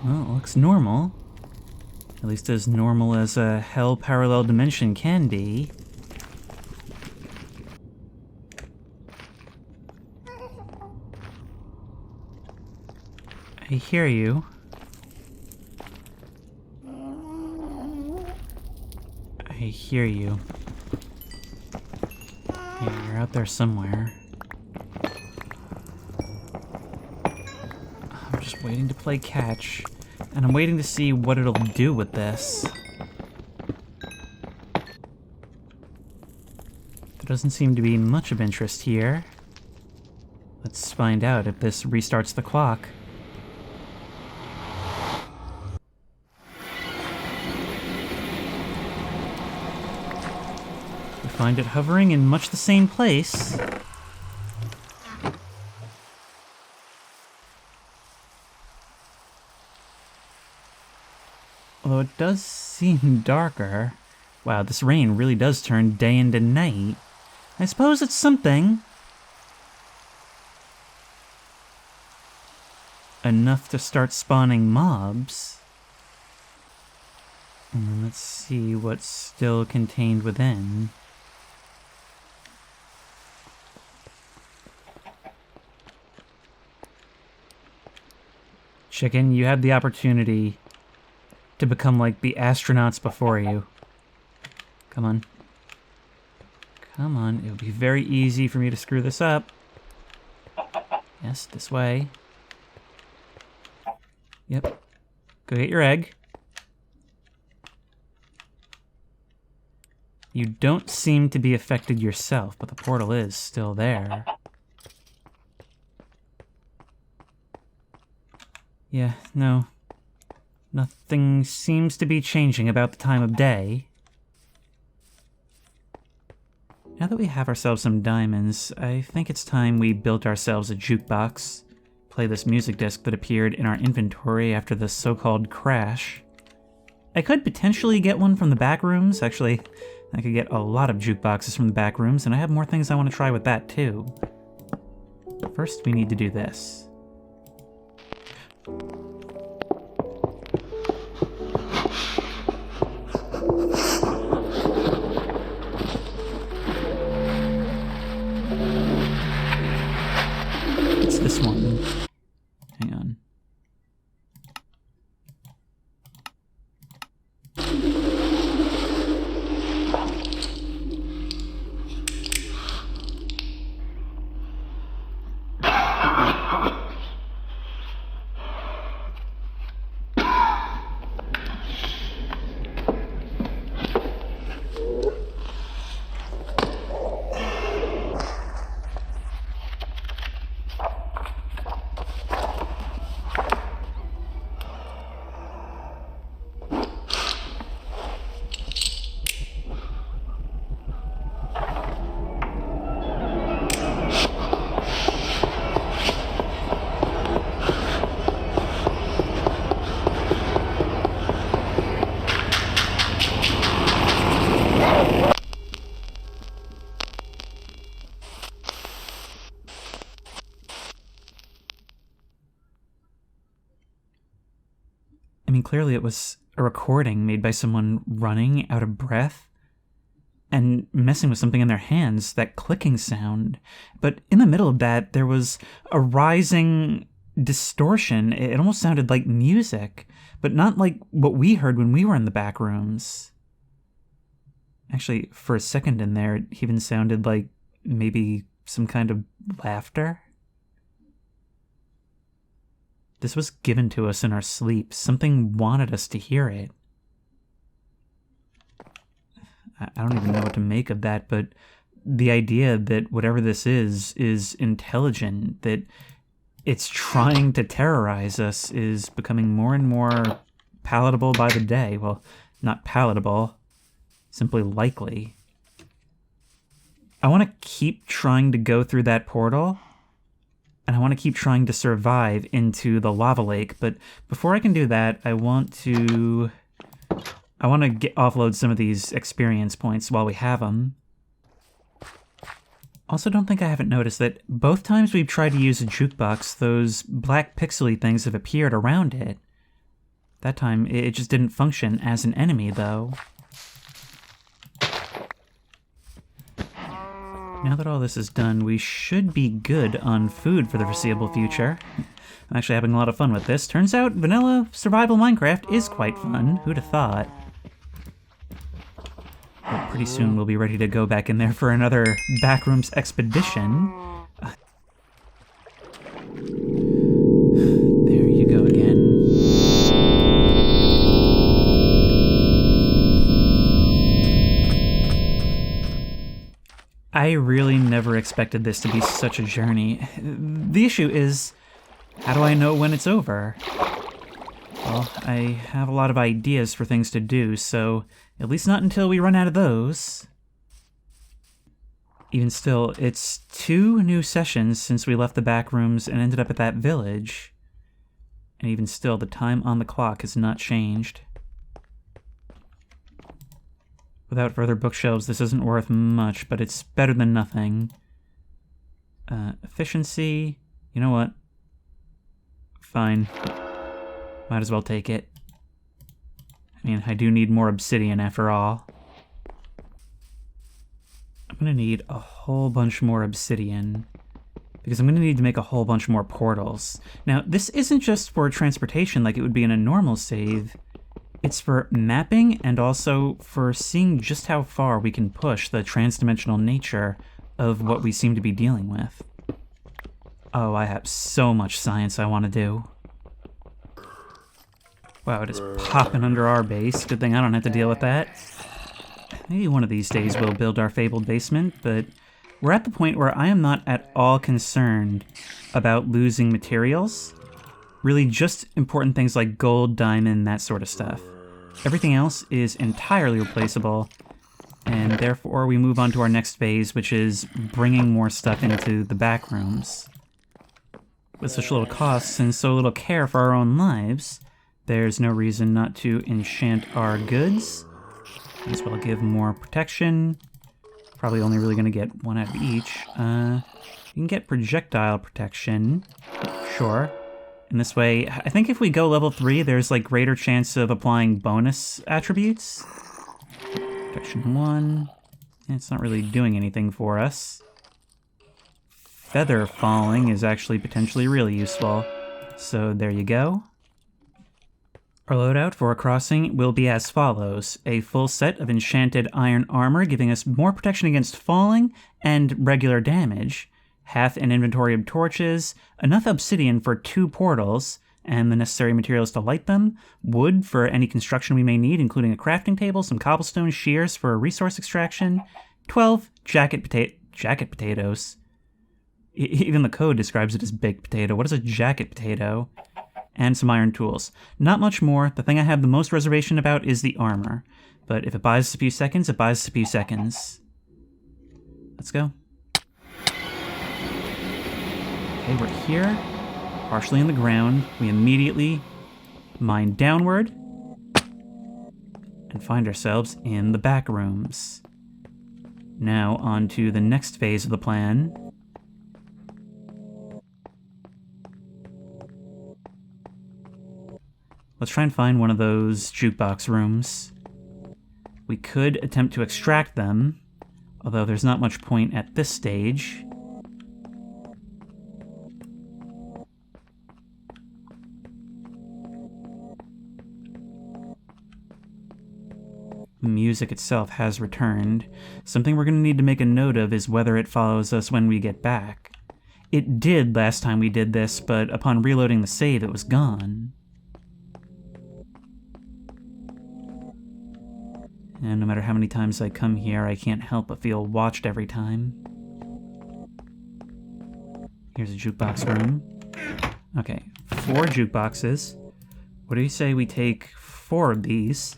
Well, it looks normal. At least as normal as a hell parallel dimension can be. I hear you. I hear you. Yeah, you're out there somewhere. I'm just waiting to play catch. And I'm waiting to see what it'll do with this. There doesn't seem to be much of interest here. Let's find out if this restarts the clock. We find it hovering in much the same place. Although it does seem darker. Wow, this rain really does turn day into night. I suppose it's something. Enough to start spawning mobs. And then let's see what's still contained within. Chicken, you had the opportunity to become like the astronauts before you. Come on. Come on, it would be very easy for me to screw this up. Yes, this way. Yep. Go get your egg. You don't seem to be affected yourself, but the portal is still there. Yeah, no. Nothing seems to be changing about the time of day. Now that we have ourselves some diamonds, I think it's time we built ourselves a jukebox. Play this music disc that appeared in our inventory after the so-called crash. I could potentially get one from the backrooms. Actually, I could get a lot of jukeboxes from the backrooms, and I have more things I want to try with that too. First, we need to do this. It's this one. Hang on. I mean, clearly it was a recording made by someone running out of breath and messing with something in their hands, that clicking sound. But in the middle of that, there was a rising distortion. It almost sounded like music, but not like what we heard when we were in the back rooms. Actually, for a second in there, it even sounded like maybe some kind of laughter. This was given to us in our sleep. Something wanted us to hear it. I don't even know what to make of that, but the idea that whatever this is intelligent, that it's trying to terrorize us, is becoming more and more palatable by the day. Well, not palatable, simply likely. I want to keep trying to go through that portal, and I want to keep trying to survive into the lava lake, but before I can do that, I want to offload some of these experience points while we have them. Also, don't think I haven't noticed that both times we've tried to use a jukebox, those black pixely things have appeared around it. That time, it just didn't function as an enemy, though. Now that all this is done, we should be good on food for the foreseeable future. I'm actually having a lot of fun with this. Turns out vanilla survival Minecraft is quite fun. Who'd have thought? But pretty soon we'll be ready to go back in there for another backrooms expedition. There you go again. I really never expected this to be such a journey. The issue is, how do I know when it's over? Well, I have a lot of ideas for things to do, so at least not until we run out of those. Even still, it's 2 new sessions since we left the back rooms and ended up at that village. And even still, the time on the clock has not changed. Without further bookshelves, this isn't worth much, but it's better than nothing. Efficiency, you know what? Fine. Might as well take it. I mean, I do need more obsidian after all. I'm gonna need a whole bunch more obsidian, because I'm gonna need to make a whole bunch more portals. Now, this isn't just for transportation like it would be in a normal save. It's for mapping and also for seeing just how far we can push the transdimensional nature of what we seem to be dealing with. Oh, I have so much science I want to do. Wow, it is popping under our base. Good thing I don't have to deal with that. Maybe one of these days we'll build our fabled basement, but we're at the point where I am not at all concerned about losing materials. Really just important things like gold, diamond, that sort of stuff. Everything else is entirely replaceable, and therefore we move on to our next phase, which is bringing more stuff into the back rooms. With such little costs and so little care for our own lives, There's no reason not to enchant our goods. Might as well give more protection. Probably only really going to get one out of each. You can get projectile protection. Sure. In this way, I think if we go level 3, there's like greater chance of applying bonus attributes. Protection 1. It's not really doing anything for us. Feather falling is actually potentially really useful. So there you go. Our loadout for a crossing will be as follows. A full set of enchanted iron armor, giving us more protection against falling and regular damage. Half an inventory of torches, enough obsidian for 2 portals, and the necessary materials to light them. Wood for any construction we may need, including a crafting table, some cobblestone, shears for resource extraction. 12 jacket potatoes. Even the code describes it as baked potato. What is a jacket potato? And some iron tools. Not much more. The thing I have the most reservation about is the armor. But if it buys us a few seconds, it buys us a few seconds. Let's go. Okay, we're here, partially in the ground. We immediately mine downward and find ourselves in the back rooms. Now on to the next phase of the plan. Let's try and find one of those jukebox rooms. We could attempt to extract them, although there's not much point at this stage. The music itself has returned. Something we're going to need to make a note of is whether it follows us when we get back. It did last time we did this, but upon reloading the save, it was gone. And no matter how many times I come here, I can't help but feel watched every time. Here's a jukebox room. Okay, 4 jukeboxes. What do you say we take 4 of these?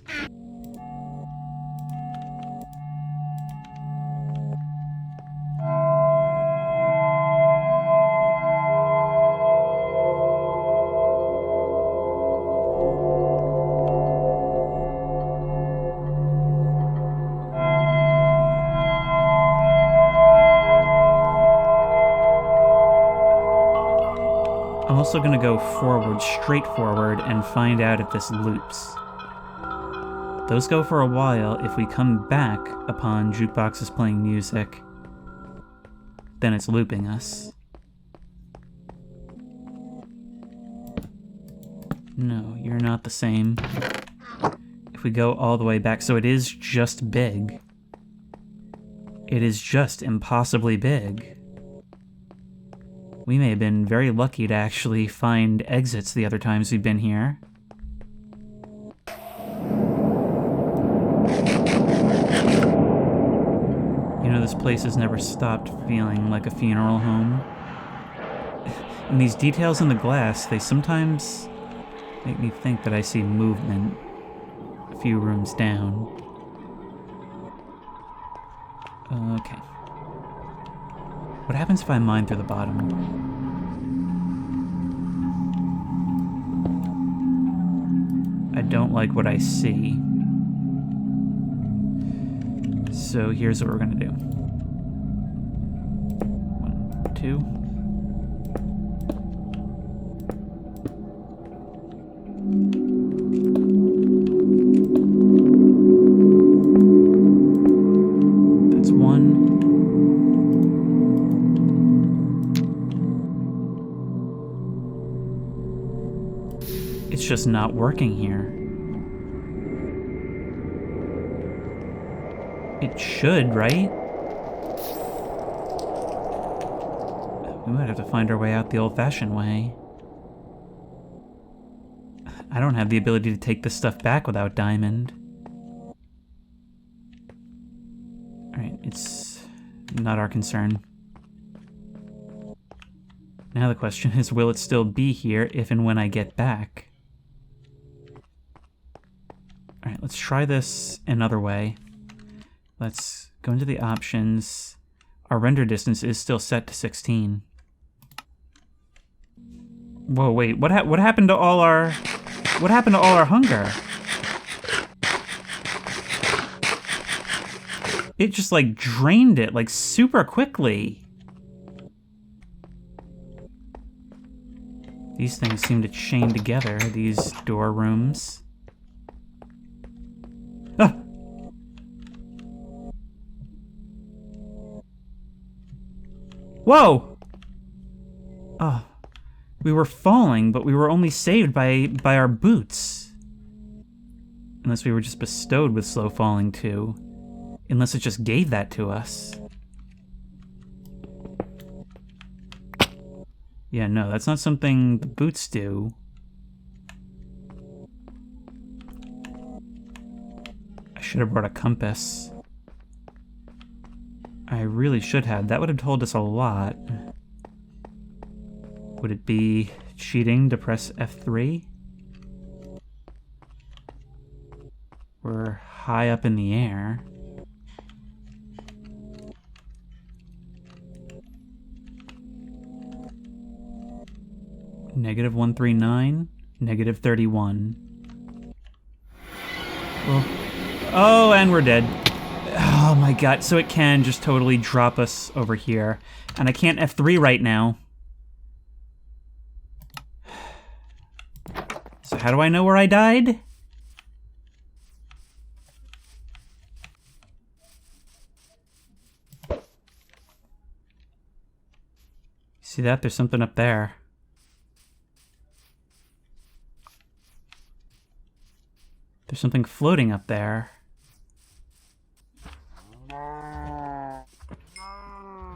I'm also going to go forward, straight forward, and find out if this loops. Those go for a while. If we come back upon jukeboxes playing music, then it's looping us. No, you're not the same. If we go all the way back, so it is just big. It is just impossibly big. We may have been very lucky to actually find exits the other times we've been here. You know, this place has never stopped feeling like a funeral home. And these details in the glass, they sometimes make me think that I see movement a few rooms down. Okay. What happens if I mine through the bottom? I don't like what I see. So here's what we're gonna do. 1, 2. That's 1. It's just not working here. It should, right? We might have to find our way out the old-fashioned way. I don't have the ability to take this stuff back without diamond. Alright, it's not our concern. Now the question is, will it still be here if and when I get back? Alright, let's try this another way. Let's go into the options. Our render distance is still set to 16. Whoa, wait, what happened to all our... What happened to all our hunger? It just, like, drained it, like, super quickly. These things seem to chain together, these door rooms. Ah! Whoa! Oh. We were falling, but we were only saved by our boots. Unless we were just bestowed with slow falling, too. Unless it just gave that to us. Yeah, no, that's not something the boots do. I should have brought a compass. I really should have. That would have told us a lot. Would it be cheating to press F3? We're high up in the air. -139, -31. Well, oh, and we're dead. Oh my god, so it can just totally drop us over here. And I can't F3 right now. So how do I know where I died? See that? There's something up there. There's something floating up there.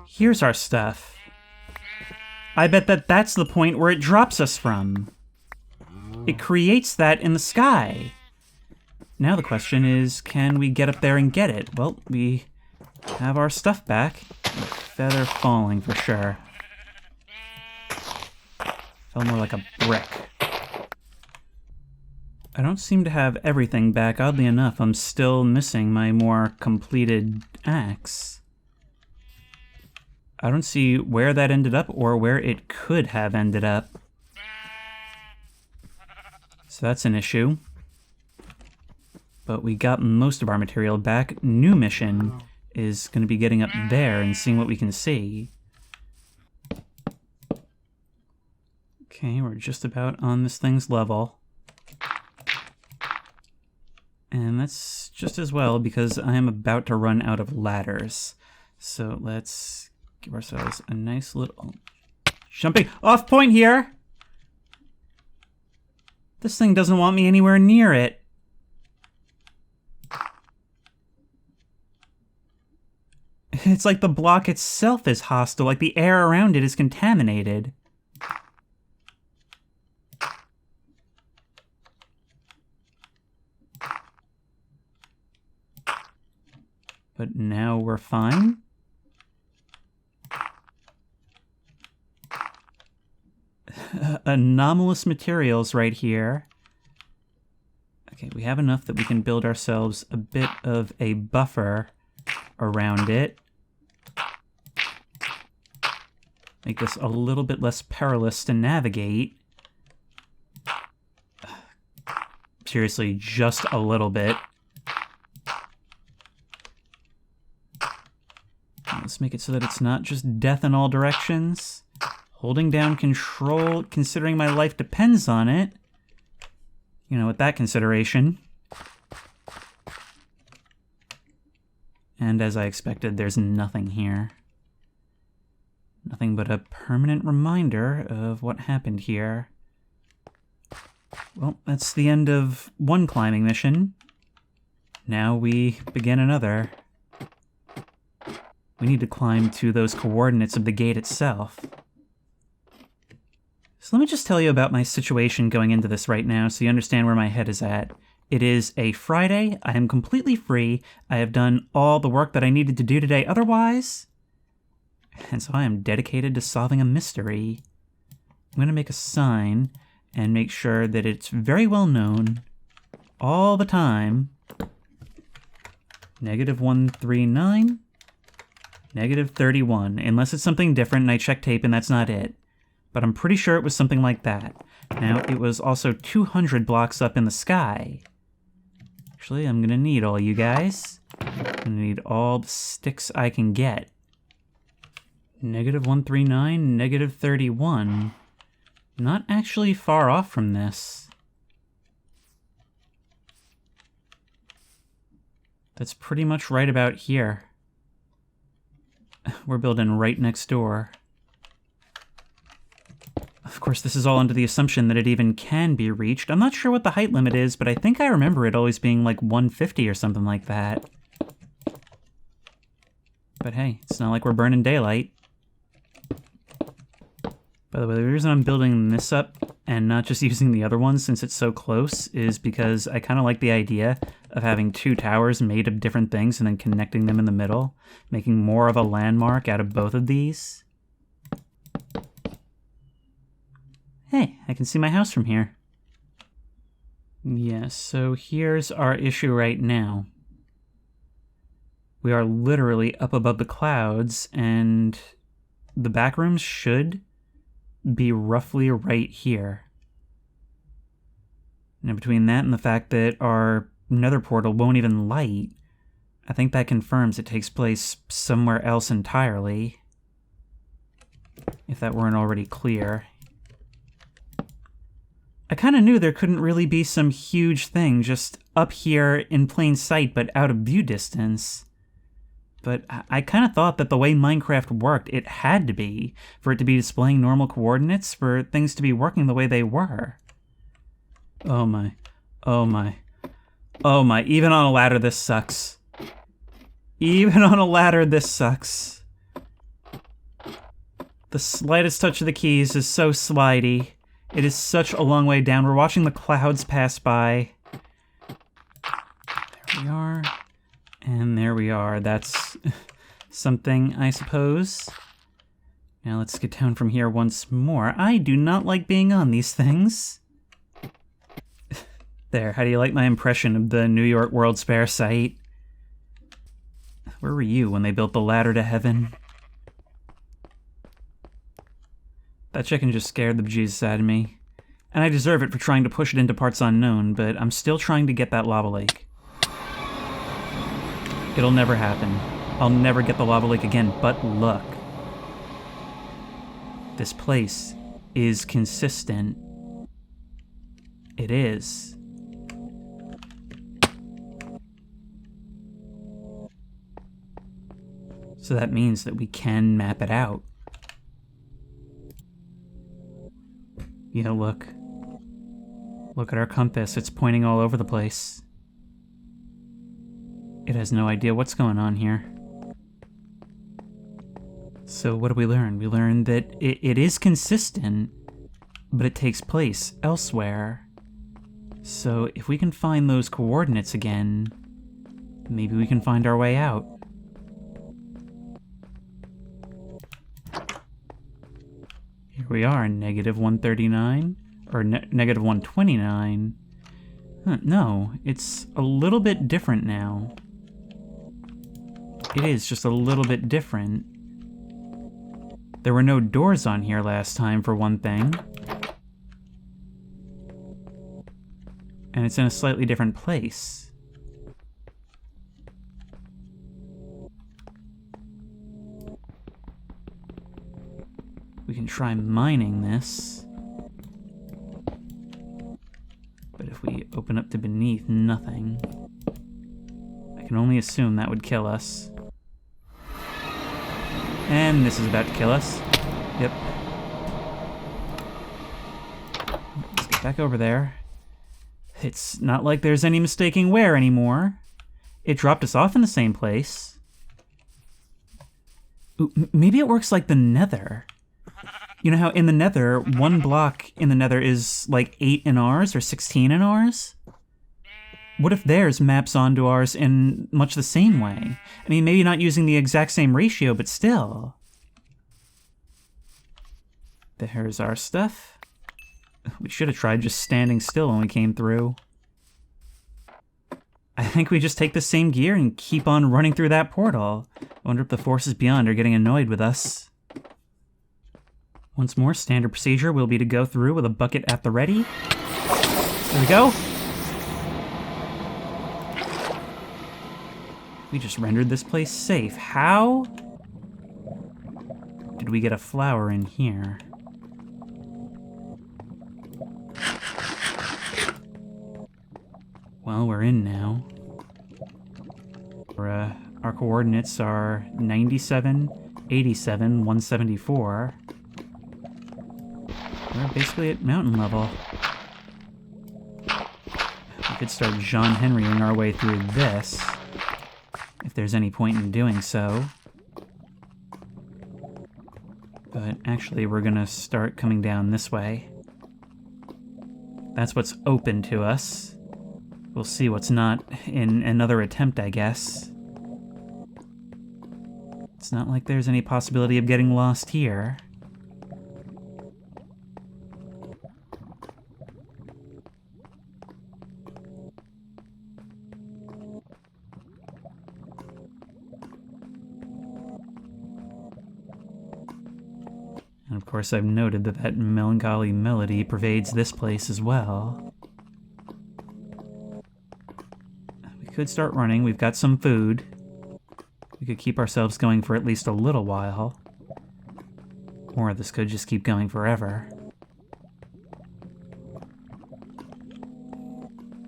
Here's our stuff. I bet that's the point where it drops us from. It creates that in the sky. Now the question is, can we get up there and get it? Well, we have our stuff back. Feather falling for sure. Felt more like a brick. I don't seem to have everything back. Oddly enough, I'm still missing my more completed axe. I don't see where that ended up or where it could have ended up. So that's an issue. But we got most of our material back. New mission is going to be getting up there and seeing what we can see. Okay, we're just about on this thing's level. And that's just as well because I am about to run out of ladders. So let's give ourselves a nice little jumping off point here. This thing doesn't want me anywhere near it. It's like the block itself is hostile, like the air around it is contaminated. But now we're fine. Anomalous materials right here. Okay, we have enough that we can build ourselves a bit of a buffer around it. Make this a little bit less perilous to navigate. Seriously, just a little bit. Let's make it so that it's not just death in all directions. Holding down control, considering my life depends on it. You know, with that consideration. And as I expected, there's nothing here. Nothing but a permanent reminder of what happened here. Well, that's the end of one climbing mission. Now we begin another. We need to climb to those coordinates of the gate itself. So let me just tell you about my situation going into this right now so you understand where my head is at. It is a Friday. I am completely free. I have done all the work that I needed to do today otherwise. And so I am dedicated to solving a mystery. I'm going to make a sign and make sure that it's very well known all the time. -139. -31, unless it's something different and I check tape and that's not it. But I'm pretty sure it was something like that. Now, it was also 200 blocks up in the sky. Actually, I'm gonna need all you guys. I'm gonna need all the sticks I can get. -139, -31. Not actually far off from this. That's pretty much right about here. We're building right next door. Of course, this is all under the assumption that it even can be reached. I'm not sure what the height limit is, but I think I remember it always being like 150 or something like that. But hey, it's not like we're burning daylight. By the way, the reason I'm building this up and not just using the other one since it's so close is because I kind of like the idea of having two towers made of different things and then connecting them in the middle, making more of a landmark out of both of these. Hey, I can see my house from here. Yes, so here's our issue right now. We are literally up above the clouds, and the backrooms should be roughly right here. Now, between that and the fact that our nether portal won't even light, I think that confirms it takes place somewhere else entirely. If that weren't already clear. I kind of knew there couldn't really be some huge thing just up here in plain sight but out of view distance. But I kind of thought that the way Minecraft worked, it had to be, for it to be displaying normal coordinates, for things to be working the way they were. Oh my. Oh my. Oh my. Even on a ladder, this sucks. Even on a ladder, this sucks. The slightest touch of the keys is so slidey. It is such a long way down. We're watching the clouds pass by. There we are. And there we are. That's something, I suppose. Now let's get down from here once more. I do not like being on these things. There, how do you like my impression of the New York World's Fair site? Where were you when they built the ladder to heaven? That chicken just scared the bejesus out of me. And I deserve it for trying to push it into parts unknown, but I'm still trying to get that lava lake. It'll never happen. I'll never get the lava lake again, but look. This place is consistent. It is. So that means that we can map it out. Yeah, look. Look at our compass. It's pointing all over the place. It has no idea what's going on here. So what do we learn? We learned that it is consistent, but it takes place elsewhere. So if we can find those coordinates again, maybe we can find our way out. Here we are, -139, or -129. Huh, no, it's a little bit different now. It is just a little bit different. There were no doors on here last time, for one thing. And it's in a slightly different place. We can try mining this. But if we open up to beneath, nothing. I can only assume that would kill us. And this is about to kill us. Yep. Let's get back over there. It's not like there's any mistaking where anymore. It dropped us off in the same place. Ooh, maybe it works like the Nether. You know how in the Nether, one block in the Nether is like 8 in ours or 16 in ours? What if theirs maps onto ours in much the same way? I mean, maybe not using the exact same ratio, but still. There's our stuff. We should have tried just standing still when we came through. I think we just take the same gear and keep on running through that portal. I wonder if the forces beyond are getting annoyed with us. Once more, standard procedure will be to go through with a bucket at the ready. There we go. We just rendered this place safe. How did we get a flower in here? Well, we're in now. Our coordinates are 97, 87, 174. We're basically at mountain level. We could start John Henrying our way through this, if there's any point in doing so. But actually, we're gonna start coming down this way. That's what's open to us. We'll see what's not in another attempt, I guess. It's not like there's any possibility of getting lost here. And of course, I've noted that that melancholy melody pervades this place as well. We could start running. We've got some food. We could keep ourselves going for at least a little while. Or this could just keep going forever.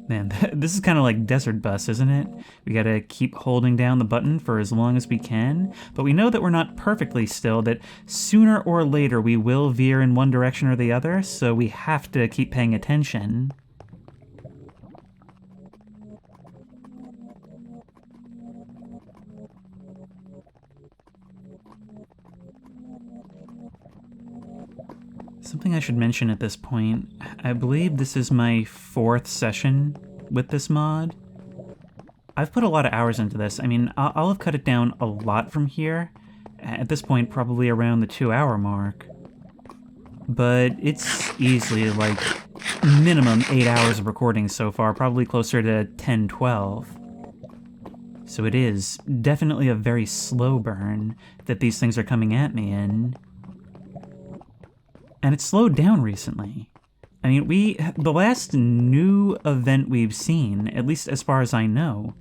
Man, this is kind of like Desert Bus, isn't it? We gotta keep holding down the button for as long as we can, but we know that we're not perfectly still, that sooner or later we will veer in one direction or the other, so we have to keep paying attention. Something I should mention at this point, I believe this is my 4th session with this mod. I've put a lot of hours into this. I mean, I'll have cut it down a lot from here. At this point, probably around the 2-hour mark. But it's easily like minimum 8 hours of recording so far, probably closer to 10, 12. So it is definitely a very slow burn that these things are coming at me in. And it's slowed down recently. I mean, the last new event we've seen, at least as far as I know,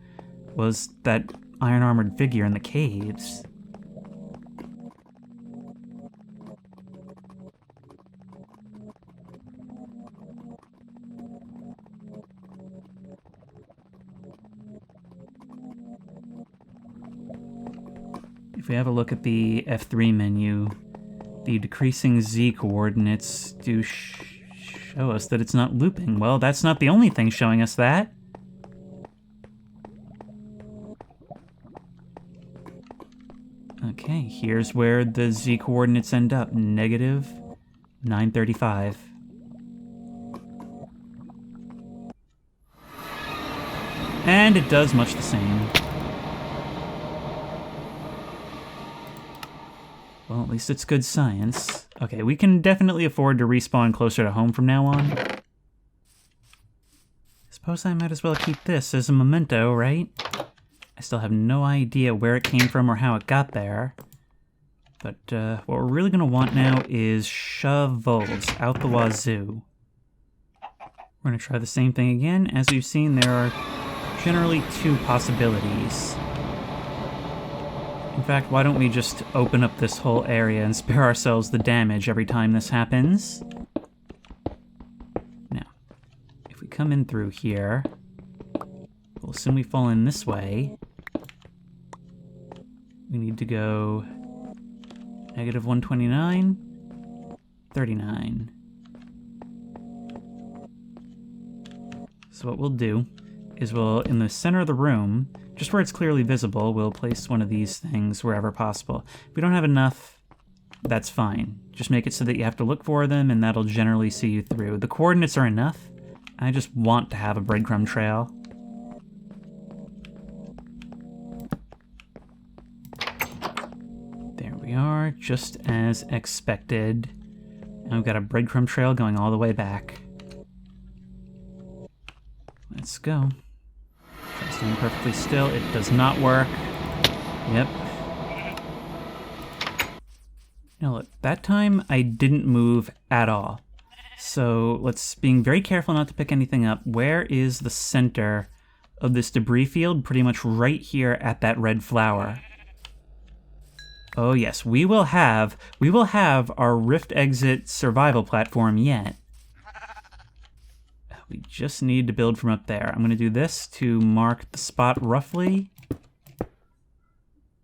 was that iron-armored figure in the caves. If we have a look at the F3 menu, the decreasing Z coordinates do show us that it's not looping. Well, that's not the only thing showing us that. Okay, here's where the Z coordinates end up. Negative 935. And it does much the same. Well, at least it's good science. Okay, we can definitely afford to respawn closer to home from now on. Suppose I might as well keep this as a memento, right? I still have no idea where it came from or how it got there. But what we're really going to want now is shovels out the wazoo. We're going to try the same thing again. As you've seen, there are generally 2 possibilities. In fact, why don't we just open up this whole area and spare ourselves the damage every time this happens? Now, if we come in through here, we'll assume we fall in this way. We need to go negative 129, 39. So what we'll do is we'll, in the center of the room, just where it's clearly visible, we'll place one of these things wherever possible. If we don't have enough, that's fine. Just make it so that you have to look for them, and that'll generally see you through. The coordinates are enough. I just want to have a breadcrumb trail. There we are, just as expected. And we've got a breadcrumb trail going all the way back. Let's go. Try staying perfectly still. It does not work. Yep. You know, look, that time I didn't move at all. So let's, being very careful not to pick anything up, where is the center of this debris field? Pretty much right here at that red flower. Oh yes, we will have our rift exit survival platform yet. We just need to build from up there. I'm gonna do this to mark the spot roughly.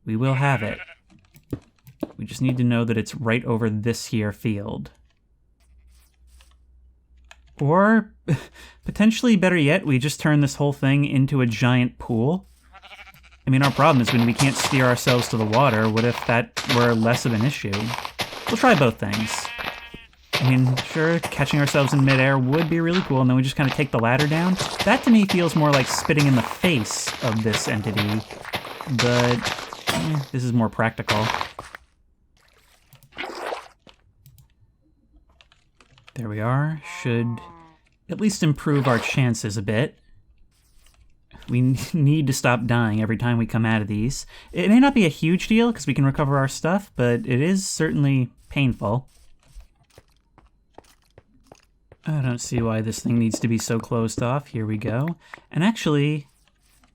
We will have it. We just need to know that it's right over this here field. Or, potentially better yet, we just turn this whole thing into a giant pool. I mean, our problem is when we can't steer ourselves to the water. What if that were less of an issue? We'll try both things. I mean, sure, catching ourselves in midair would be really cool, and then we just kind of take the ladder down. That, to me, feels more like spitting in the face of this entity. But, this is more practical. There we are. Should at least improve our chances a bit. We need to stop dying every time we come out of these. It may not be a huge deal because we can recover our stuff, but it is certainly painful. I don't see why this thing needs to be so closed off. Here we go. And actually,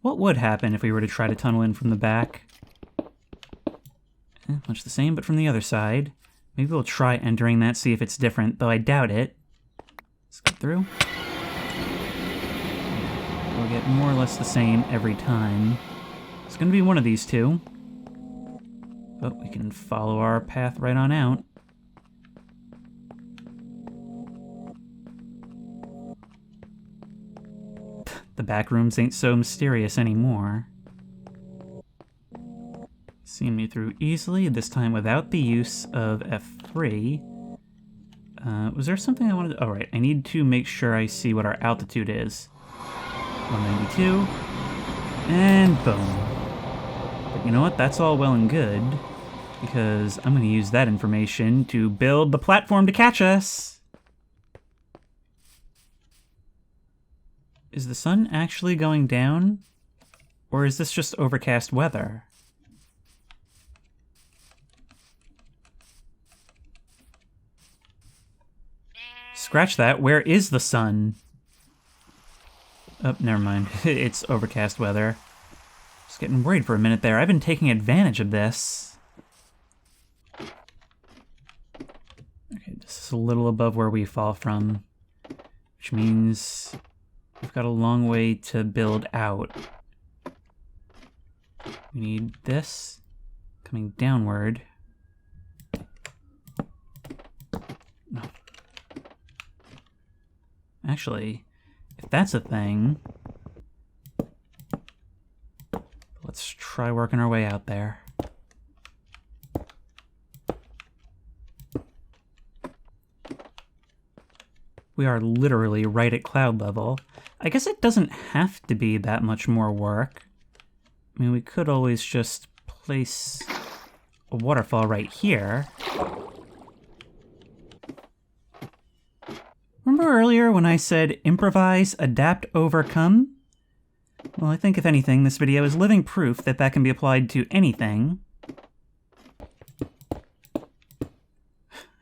what would happen if we were to try to tunnel in from the back? Much the same, but from the other side. Maybe we'll try entering that, see if it's different, though I doubt it. Let's go through. We'll get more or less the same every time. It's gonna be one of these two. But we can follow our path right on out. The backrooms ain't so mysterious anymore. Seen me through easily, this time without the use of F3. Was there something I wanted to... Oh, right. I need to make sure I see what our altitude is. 192. And boom. But you know what? That's all well and good, because I'm going to use that information to build the platform to catch us. Is the sun actually going down? Or is this just overcast weather? Scratch that. Where is the sun? Oh, never mind. It's overcast weather. Just getting worried for a minute there. I've been taking advantage of this. Okay, this is a little above where we fall from, which means we've got a long way to build out. We need this coming downward. No. Actually, if that's a thing, let's try working our way out there. We are literally right at cloud level. I guess it doesn't have to be that much more work. I mean, we could always just place a waterfall right here. Remember earlier when I said improvise, adapt, overcome? Well, I think if anything, this video is living proof that that can be applied to anything.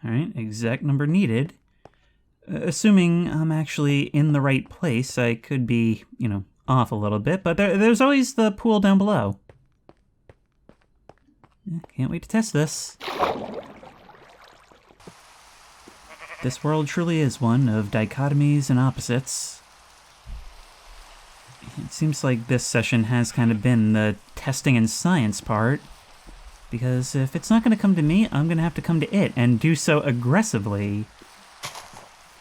Alright, exact number needed. Assuming I'm actually in the right place, I could be, you know, off a little bit, but there's always the pool down below. Can't wait to test this. This world truly is one of dichotomies and opposites. It seems like this session has kind of been the testing and science part, because if it's not going to come to me, I'm going to have to come to it, and do so aggressively.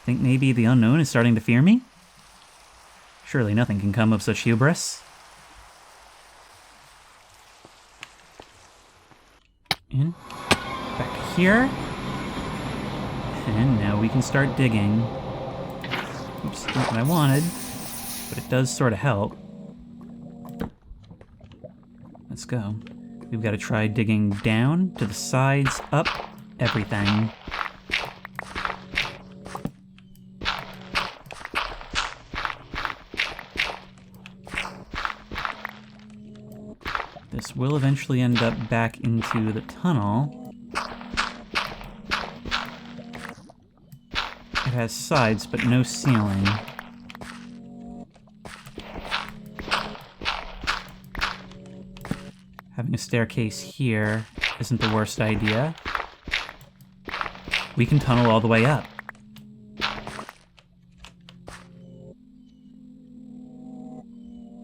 Think maybe the unknown is starting to fear me? Surely nothing can come of such hubris. In, back to here. And now we can start digging. Oops, not what I wanted, but it does sort of help. Let's go. We've got to try digging down, to the sides, up, everything. This will eventually end up back into the tunnel. It has sides, but no ceiling. Having a staircase here isn't the worst idea. We can tunnel all the way up.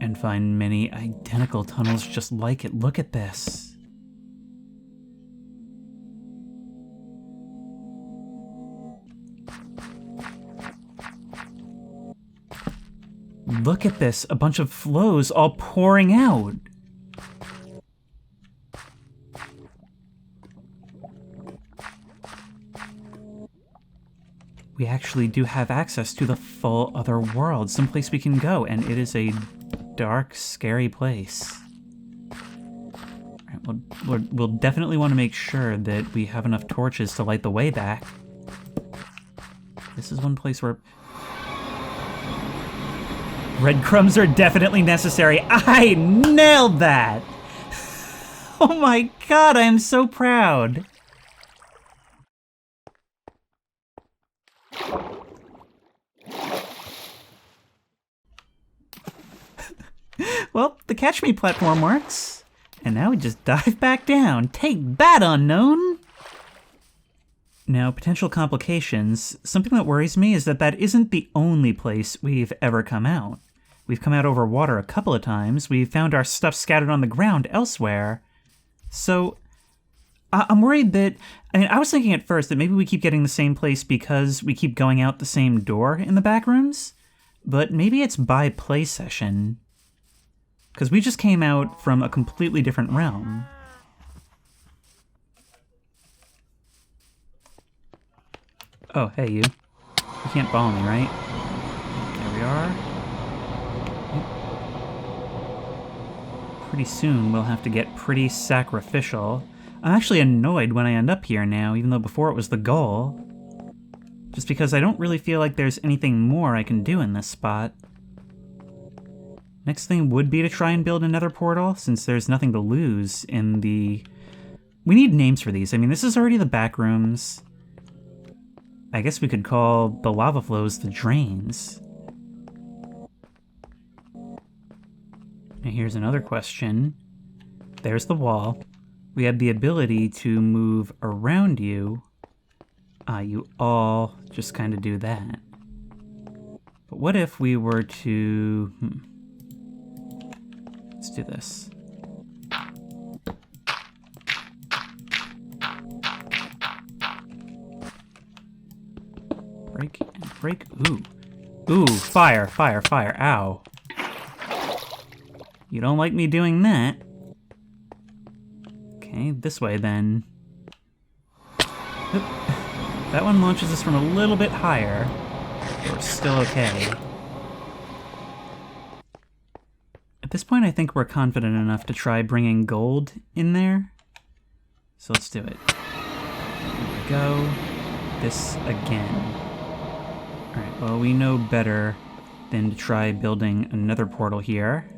And find many identical tunnels just like it. Look at this. Look at this. A bunch of flows all pouring out. We actually do have access to the full other world, someplace we can go, and it is a dark, scary place. All right, we'll definitely want to make sure that we have enough torches to light the way back. This is one place where... breadcrumbs are definitely necessary. I nailed that! Oh my god, I am so proud! Well, the Catch Me platform works. And now we just dive back down. Take that, unknown! Now, potential complications. Something that worries me is that that isn't the only place we've ever come out. We've come out over water a couple of times. We've found our stuff scattered on the ground elsewhere. So, I'm worried that... I mean, I was thinking at first that maybe we keep getting the same place because we keep going out the same door in the backrooms. But maybe it's by play session. Because we just came out from a completely different realm. Oh, hey, you. You can't follow me, right? There we are. Pretty soon we'll have to get pretty sacrificial. I'm actually annoyed when I end up here now, even though before it was the goal. Just because I don't really feel like there's anything more I can do in this spot. Next thing would be to try and build another portal, since there's nothing to lose in the... We need names for these. I mean, this is already the backrooms. I guess we could call the lava flows the drains. Now here's another question. There's the wall. We have the ability to move around you. You all just kind of do that. But what if we were to... Let's do this. Break and break. Ooh. Ooh, fire, fire, fire. Ow. You don't like me doing that. Okay, this way then. Oop. That one launches us from a little bit higher. We're still okay. At this point, I think we're confident enough to try bringing gold in there. So let's do it. Here we go. This again. Alright, well, we know better than to try building another portal here.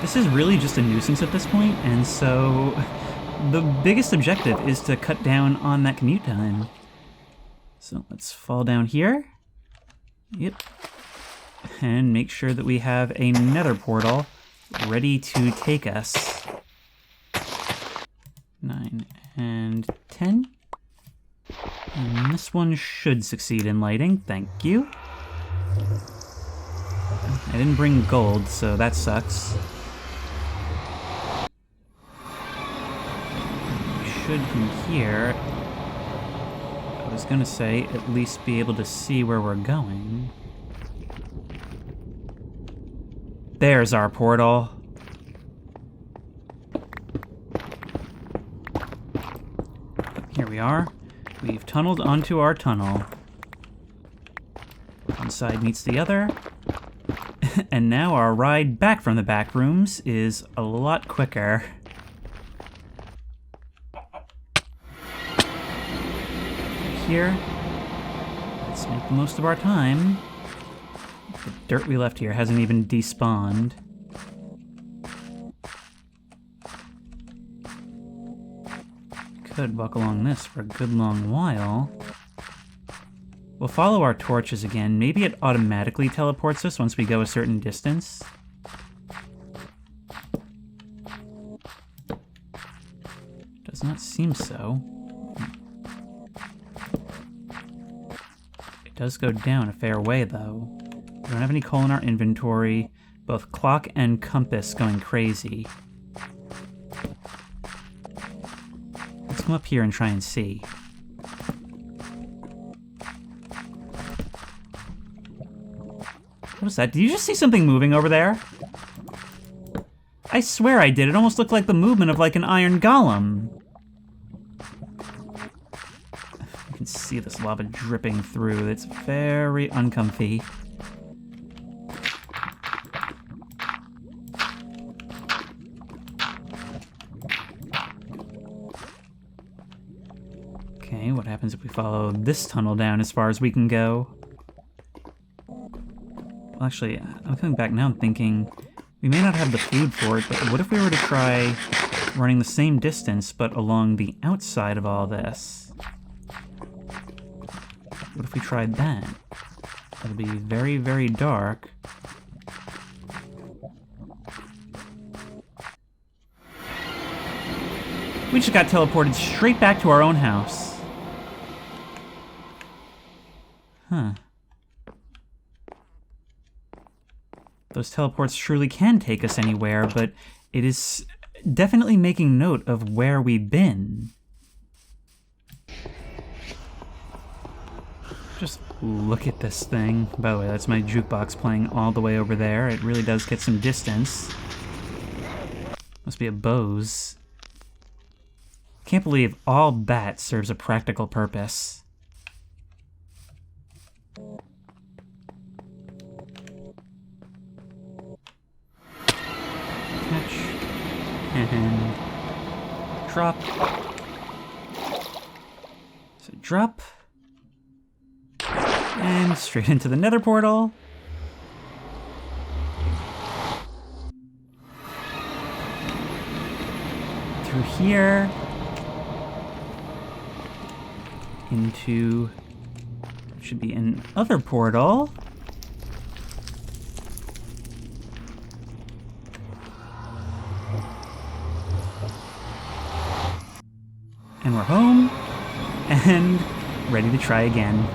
This is really just a nuisance at this point, and so the biggest objective is to cut down on that commute time. So let's fall down here. Yep. And make sure that we have a nether portal ready to take us. 9 and 10. And this one should succeed in lighting, thank you. I didn't bring gold, so that sucks. We should from here, I was gonna say, at least be able to see where we're going. There's our portal. Here we are. We've tunneled onto our tunnel. One side meets the other. And now our ride back from the backrooms is a lot quicker. Here. Let's make the most of our time. The dirt we left here hasn't even despawned. could walk along this for a good long while. We'll follow our torches again. Maybe it automatically teleports us once we go a certain distance. Does not seem so. It does go down a fair way, though. We don't have any coal in our inventory. Both clock and compass going crazy. Let's come up here and try and see. What was that? Did you just see something moving over there? I swear I did. It almost looked like the movement of like an iron golem. You can see this lava dripping through. It's very uncomfy. Okay, what happens if we follow this tunnel down as far as we can go? Well, actually, I'm coming back now and thinking we may not have the food for it, but what if we were to try running the same distance but along the outside of all this? What if we tried that? That'd be very, very dark. We just got teleported straight back to our own house. Huh. Those teleports truly can take us anywhere, but it is definitely making note of where we've been. Just look at this thing. By the way, that's my jukebox playing all the way over there. It really does get some distance. Must be a Bose. Can't believe all that serves a practical purpose. Catch. And drop. So drop. And straight into the Nether portal. Through here. Into, should be an other portal. And we're home, and ready to try again.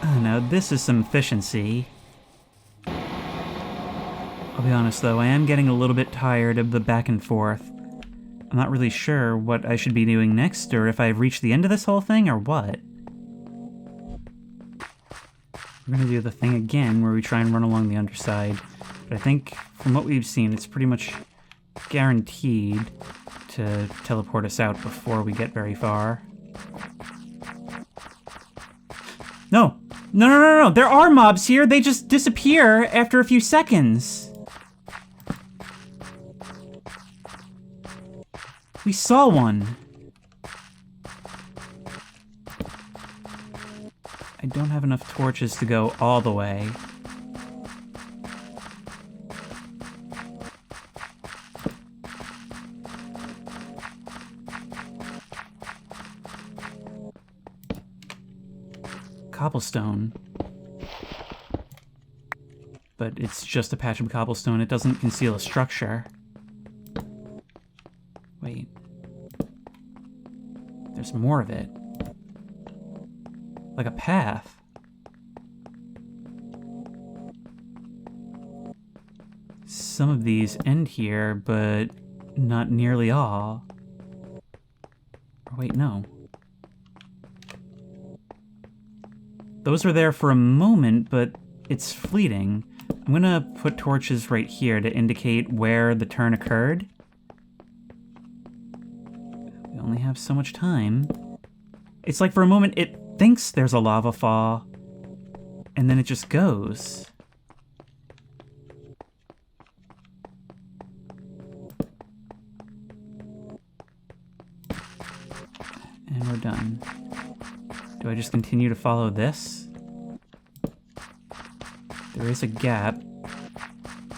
Oh, now this is some efficiency. I'll be honest though, I am getting a little bit tired of the back and forth. I'm not really sure what I should be doing next, or if I've reached the end of this whole thing, or what. We're gonna do the thing again, where we try and run along the underside. But I think, from what we've seen, it's pretty much guaranteed to teleport us out before we get very far. No! No, no, no, no! There are mobs here! They just disappear after a few seconds! We saw one! I don't have enough torches to go all the way. Cobblestone. But it's just a patch of cobblestone. It doesn't conceal a structure. Wait. There's more of it. Like a path. Some of these end here, but not nearly all. Or wait, no. Those were there for a moment, but it's fleeting. I'm gonna put torches right here to indicate where the turn occurred. We only have so much time. It's like for a moment it thinks there's a lava fall, and then it just goes. And we're done. Do I just continue to follow this? There is a gap.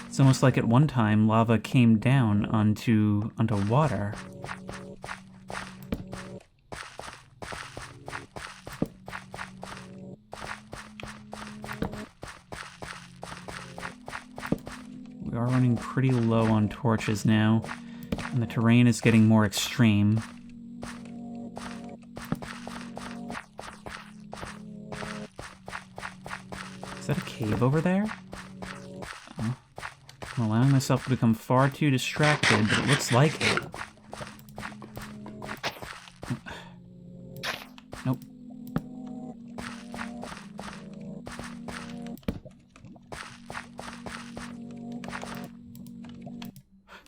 It's almost like at one time lava came down onto water. We are running pretty low on torches now, and the terrain is getting more extreme. Is that a cave over there? Oh. I'm allowing myself to become far too distracted, but it looks like it. Nope.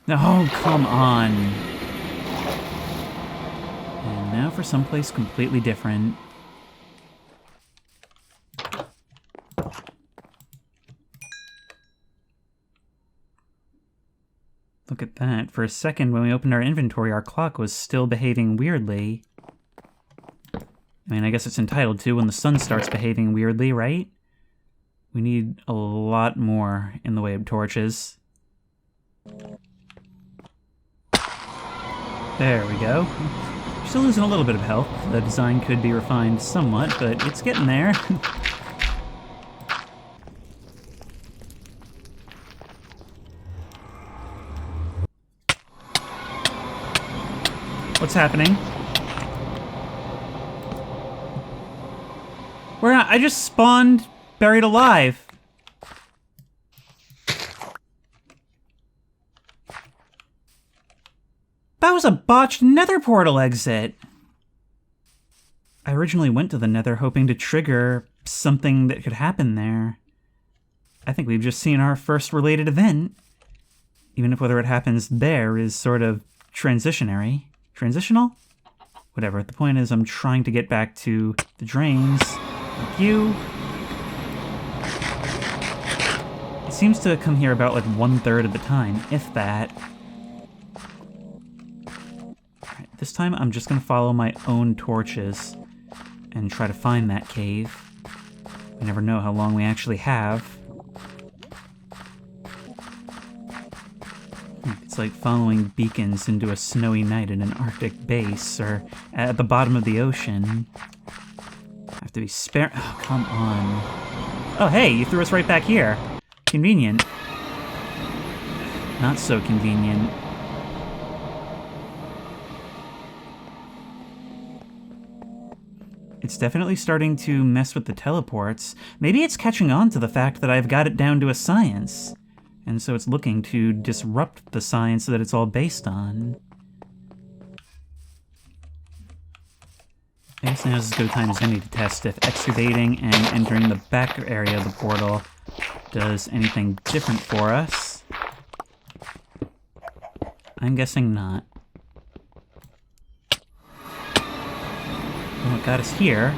No, come on. And now for someplace completely different. Look at that. For a second, when we opened our inventory, our clock was still behaving weirdly. I mean, I guess it's entitled to when the sun starts behaving weirdly, right? We need a lot more in the way of torches. There we go. Still losing a little bit of health. The design could be refined somewhat, but it's getting there. What's happening? Where I just spawned buried alive. That was a botched Nether portal exit. I originally went to the Nether hoping to trigger something that could happen there. I think we've just seen our first related event. Even if whether it happens there is sort of transitionary. Transitional? Whatever. The point is I'm trying to get back to the drains. Thank you. It seems to come here about like 1/3 of the time, if that. Alright, this time I'm just gonna follow my own torches and try to find that cave. We never know how long we actually have. It's like following beacons into a snowy night in an Arctic base, or at the bottom of the ocean. I have to be spare. Oh, come on. Oh, hey, you threw us right back here. Convenient. Not so convenient. It's definitely starting to mess with the teleports. Maybe it's catching on to the fact that I've got it down to a science. And so it's looking to disrupt the science that it's all based on. I guess now's as good a time as any to test if excavating and entering the back area of the portal does anything different for us. I'm guessing not. Well, it got us here.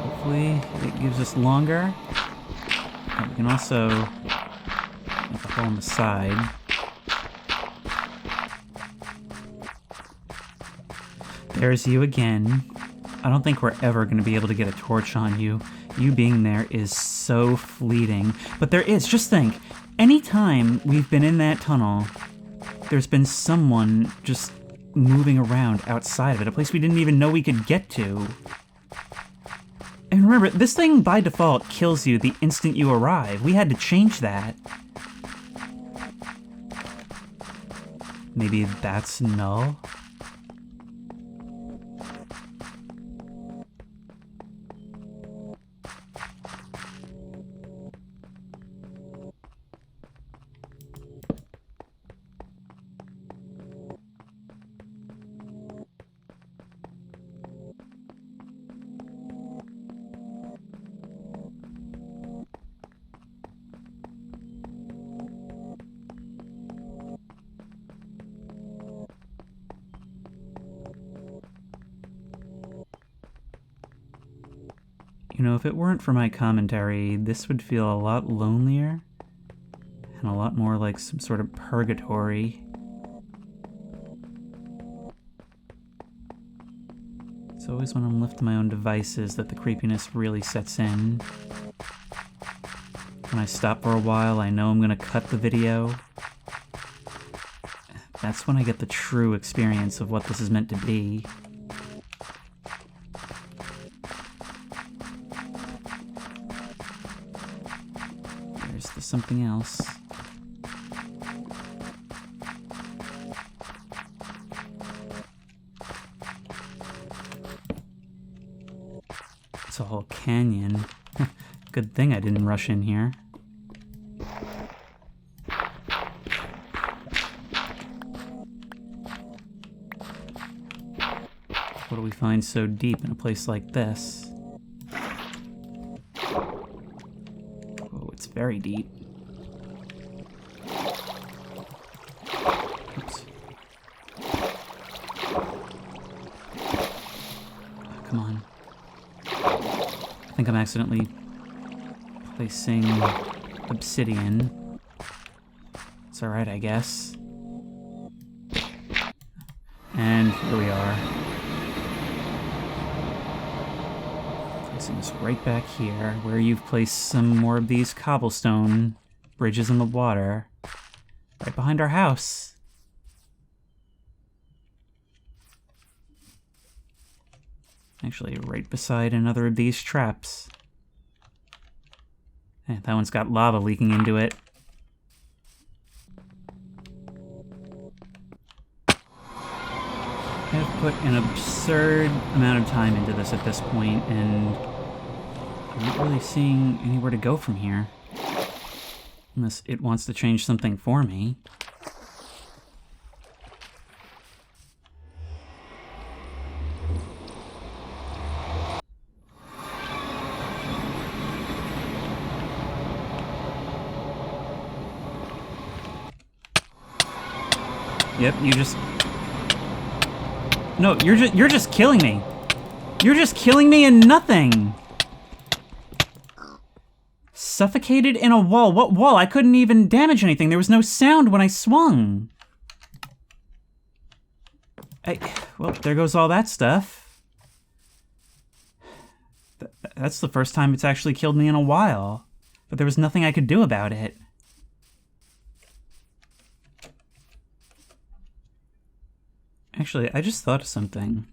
Hopefully it gives us longer. Oh, we can also make a hole on the side. There's you again. I don't think we're ever going to be able to get a torch on you. You being there is so fleeting. But there is, just think, anytime we've been in that tunnel, there's been someone just moving around outside of it, a place we didn't even know we could get to. And remember, this thing by default kills you the instant you arrive. We had to change that. Maybe that's null? You know, if it weren't for my commentary, this would feel a lot lonelier and a lot more like some sort of purgatory. It's always when I'm left to my own devices that the creepiness really sets in. When I stop for a while, I know I'm gonna cut the video. That's when I get the true experience of what this is meant to be. There's something else. It's a whole canyon. Good thing I didn't rush in here. What do we find so deep in a place like this? Oh, it's very deep. Oops. Oh, come on. I think I'm accidentally placing obsidian. It's alright, I guess. And here we are. Placing this right back here, where you've placed some more of these cobblestone bridges in the water. Right behind our house. Actually, right beside another of these traps. Hey, that one's got lava leaking into it. I've put an absurd amount of time into this at this point, and I'm not really seeing anywhere to go from here. Unless it wants to change something for me. Yep, you just... No, you're just killing me. You're just killing me and nothing. Suffocated in a wall. What wall? I couldn't even damage anything. There was no sound when I swung. Well, there goes all that stuff. That's the first time it's actually killed me in a while. But there was nothing I could do about it. Actually, I just thought of something.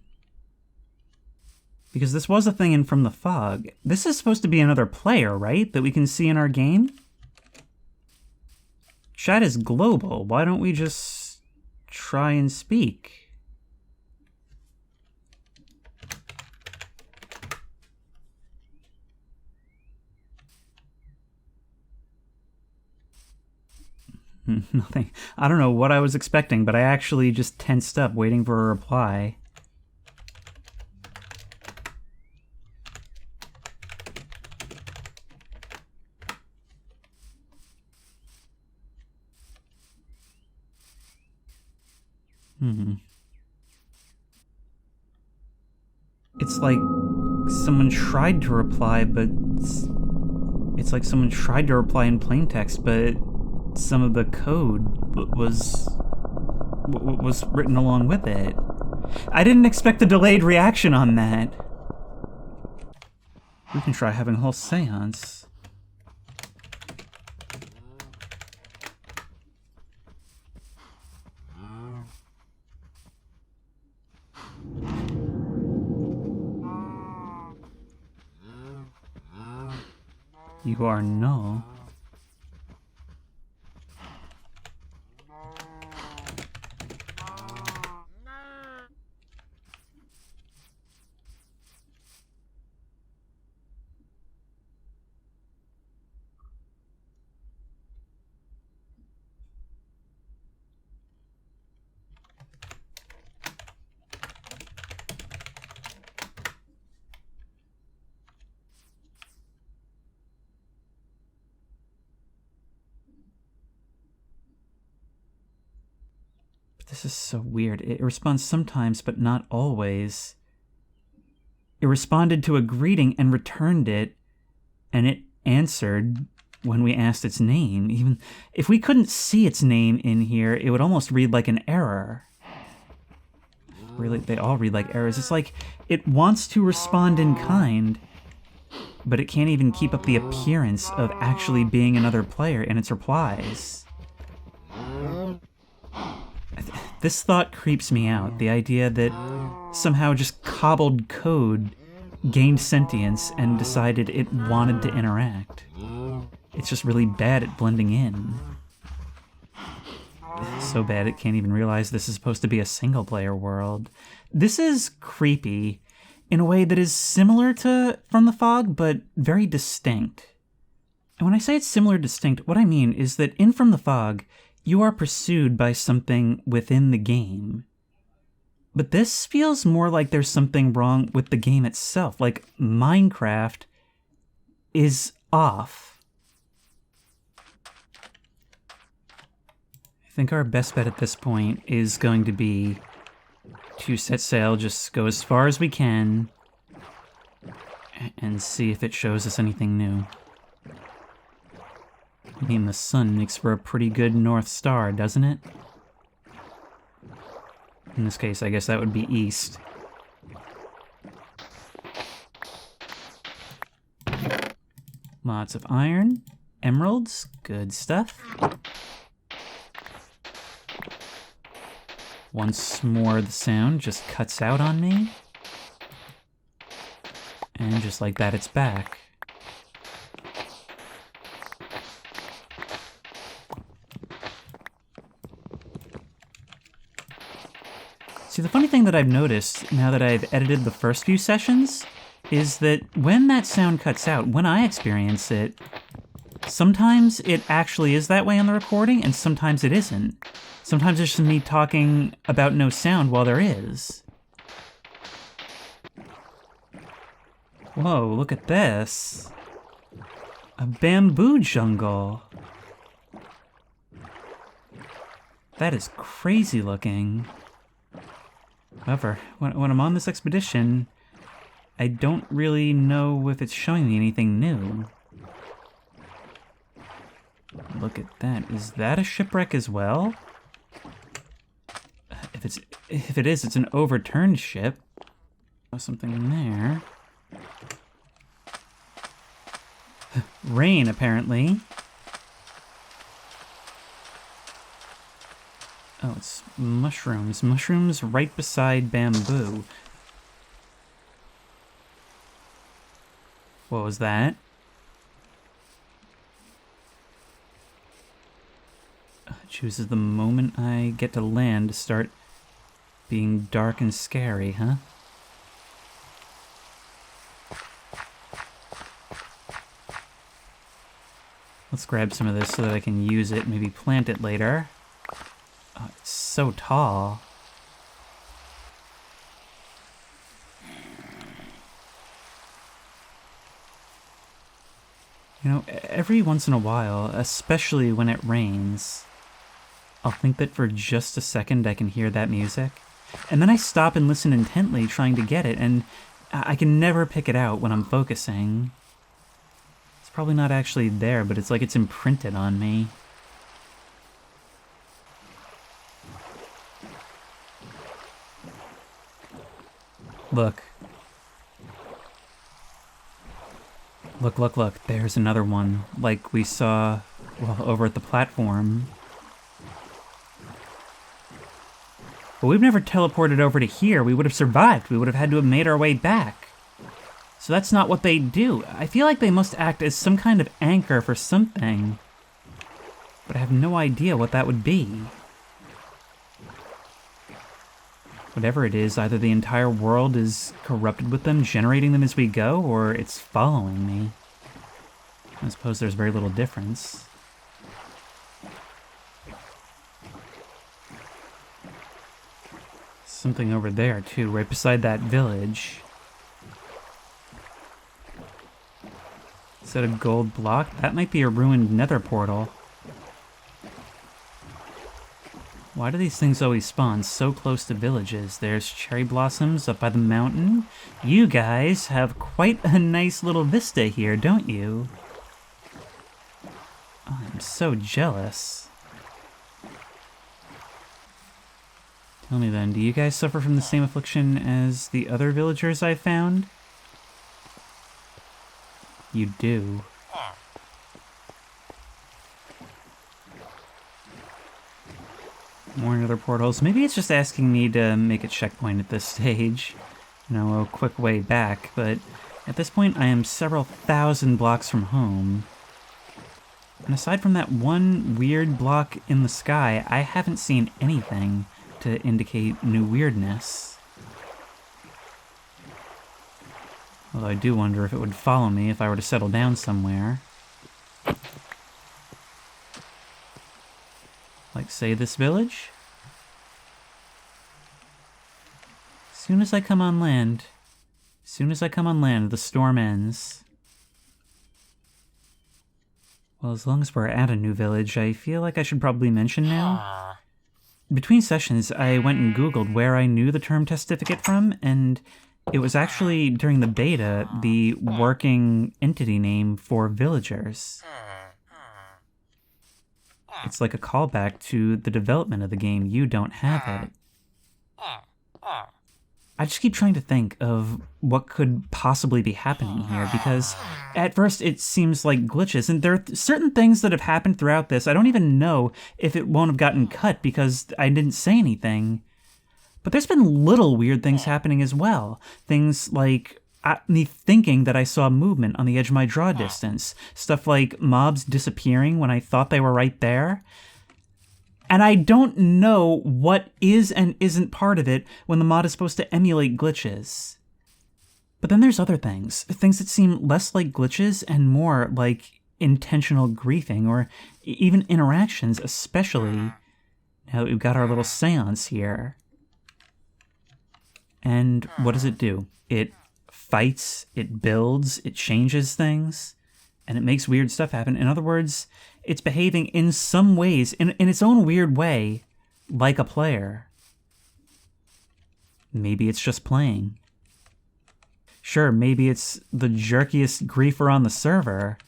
Because this was a thing in From the Fog. This is supposed to be another player, right? That we can see in our game? Chat is global. Why don't we just try and speak? Nothing. I don't know what I was expecting, but I actually just tensed up waiting for a reply. It's like someone tried to reply, but it's like someone tried to reply in plain text, but some of the code was written along with it. I didn't expect a delayed reaction on that. We can try having a whole seance. You are null. This is so weird. It responds sometimes, but not always. It responded to a greeting and returned it, and it answered when we asked its name. Even if we couldn't see its name in here, it would almost read like an error. Really, they all read like errors. It's like it wants to respond in kind, but it can't even keep up the appearance of actually being another player in its replies. This thought creeps me out, the idea that somehow just cobbled code gained sentience and decided it wanted to interact. It's just really bad at blending in. So bad it can't even realize this is supposed to be a single-player world. This is creepy, in a way that is similar to From the Fog, but very distinct. And when I say it's similar distinct, what I mean is that in From the Fog, you are pursued by something within the game. But this feels more like there's something wrong with the game itself, like Minecraft is off. I think our best bet at this point is going to be to set sail, just go as far as we can, and see if it shows us anything new. I mean, the sun makes for a pretty good North Star, doesn't it? In this case, I guess that would be east. Lots of iron, emeralds, good stuff. Once more, the sound just cuts out on me. And just like that, it's back. See, the funny thing that I've noticed now that I've edited the first few sessions is that when that sound cuts out, when I experience it, sometimes it actually is that way on the recording, and sometimes it isn't. Sometimes it's just me talking about no sound while there is. Whoa, look at this. A bamboo jungle. That is crazy looking. However, when I'm on this expedition, I don't really know if it's showing me anything new. Look at that. Is that a shipwreck as well? If it is, it's an overturned ship. There's something in there. Rain, apparently. Oh, it's mushrooms. Mushrooms right beside bamboo. What was that? It chooses the moment I get to land to start being dark and scary, huh? Let's grab some of this so that I can use it, maybe plant it later. Oh, it's so tall. You know, every once in a while, especially when it rains, I'll think that for just a second I can hear that music. And then I stop and listen intently trying to get it, and I can never pick it out when I'm focusing. It's probably not actually there, but it's like it's imprinted on me. Look. Look. There's another one, like we saw, well, over at the platform. But we've never teleported over to here. We would have survived. We would have had to have made our way back. So that's not what they do. I feel like they must act as some kind of anchor for something. But I have no idea what that would be. Whatever it is, either the entire world is corrupted with them, generating them as we go, or it's following me. I suppose there's very little difference. Something over there, too, right beside that village. Is that a gold block? That might be a ruined nether portal. Why do these things always spawn so close to villages? There's cherry blossoms up by the mountain. You guys have quite a nice little vista here, don't you? Oh, I'm so jealous. Tell me then, do you guys suffer from the same affliction as the other villagers I found? You do. More nether portals. Maybe it's just asking me to make a checkpoint at this stage. You know, a quick way back, but at this point I am several thousand blocks from home. And aside from that one weird block in the sky, I haven't seen anything to indicate new weirdness. Although I do wonder if it would follow me if I were to settle down somewhere. Like, say, this village? As soon as I come on land, the storm ends. Well, as long as we're at a new village, I feel like I should probably mention now. Between sessions, I went and Googled where I knew the term testificate from, and it was actually, during the beta, the working entity name for villagers. It's like a callback to the development of the game. You don't have it. I just keep trying to think of what could possibly be happening here, because at first it seems like glitches, and there are certain things that have happened throughout this. I don't even know if it won't have gotten cut because I didn't say anything. But there's been little weird things happening as well. Things like me thinking that I saw movement on the edge of my draw distance. Stuff like mobs disappearing when I thought they were right there. And I don't know what is and isn't part of it when the mod is supposed to emulate glitches. But then there's other things that seem less like glitches and more like intentional griefing or even interactions, especially now that we've got our little seance here. And what does it do? It fights, it builds, it changes things, and it makes weird stuff happen. In other words, it's behaving in some ways, in its own weird way, like a player. Maybe it's just playing. Sure, maybe it's the jerkiest griefer on the server,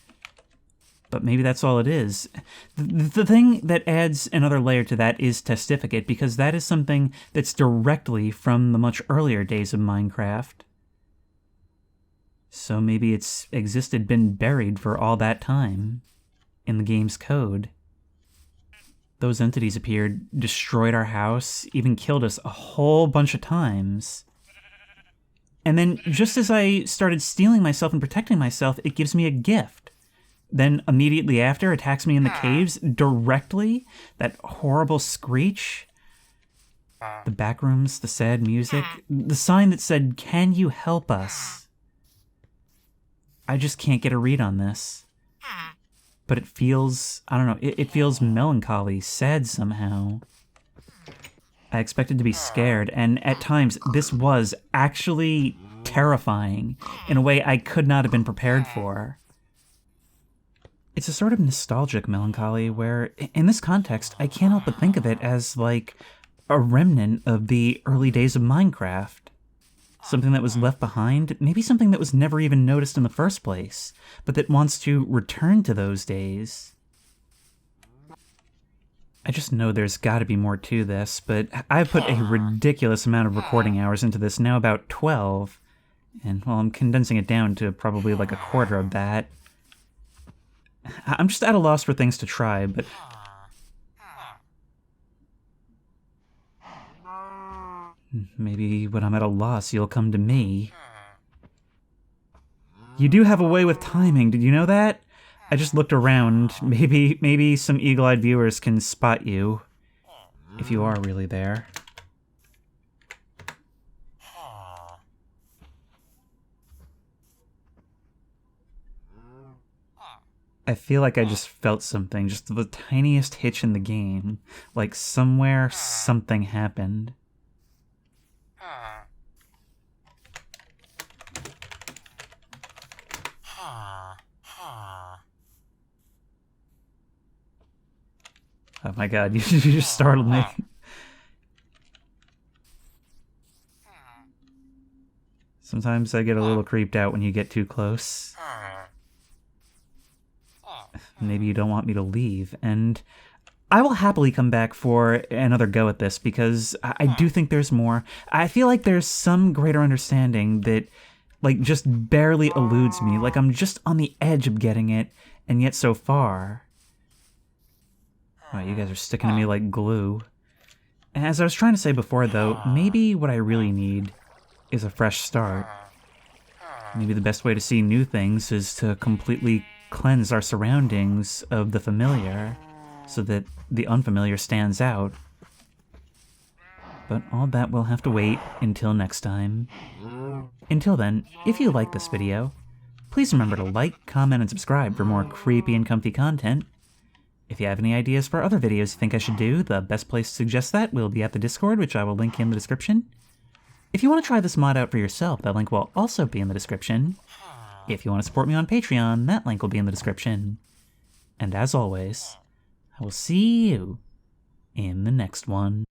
but maybe that's all it is. The thing that adds another layer to that is testificate, because that is something that's directly from the much earlier days of Minecraft. So maybe it's been buried for all that time in the game's code. Those entities appeared, destroyed our house, even killed us a whole bunch of times. And then, just as I started stealing myself and protecting myself, it gives me a gift. Then, immediately after, attacks me in the caves directly. That horrible screech. The backrooms, the sad music. The sign that said, "Can you help us?" I just can't get a read on this. But it feels, I don't know, it feels melancholy, sad somehow. I expected to be scared, and at times this was actually terrifying in a way I could not have been prepared for. It's a sort of nostalgic melancholy where, in this context, I can't help but think of it as like a remnant of the early days of Minecraft. Something that was left behind, maybe something that was never even noticed in the first place, but that wants to return to those days. I just know there's gotta be more to this, but I've put a ridiculous amount of recording hours into this, now about 12, and well, I'm condensing it down to probably like a quarter of that. I'm just at a loss for things to try, but maybe when I'm at a loss, you'll come to me. You do have a way with timing, did you know that? I just looked around. Maybe some eagle-eyed viewers can spot you. If you are really there. I feel like I just felt something, just the tiniest hitch in the game. Like somewhere, something happened. Oh my god, you just startled me. Sometimes I get a little creeped out when you get too close. Maybe you don't want me to leave, and I will happily come back for another go at this, because I do think there's more. I feel like there's some greater understanding that, like, just barely eludes me. Like, I'm just on the edge of getting it, and yet so far. Wow, you guys are sticking to me like glue. As I was trying to say before, though, maybe what I really need is a fresh start. Maybe the best way to see new things is to completely cleanse our surroundings of the familiar, so that the unfamiliar stands out. But all that will have to wait until next time. Until then, if you like this video, please remember to like, comment, and subscribe for more creepy and comfy content. If you have any ideas for other videos you think I should do, the best place to suggest that will be at the Discord, which I will link in the description. If you want to try this mod out for yourself, that link will also be in the description. If you want to support me on Patreon, that link will be in the description. And as always, I will see you in the next one.